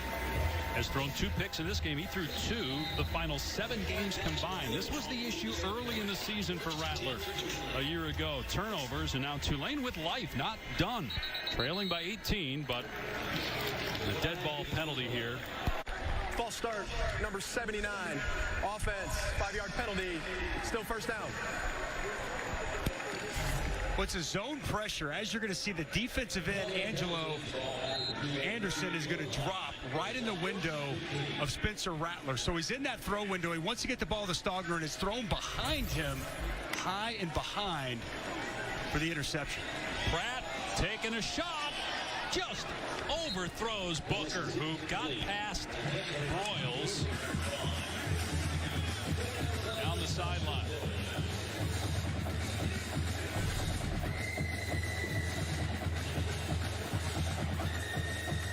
has thrown 2 picks in this game. He threw 2 the final 7 games combined. This was the issue early in the season for Rattler a year ago. Turnovers, and now Tulane with life, not done. Trailing by 18, but the dead ball penalty here. False start, number 79. Offense, 5-yard penalty. Still first down. What's a zone pressure, as you're going to see the defensive end, Angelo Anderson, is going to drop right in the window of Spencer Rattler. So he's in that throw window. He wants to get the ball to Stogner, and it's thrown behind him, high and behind for the interception. Pratt taking a shot, just overthrows Booker, who got past Broyles down the sideline.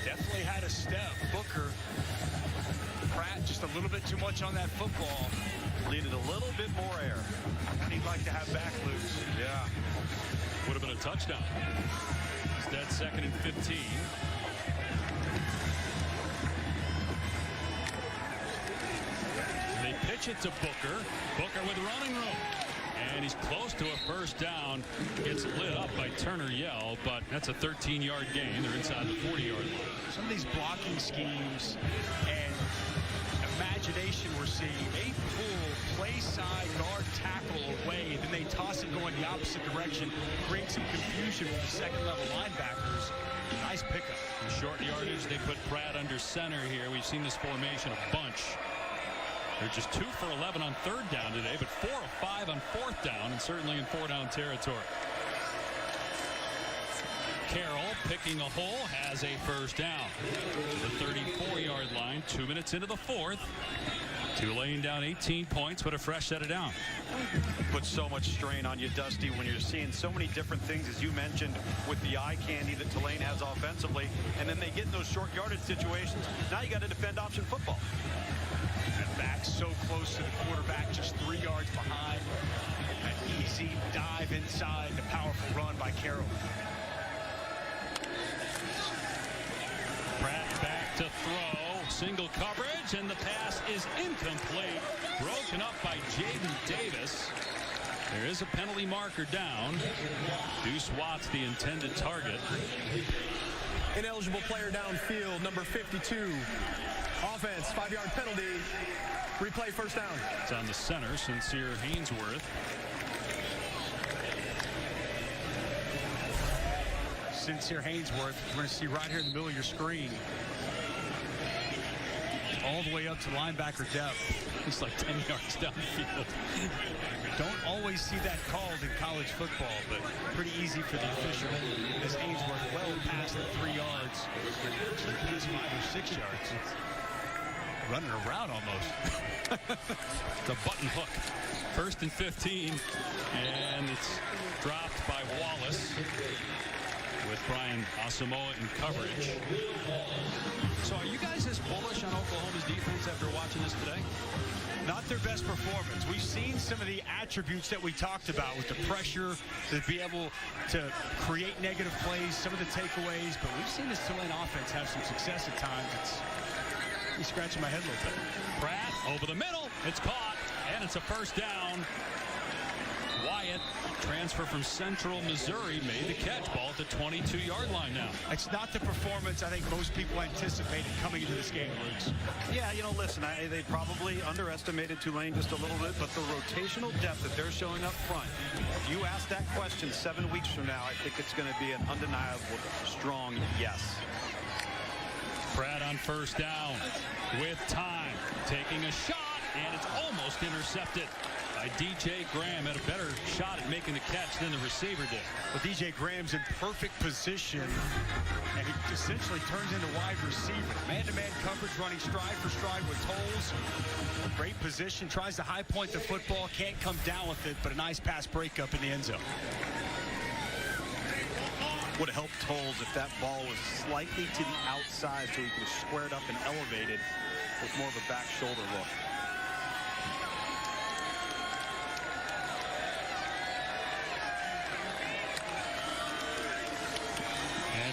Definitely had a step. Booker, Pratt, just a little bit too much on that football. Needed a little bit more air. He'd like to have back loose. Yeah. Would have been a touchdown. Instead, 2nd and 15. They pitch it to Booker. Booker with running room. And he's close to a first down. Gets lit up by Turner Yell, but that's a 13-yard gain. They're inside the 40-yard line. Some of these blocking schemes and imagination we're seeing, they pull play side guard tackle away, then they toss it going the opposite direction, create some confusion for the second level linebackers. Nice pickup. In short yardage, they put Pratt under center here. We've seen this formation a bunch. They're just 2 for 11 on 3rd down today, but 4 of 5 on 4th down, and certainly in 4-down territory. Carroll picking a hole, has a first down. The 34-yard line, 2 minutes into the 4th. Tulane down 18 points, but a fresh set it down. Puts so much strain on you, Dusty, when you're seeing so many different things, as you mentioned, with the eye candy that Tulane has offensively, and then they get in those short yardage situations. Now you got to defend option football. And back so close to the quarterback, just 3 yards behind. An easy dive inside, the powerful run by Carroll. Pratt back to throw. Single coverage, and the pass is incomplete. Broken up by Jaden Davis. There is a penalty marker down. Deuce Watts, the intended target. Ineligible player downfield, number 52. Offense, 5-yard penalty. Replay, first down. It's on the center, Sincere Hainsworth. Sincere Hainsworth, we're going to see right here in the middle of your screen. All the way up to linebacker depth. It's like 10 yards downfield. Don't always see that called in college football, but pretty easy for the official. As Hainsworth well past the 3 yards, past 5 or 6 yards. Running around almost. The button hook. 1st and 15, and it's dropped by Wallace with Brian Asamoah in coverage. So are you guys as bullish on Oklahoma's defense after watching this today? Not their best performance. We've seen some of the attributes that we talked about with the pressure, to be able to create negative plays, some of the takeaways, but we've seen this Tulane offense have some success at times. It's scratching my head a little bit. Pratt over the middle. It's caught, and it's a first down. Wyatt, transfer from Central Missouri, made the catch. Ball at the 22-yard line now. It's not the performance I think most people anticipated coming into this game, Luke. Yeah, you know, listen, they probably underestimated Tulane just a little bit, but the rotational depth that they're showing up front, if you ask that question 7 weeks from now, I think it's going to be an undeniable, strong yes. Pratt on first down with time, taking a shot, and it's almost intercepted. DJ Graham had a better shot at making the catch than the receiver did. Well, DJ Graham's in perfect position, and he essentially turns into wide receiver. Man-to-man coverage, running stride for stride with Tolles. Great position, tries to high point the football, can't come down with it, but a nice pass breakup in the end zone. Would have helped Tolles if that ball was slightly to the outside so he could have squared up and elevated with more of a back shoulder look.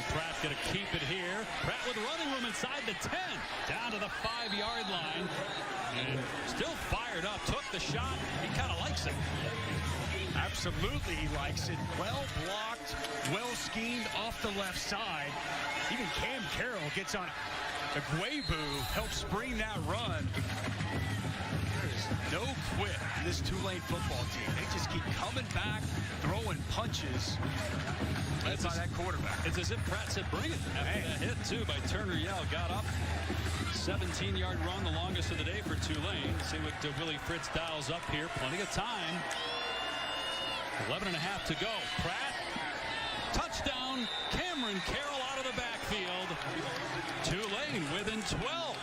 Pratt going to keep it here. Pratt with running room inside the 10. Down to the 5-yard line. And still fired up. Took the shot. He kind of likes it. Absolutely he likes it. Well blocked. Well schemed off the left side. Even Cam Carroll gets on Aguebu. Helps spring that run. There is no quit in this Tulane football team. They just keep coming back, throwing punches. That's on that quarterback. It's as if Pratt said, bring it. After that hit, too, by Turner Yell. Got up. 17-yard run, the longest of the day for Tulane. See what Willie Fritz dials up here. Plenty of time. 11 and a half to go. Pratt. Touchdown. Cameron Carroll out of the backfield. Tulane within 12.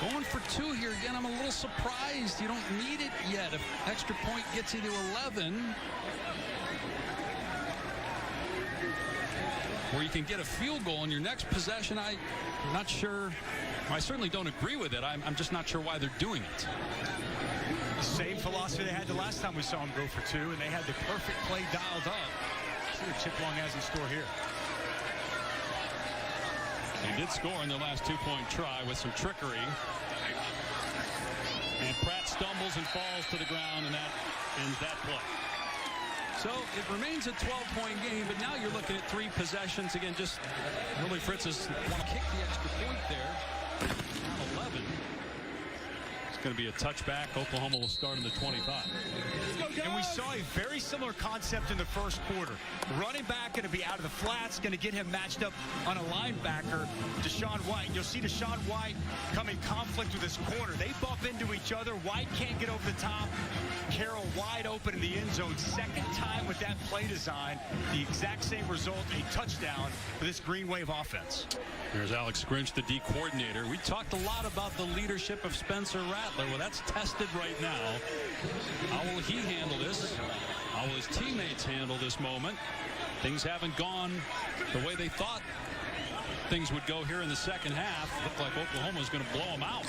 Going for 2 here again. I'm a little surprised. You don't need it yet. If extra point gets you to 11, where you can get a field goal in your next possession, I'm not sure. I certainly don't agree with it. I'm just not sure why they're doing it. Same philosophy they had the last time we saw them go for 2, and they had the perfect play dialed up. See what Chip Long has in store here. They did score in their last 2-point try with some trickery. And Pratt stumbles and falls to the ground, and that ends that play. So it remains a 12-point game, but now you're looking at 3 possessions. Again, just Willie Fritz want to kick the extra point there. Now 11. going to be a touchback. Oklahoma will start in the 25. And we saw a very similar concept in the first quarter. Running back going to be out of the flats, going to get him matched up on a linebacker, Deshaun White. You'll see Deshaun White come in conflict with his corner. They bump into each other. White can't get over the top. Carroll wide open in the end zone. Second time with that play design. The exact same result, a touchdown for this Green Wave offense. There's Alex Grinch, the D coordinator. We talked a lot about the leadership of Spencer Rattler. Well, that's tested right now. How will he handle this? How will his teammates handle this moment? Things haven't gone the way they thought things would go here in the second half. Looked like Oklahoma was going to blow them out.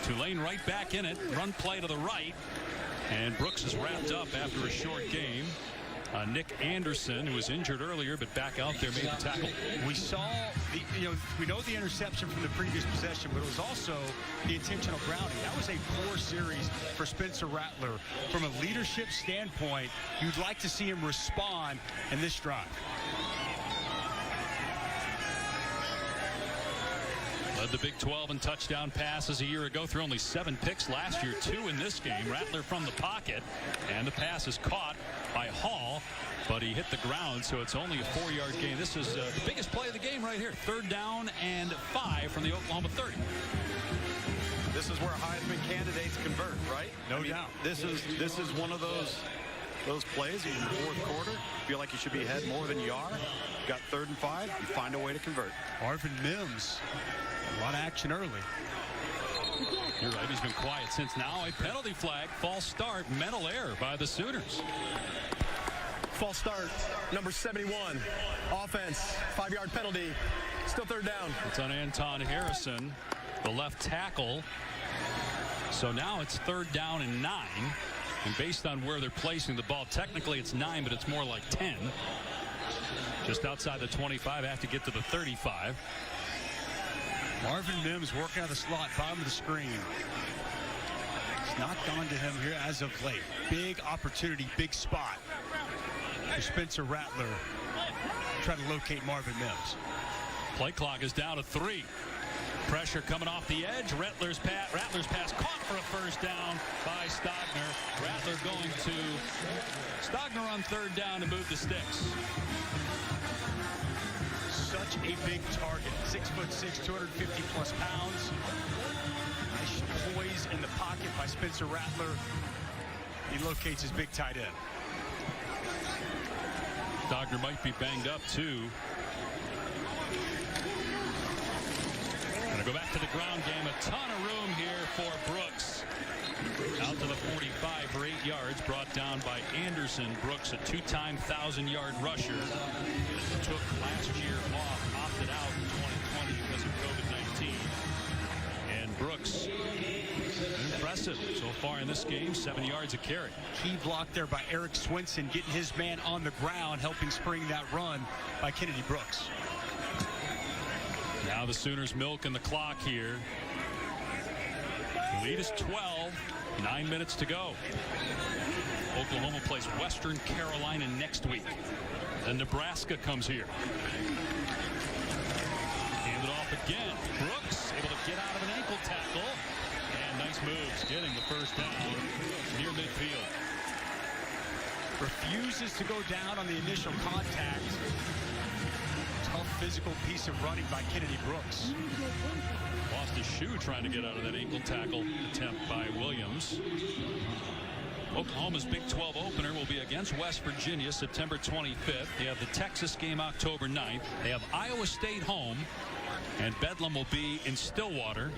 Tulane right back in it. Run play to the right. And Brooks is wrapped up after a short game. Nick Anderson, who was injured earlier but back out there, made the tackle. We saw we know the interception from the previous possession, but it was also the intentional grounding. That was a poor series for Spencer Rattler. From a leadership standpoint, you'd like to see him respond in this drive. Led the Big 12 in touchdown passes a year ago, threw only 7 picks last year, 2 in this game. Rattler from the pocket, and the pass is caught by Hall, but he hit the ground, so it's only a 4-yard gain. This is the biggest play of the game right here. 3rd down and 5 from the Oklahoma 30. This is where Heisman candidates convert, right? No doubt. This is one of those plays in the fourth quarter. Feel like you should be ahead more than you are. Got 3rd and 5. You find a way to convert. Marvin Mims. A lot of action early. You're right. He's been quiet since now. A penalty flag. False start. Mental error by the Sooners. False start. Number 71. Offense. 5-yard penalty. Still 3rd down. It's on Anton Harrison, the left tackle. So now it's 3rd down and 9. And based on where they're placing the ball, technically it's 9, but it's more like 10. Just outside the 25, have to get to the 35. Marvin Mims working out the slot, bottom of the screen. It's not gone to him here as of late. Big opportunity, big spot for Spencer Rattler. Trying to locate Marvin Mims. Play clock is down to 3. Pressure coming off the edge. Rattler's pass caught for a 1st down by Stogner. Rattler going to Stogner on 3rd down to move the sticks. Such a big target. 6'6", 250+ pounds. Nice poise in the pocket by Spencer Rattler. He locates his big tight end. Stogner might be banged up too. Going to go back to the ground game. A ton of room here for Brooks. Out to the 45 for 8 yards. Brought down by Anderson. Brooks, a 2-time 1,000-yard rusher. Took last year off, opted out in 2020 because of COVID-19. And Brooks, impressive so far in this game. 7 yards a carry. Key block there by Eric Swinson, getting his man on the ground, helping spring that run by Kennedy Brooks. Now the Sooners milking the clock here. The lead is 12. 9 minutes to go. Oklahoma plays Western Carolina next week. Then Nebraska comes here. Handed off again. Brooks able to get out of an ankle tackle. And nice moves, getting the 1st down near midfield. Refuses to go down on the initial contact. Tough physical piece of running by Kennedy Brooks. Lost his shoe trying to get out of that ankle tackle attempt by Williams. Oklahoma's Big 12 opener will be against West Virginia September 25th. They have the Texas game October 9th. They have Iowa State home. And Bedlam will be in Stillwater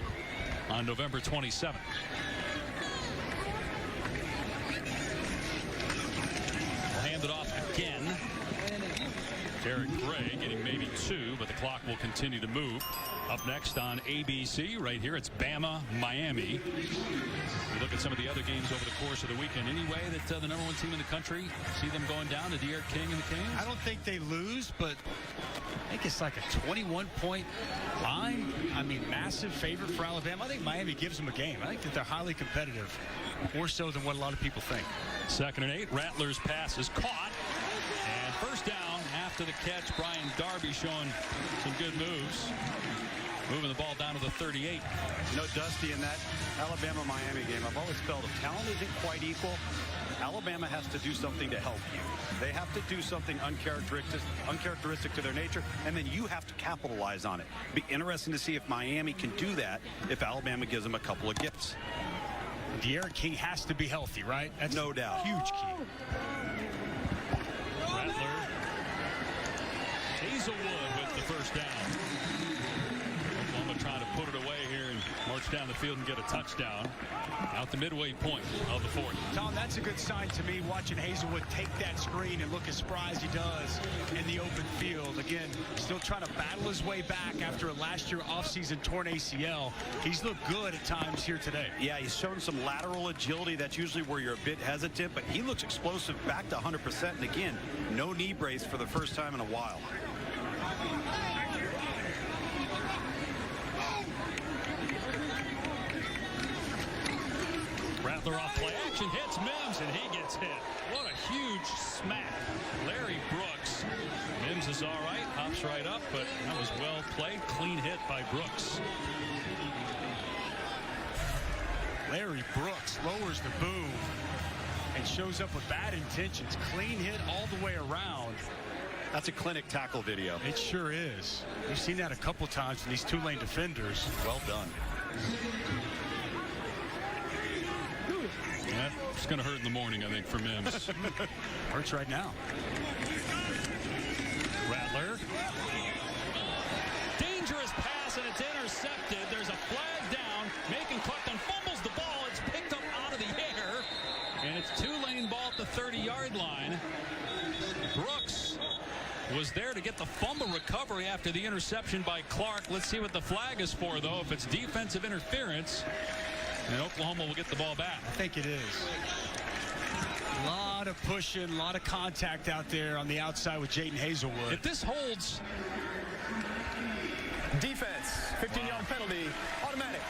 on November 27th. We'll hand it off again. Derek Gray getting maybe 2, but the clock will continue to move. Up next on ABC, right here, it's Bama, Miami. We look at some of the other games over the course of the weekend. Any way that the #1 team in the country, see them going down to De'Aaron King and the Canes? I don't think they lose, but I think it's like a 21-point line. I mean, massive favorite for Alabama. I think Miami gives them a game. I think that they're highly competitive, more so than what a lot of people think. 2nd and 8. Rattler's pass is caught. And 1st down after the catch. Brian Darby showing some good moves. Moving the ball down to the 38. You know, Dusty, in that Alabama-Miami game, I've always felt if talent isn't quite equal, Alabama has to do something to help you. They have to do something uncharacteristic to their nature, and then you have to capitalize on it. Be interesting to see if Miami can do that if Alabama gives them a couple of gifts. De'Aaron King has to be healthy, right? That's no doubt. Huge key. Rattler. Hazelwood with the first down. Oklahoma trying to put it away here and march down the field and get a touchdown out the midway point of the fourth. Tom, that's a good sign to me, watching Hazelwood take that screen and look as spry as he does in the open field. Again, still trying to battle his way back after a last year offseason torn ACL. He's looked good at times here today. Yeah, he's shown some lateral agility. That's usually where you're a bit hesitant, but he looks explosive back to 100%. And again, no knee brace for the first time in a while. Rattler off play action, hits Mims, and he gets hit. What a huge smack. Larry Brooks. Mims is all right, hops right up, but that was well played. Clean hit by Brooks. Larry Brooks lowers the boom and shows up with bad intentions. Clean hit all the way around. That's a clinic tackle video. It sure is. We've seen that a couple times from these Tulane defenders. Well done. Yeah, it's going to hurt in the morning, I think, for Mims. Hurts right now. Rattler. Dangerous pass, and it's intercepted. There's a flag down. Macon Cluckton fumbles the ball. It's picked up out of the air. And it's Tulane ball at the 30-yard line. Brooks was there to get the fumble recovery after the interception by Clark. Let's see what the flag is for, though. If it's defensive interference, and Oklahoma will get the ball back. I think it is. A lot of pushing, a lot of contact out there on the outside with Jaden Hazelwood. If this holds. Defense, 15-yard penalty, automatic,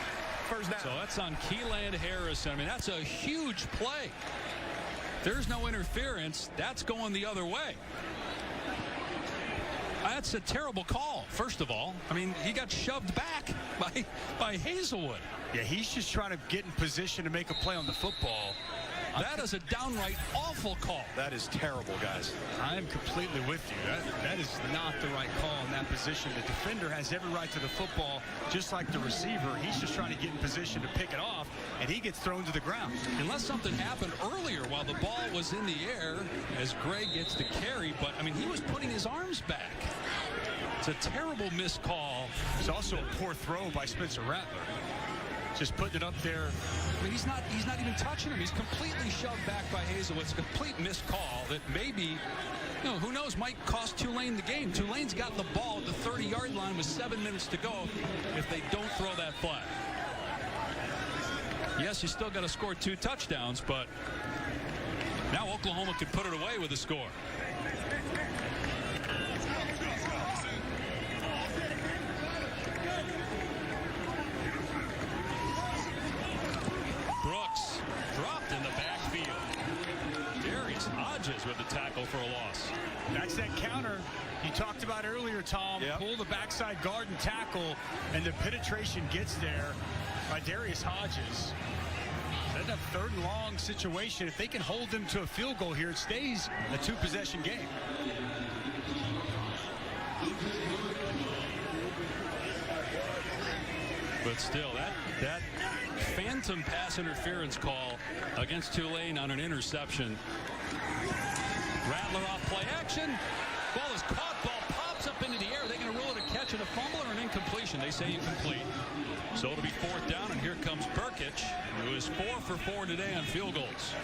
first down. So that's on Keeland Harrison. I mean, that's a huge play. There's no interference. That's going the other way. That's a terrible call, first of all. I mean, he got shoved back by Hazelwood. Yeah, he's just trying to get in position to make a play on the football. That is a downright awful call. That is terrible, guys. I am completely with you. That is not the right call in that position. The defender has every right to the football, just like the receiver. He's just trying to get in position to pick it off, and he gets thrown to the ground. Unless something happened earlier while the ball was in the air as Greg gets to carry, but, I mean, he was putting his arms back. It's a terrible missed call. It's also a poor throw by Spencer Rattler. Just putting it up there. I mean, he's not even touching him. He's completely shoved back by Hazelwood. It's a complete missed call that maybe, you know, who knows, might cost Tulane the game. Tulane's got the ball at the 30-yard line with 7 minutes to go if they don't throw that flag. Yes, you still got to score 2 touchdowns, but now Oklahoma could put it away with a score. Brooks dropped in the backfield. Darius Hodges with the tackle for a loss. That's that counter you talked about earlier, Tom. Yep. Pull the backside guard and tackle, and the penetration gets there by Darius Hodges. That's a third and long situation. If they can hold them to a field goal here, it stays a 2-possession game. But still, that phantom pass interference call against Tulane on an interception. Rattler off play action. Ball is caught. Ball pops up into the air. Are they going to rule it a catch and a fumble or an incompletion? They say incomplete. So it'll be 4th down, and here comes Burkich, who is 4 for 4 today on field goals.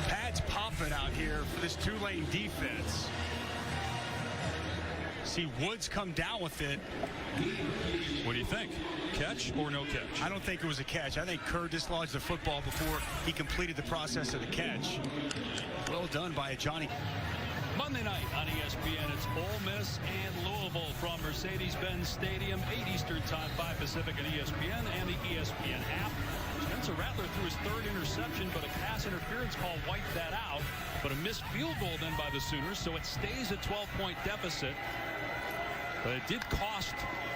Pads popping out here for this Tulane defense. See Woods come down with it. What do you think? Catch or no catch? I don't think it was a catch. I think Kerr dislodged the football before he completed the process of the catch. Well done by Johnny. Monday night on ESPN, it's Ole Miss and Louisville from Mercedes-Benz Stadium, 8 Eastern Time, 5 Pacific at ESPN and the ESPN app. Spencer Rattler threw his 3rd interception, but a pass interference call wiped that out. But a missed field goal then by the Sooners, so it stays a 12-point deficit. But it did cost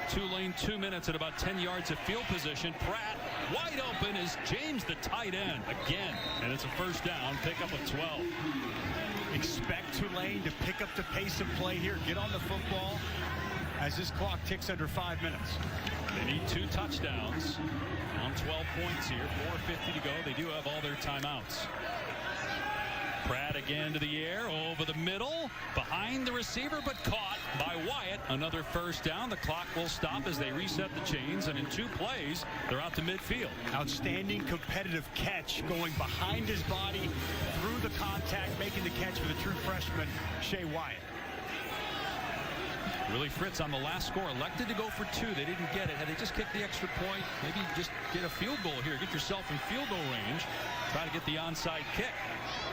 Tulane 2 minutes at about 10 yards of field position. Pratt wide open is James, the tight end, again. And it's a first down, pickup of 12. Expect Tulane to pick up the pace of play here, get on the football as this clock ticks under 5 minutes. They need 2 touchdowns. On 12 points here, 4:50 to go. They do have all their timeouts. Pratt again to the air, over the middle, behind the receiver, but caught by Wyatt. Another first down. The clock will stop as they reset the chains, and in 2 plays, they're out to midfield. Outstanding competitive catch, going behind his body, through the contact, making the catch for the true freshman, Shea Wyatt. Willie Fritz on the last score elected to go for 2. They didn't get it. Had they just kicked the extra point, maybe just get a field goal here. Get yourself in field goal range. Try to get the onside kick.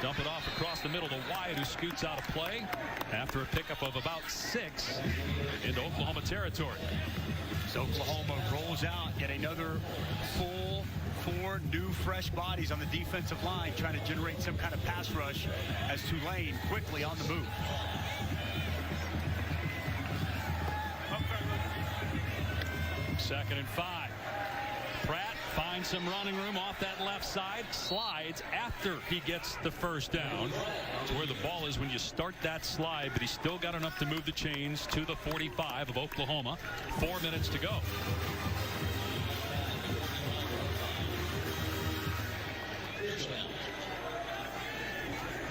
Dump it off across the middle to Wyatt, who scoots out of play after a pickup of about 6 into Oklahoma territory. So Oklahoma rolls out yet another full 4 new fresh bodies on the defensive line, trying to generate some kind of pass rush as Tulane quickly on the move. Second and 5. Pratt finds some running room off that left side, slides after he gets the first down. It's where the ball is when you start that slide, but he's still got enough to move the chains to the 45 of Oklahoma. 4 minutes to go.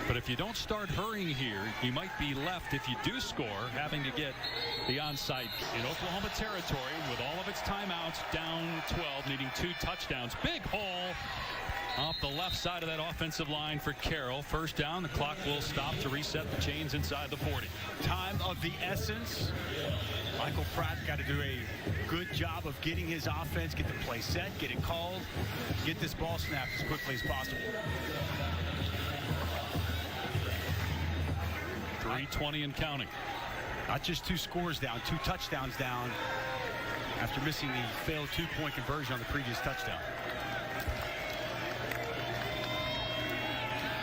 But if you don't start hurrying here, you might be left, if you do score, having to get the onside in Oklahoma territory with all of its timeouts, down 12, needing 2 touchdowns. Big hole off the left side of that offensive line for Carroll. First down. The clock will stop to reset the chains inside the 40. Time of the essence. Michael Pratt got to do a good job of getting his offense, get the play set, get it called, get this ball snapped as quickly as possible. 3:20 and counting. Not just 2 scores down, 2 touchdowns down after missing the failed 2-point conversion on the previous touchdown.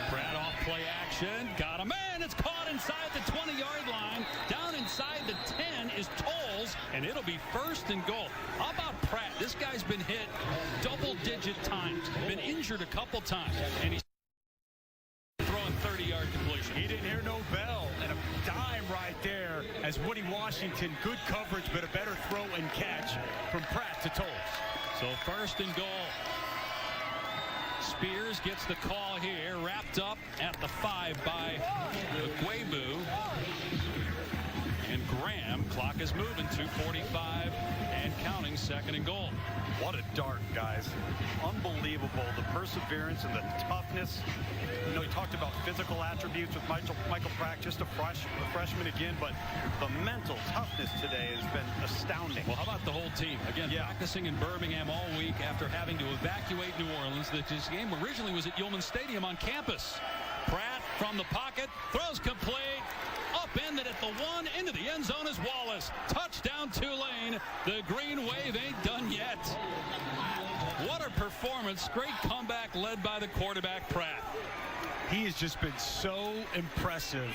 Pratt off play action. Got a man. It's caught inside the 20-yard line. Down inside the 10 is Tolles, and it'll be first and goal. How about Pratt? This guy's been hit double-digit times. Been injured a couple times, and he's throwing 30-yard completion. He didn't hear no bell, and a dime right there as Woody Washington. Good coverage, but a better throw and catch from Pratt to Tolles. So first and goal. Spears gets the call here, wrapped up at the 5 by Guebu. And Graham. Clock is moving. 2:45 and counting. Second and goal. What a dart, guys. Unbelievable. The perseverance and the toughness. You know, he talked about physical attributes with Michael Pratt, just a freshman again, but the mental toughness today has been astounding. Well, how about the whole team? Again, practicing in Birmingham all week after having to evacuate New Orleans. This game originally was at Yulman Stadium on campus. Pratt from the pocket, throws complete. Upended at the 1, into the end zone is Wallace. Touchdown Tulane. The green wave ain't done yet. What a performance. Great comeback led by the quarterback, Pratt. He has just been so impressive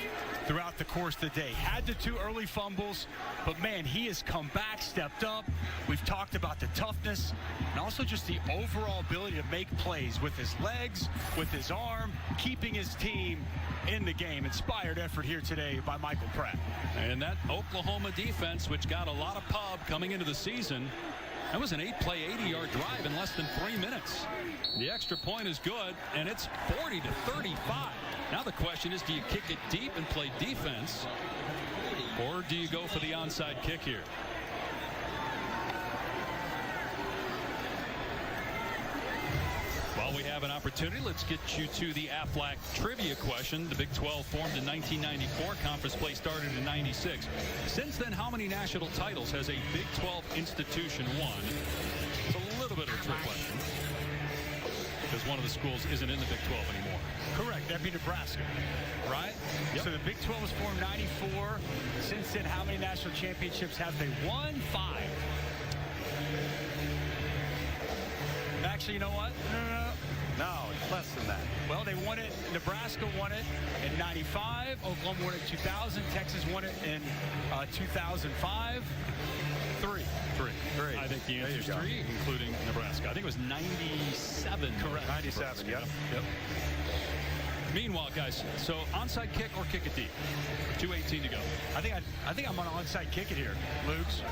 throughout the course of the day. Had the 2 early fumbles, but man, he has come back, stepped up. We've talked about the toughness and also just the overall ability to make plays with his legs, with his arm, keeping his team in the game. Inspired effort here today by Michael Pratt. And that Oklahoma defense, which got a lot of pub coming into the season, that was an 8-play, 80-yard drive in less than 3 minutes. The extra point is good, and it's 40-35. Now the question is, do you kick it deep and play defense, or do you go for the onside kick here? While we have an opportunity, let's get you to the Aflac trivia question. The Big 12 formed in 1994. Conference play started in 96. Since then, how many national titles has a Big 12 institution won? It's a little bit of a trick question, because one of the schools isn't in the Big 12 anymore. Correct. That'd be Nebraska, right? Yep. So the Big 12 was formed 94. Since then, how many national championships have they won? 5. Actually, you know what? No, it's less than that. Well, they won it in Nebraska won it in 95. Oklahoma won it in 2000. Texas won it in 2005. Three. I think the answer is 3, including Nebraska. I think it was 97. Correct. 97, yep. Meanwhile, guys, so onside kick or kick it deep? 2:18 to go. I think I'm on onside kick it here, Luke's.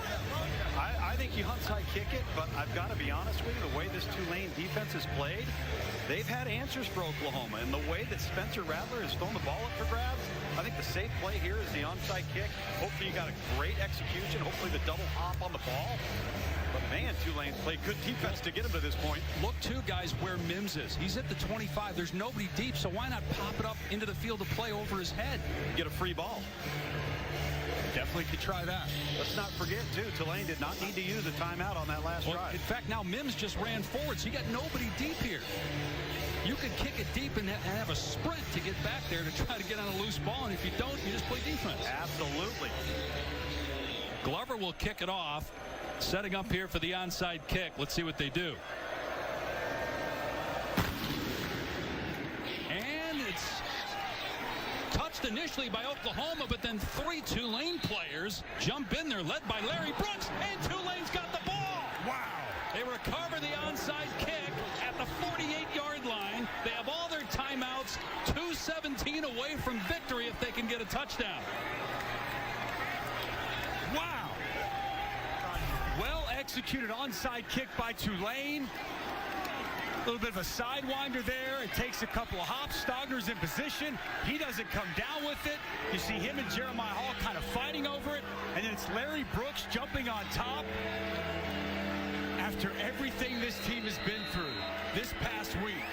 I think you onside kick it, but I've got to be honest with you, the way this Tulane defense has played, they've had answers for Oklahoma. And the way that Spencer Rattler has thrown the ball up for grabs, I think the safe play here is the onside kick. Hopefully you got a great execution. Hopefully the double hop on the ball. But man, Tulane's played good defense to get him to this point. Look, too, guys, where Mims is. He's at the 25. There's nobody deep, so why not pop it up into the field of play over his head? Get a free ball. Definitely could try that. Let's not forget, too, Tulane did not need to use a timeout on that last drive. In fact, now Mims just ran forward, so you got nobody deep here. You could kick it deep and have a sprint to get back there to try to get on a loose ball, and if you don't, you just play defense. Absolutely. Glover will kick it off. Setting up here for the onside kick. Let's see what they do. And it's touched initially by Oklahoma, but then 3 Tulane players jump in there, led by Larry Brooks, and Tulane's got the ball. Wow. They recover the onside kick at the 48-yard line. They have all their timeouts, 2:17 away from victory if they can get a touchdown. Wow. Well executed onside kick by Tulane. A little bit of a sidewinder there. It takes a couple of hops. Stogner's in position. He doesn't come down with it. You see him and Jeremiah Hall kind of fighting over it. And then it's Larry Brooks jumping on top. After everything this team has been through this past week,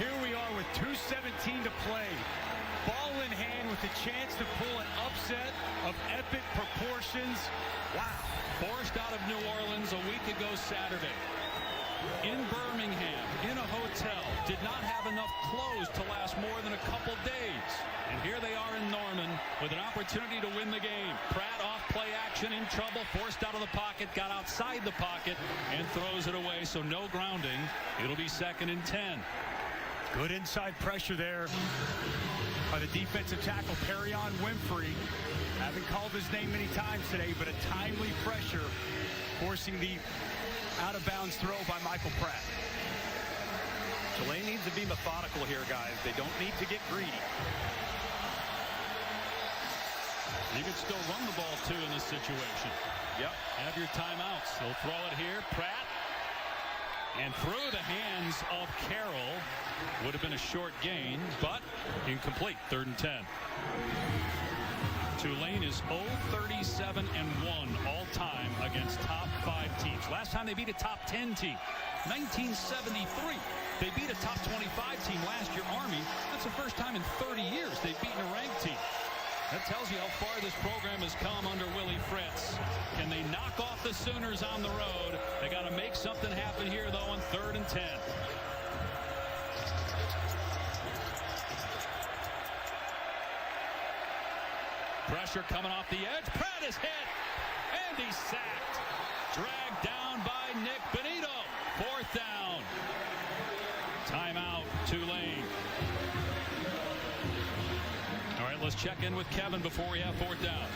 here we are with 2:17 to play. Ball in hand with a chance to pull an upset of epic proportions. Wow. Forced out of New Orleans a week ago Saturday. In Birmingham, in a hotel, did not have enough clothes to last more than a couple days. And here they are in Norman with an opportunity to win the game. Pratt off play action, in trouble, forced out of the pocket, got outside the pocket, and throws it away, so no grounding. It'll be 2nd and 10. Good inside pressure there by the defensive tackle, Perrion Winfrey. Haven't called his name many times today, but a timely pressure forcing the out-of-bounds throw by Michael Pratt. Tulane needs to be methodical here, guys. They don't need to get greedy. You can still run the ball, too, in this situation. Yep. Have your timeouts. They'll throw it here. Pratt. And through the hands of Carroll. Would have been a short gain, but incomplete. 3rd and 10. Tulane is 0-37-1 all-time against top 5 teams. Last time they beat a top 10 team, 1973. They beat a top 25 team last year, Army. That's the first time in 30 years they've beaten a ranked team. That tells you how far this program has come under Willie Fritz. Can they knock off the Sooners on the road? They got to make something happen here, though, on 3rd and 10. Pressure coming off the edge. Pratt is hit. And he's sacked. Dragged down by Nick Benito. 4th down. Timeout, Tulane. All right, let's check in with Kevin before we have 4th down.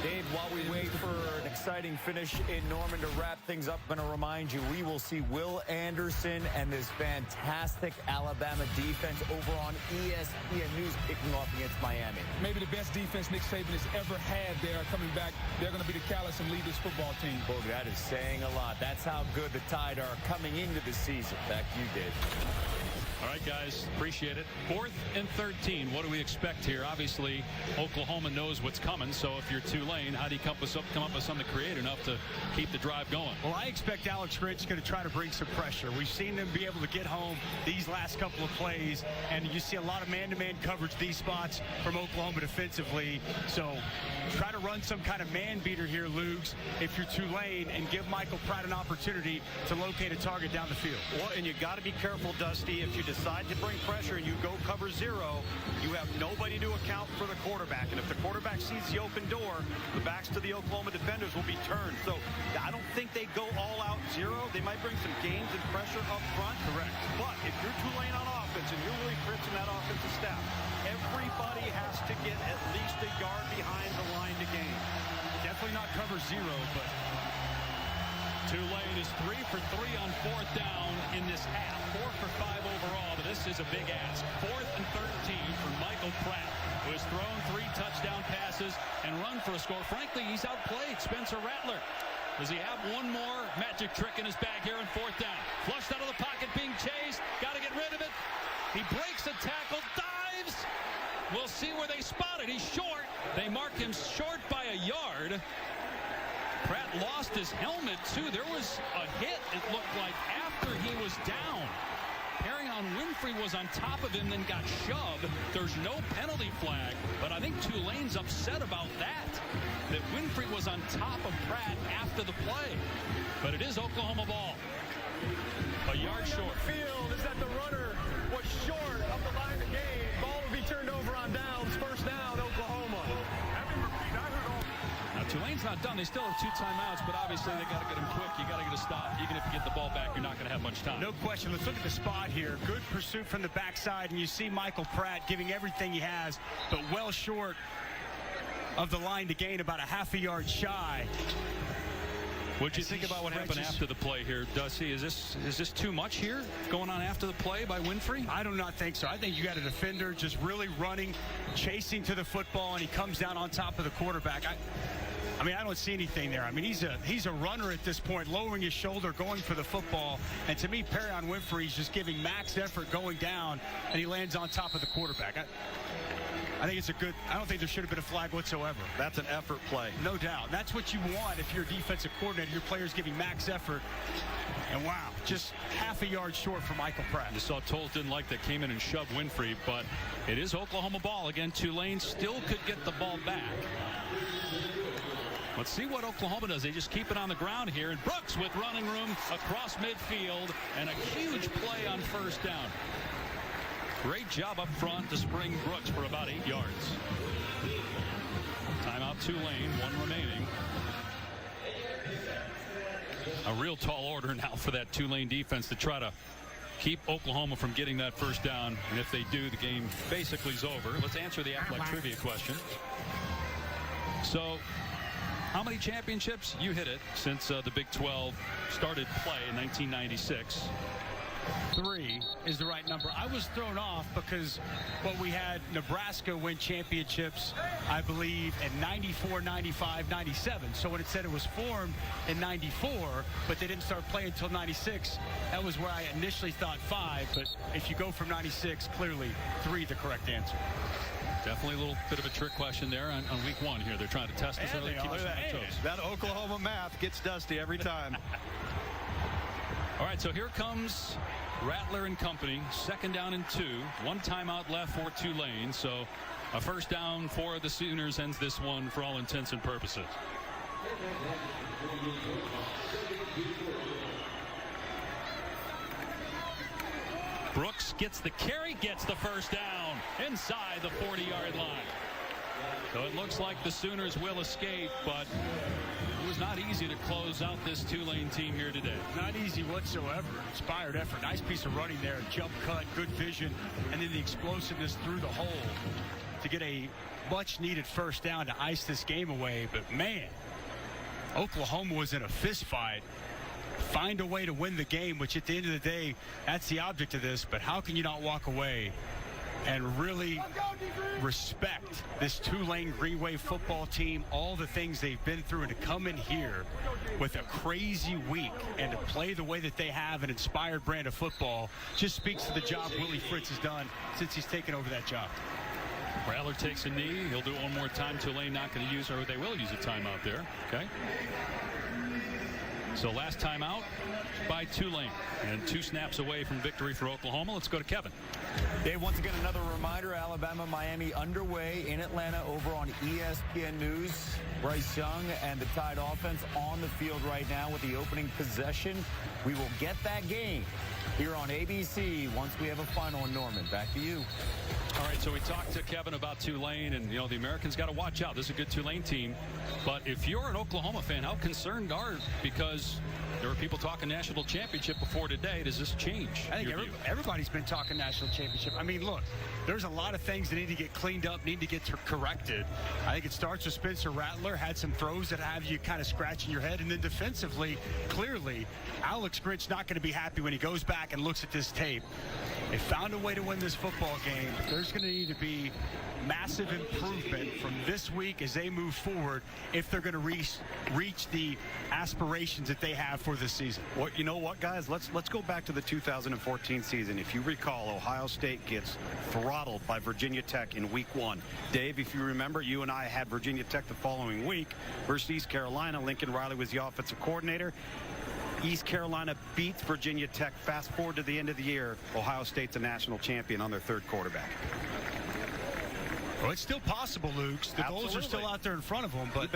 Dave, while we wait for an exciting finish in Norman to wrap things up, I'm going to remind you, we will see Will Anderson and this fantastic Alabama defense over on ESPN News kicking off against Miami. Maybe the best defense Nick Saban has ever had there coming back. They're going to be the callous and lead this football team. Boy, that is saying a lot. That's how good the Tide are coming into the season. Back to you, Dave. All right, guys, appreciate it. 4th and 13. What do we expect here? Obviously, Oklahoma knows what's coming, so if you're Tulane, how do you come up with something creative enough to keep the drive going? Well, I expect Alex Rich is going to try to bring some pressure. We've seen them be able to get home these last couple of plays, and you see a lot of man-to-man coverage these spots from Oklahoma defensively. So try to run some kind of man-beater here, Lugs, if you're Tulane, and give Michael Pratt an opportunity to locate a target down the field. Well, and you got to be careful, Dusty. If you decide to bring pressure and you go cover 0, you have nobody to account for the quarterback. And if the quarterback sees the open door, the backs to the Oklahoma defenders will be turned. So I don't think they go all out 0. They might bring some gains and pressure up front. Correct. But if you're Tulane on offense, defense, and you're Willie Fritz and that offensive staff. Everybody has to get at least a yard behind the line to gain. Definitely not cover zero, but Tulane is 3 for 3 on 4th down in this half. 4 for 5 overall, but this is a big ask. 4th and 13 for Michael Pratt, who has thrown 3 touchdown passes and run for a score. Frankly, he's outplayed Spencer Rattler. Does he have one more magic trick in his bag here in 4th down? Flushed out of the pocket, being chased. Got to get rid of it. He breaks a tackle, dives. We'll see where they spot it. He's short. They mark him short by a yard. Pratt lost his helmet, too. There was a hit, it looked like, after he was down. Perrion Winfrey was on top of him, then got shoved. There's no penalty flag, but I think Tulane's upset about that Winfrey was on top of Pratt after the play. But it is Oklahoma ball. A yard short. Field is that the runner was short of the line of game. Ball will be turned over on downs. First down, Oklahoma. Now, Tulane's not done. They still have 2 timeouts, but obviously they got to get them quick. You got to get a stop. Even if you get the ball back, you're not going to have much time. no question. Let's look at the spot here. Good pursuit from the backside, and you see Michael Pratt giving everything he has, but well short of the line to gain, about a half a yard shy. What'd you think about what happened after the play here, Dusty? Is this too much here going on after the play by Winfrey? I do not think so. I think you got a defender just really running, chasing to the football, and he comes down on top of the quarterback. I mean, I don't see anything there. I mean, he's a runner at this point, lowering his shoulder, going for the football. And to me, Perrion Winfrey's just giving max effort going down, and he lands on top of the quarterback. I think it's a good, I don't think there should have been a flag whatsoever. That's an effort play. No doubt. That's what you want if you're a defensive coordinator. Your player's giving max effort. And wow, just half a yard short for Michael Pratt. You saw Toles didn't like that, came in and shoved Winfrey, but it is Oklahoma ball. Again, Tulane still could get the ball back. Let's see what Oklahoma does. They just keep it on the ground here. And Brooks with running room across midfield and a huge play on first down. Great job up front to spring Brooks for about 8 yards. Timeout Tulane, 1 remaining. A real tall order now for that Tulane defense to try to keep Oklahoma from getting that first down. And if they do, the game basically is over. Let's answer the Athletic trivia question. So, how many championships? You hit it since the Big 12 started play in 1996. 3 is the right number. I was thrown off because we had Nebraska win championships, I believe, in 94, 95, 97. So when it said it was formed in 94, but they didn't start playing until 96, that was where I initially thought 5. But if you go from 96, clearly 3 the correct answer. Definitely a little bit of a trick question there on week 1 here. They're trying to test us. That Oklahoma math gets Dusty every time. All right, so here comes Rattler and company. 2nd down and 2. 1 timeout left for Tulane. So a first down for the Sooners ends this one for all intents and purposes. Brooks gets the carry, gets the first down inside the 40-yard line. So it looks like the Sooners will escape, but it was not easy to close out this Tulane team here today. Not easy whatsoever. Inspired effort. Nice piece of running there. Jump cut, good vision, and then the explosiveness through the hole to get a much-needed first down to ice this game away. But, man, Oklahoma was in a fist fight. Find a way to win the game, which at the end of the day, that's the object of this. But how can you not walk away and really respect this Tulane Green Wave football team, all the things they've been through, and to come in here with a crazy week and to play the way that they have, an inspired brand of football, just speaks to the job Willie Fritz has done since he's taken over that job. Rattler takes a knee. He'll do it one more time. Tulane not going to use, or they will use a timeout there. Okay. So last timeout by Tulane, and 2 snaps away from victory for Oklahoma. Let's go to Kevin. Dave, once again, another reminder, Alabama-Miami underway in Atlanta over on ESPN News. Bryce Young and the Tide offense on the field right now with the opening possession. We will get that game here on ABC once we have a final in Norman. Back to you. All right, so we talked to Kevin about Tulane, and, the Americans got to watch out. This is a good Tulane team. But if you're an Oklahoma fan, how concerned are you? Because There were people talking national championship before today. Does this change? I think everybody's been talking national championship. I mean, look, there's a lot of things that need to get cleaned up, need to get corrected. I think it starts with Spencer Rattler. Had some throws that have you kind of scratching your head. And then defensively, clearly, Alex Grinch not going to be happy when he goes back and looks at this tape. They found a way to win this football game. There's going to need to be massive improvement from this week as they move forward if they're going to reach the aspirations that they have for this season. Well, you know what, guys? Let's go back to the 2014 season. If you recall, Ohio State gets throttled by Virginia Tech in week 1. Dave, if you remember, you and I had Virginia Tech the following week versus East Carolina. Lincoln Riley was the offensive coordinator. East Carolina beats Virginia Tech. Fast forward to the end of the year, Ohio State's a national champion on their third quarterback. Well, it's still possible, Luke. The goals are still out there in front of them, but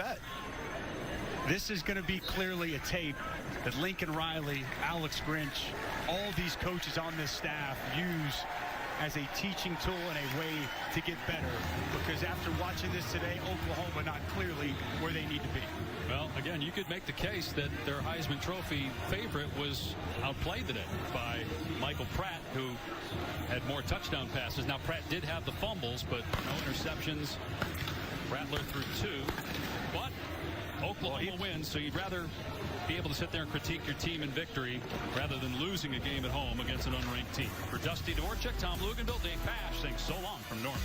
this is going to be clearly a tape that Lincoln Riley, Alex Grinch, all these coaches on this staff use as a teaching tool and a way to get better, because after watching this today, Oklahoma not clearly where they need to be. Well, again, you could make the case that their Heisman Trophy favorite was outplayed today by Michael Pratt, who had more touchdown passes. Now, Pratt did have the fumbles, but no interceptions. Rattler threw 2. But Oklahoma wins, so you'd rather be able to sit there and critique your team in victory rather than losing a game at home against an unranked team. For Dusty Dvorak, Tom Luginbill, Dave Pasch, saying so long from Norman.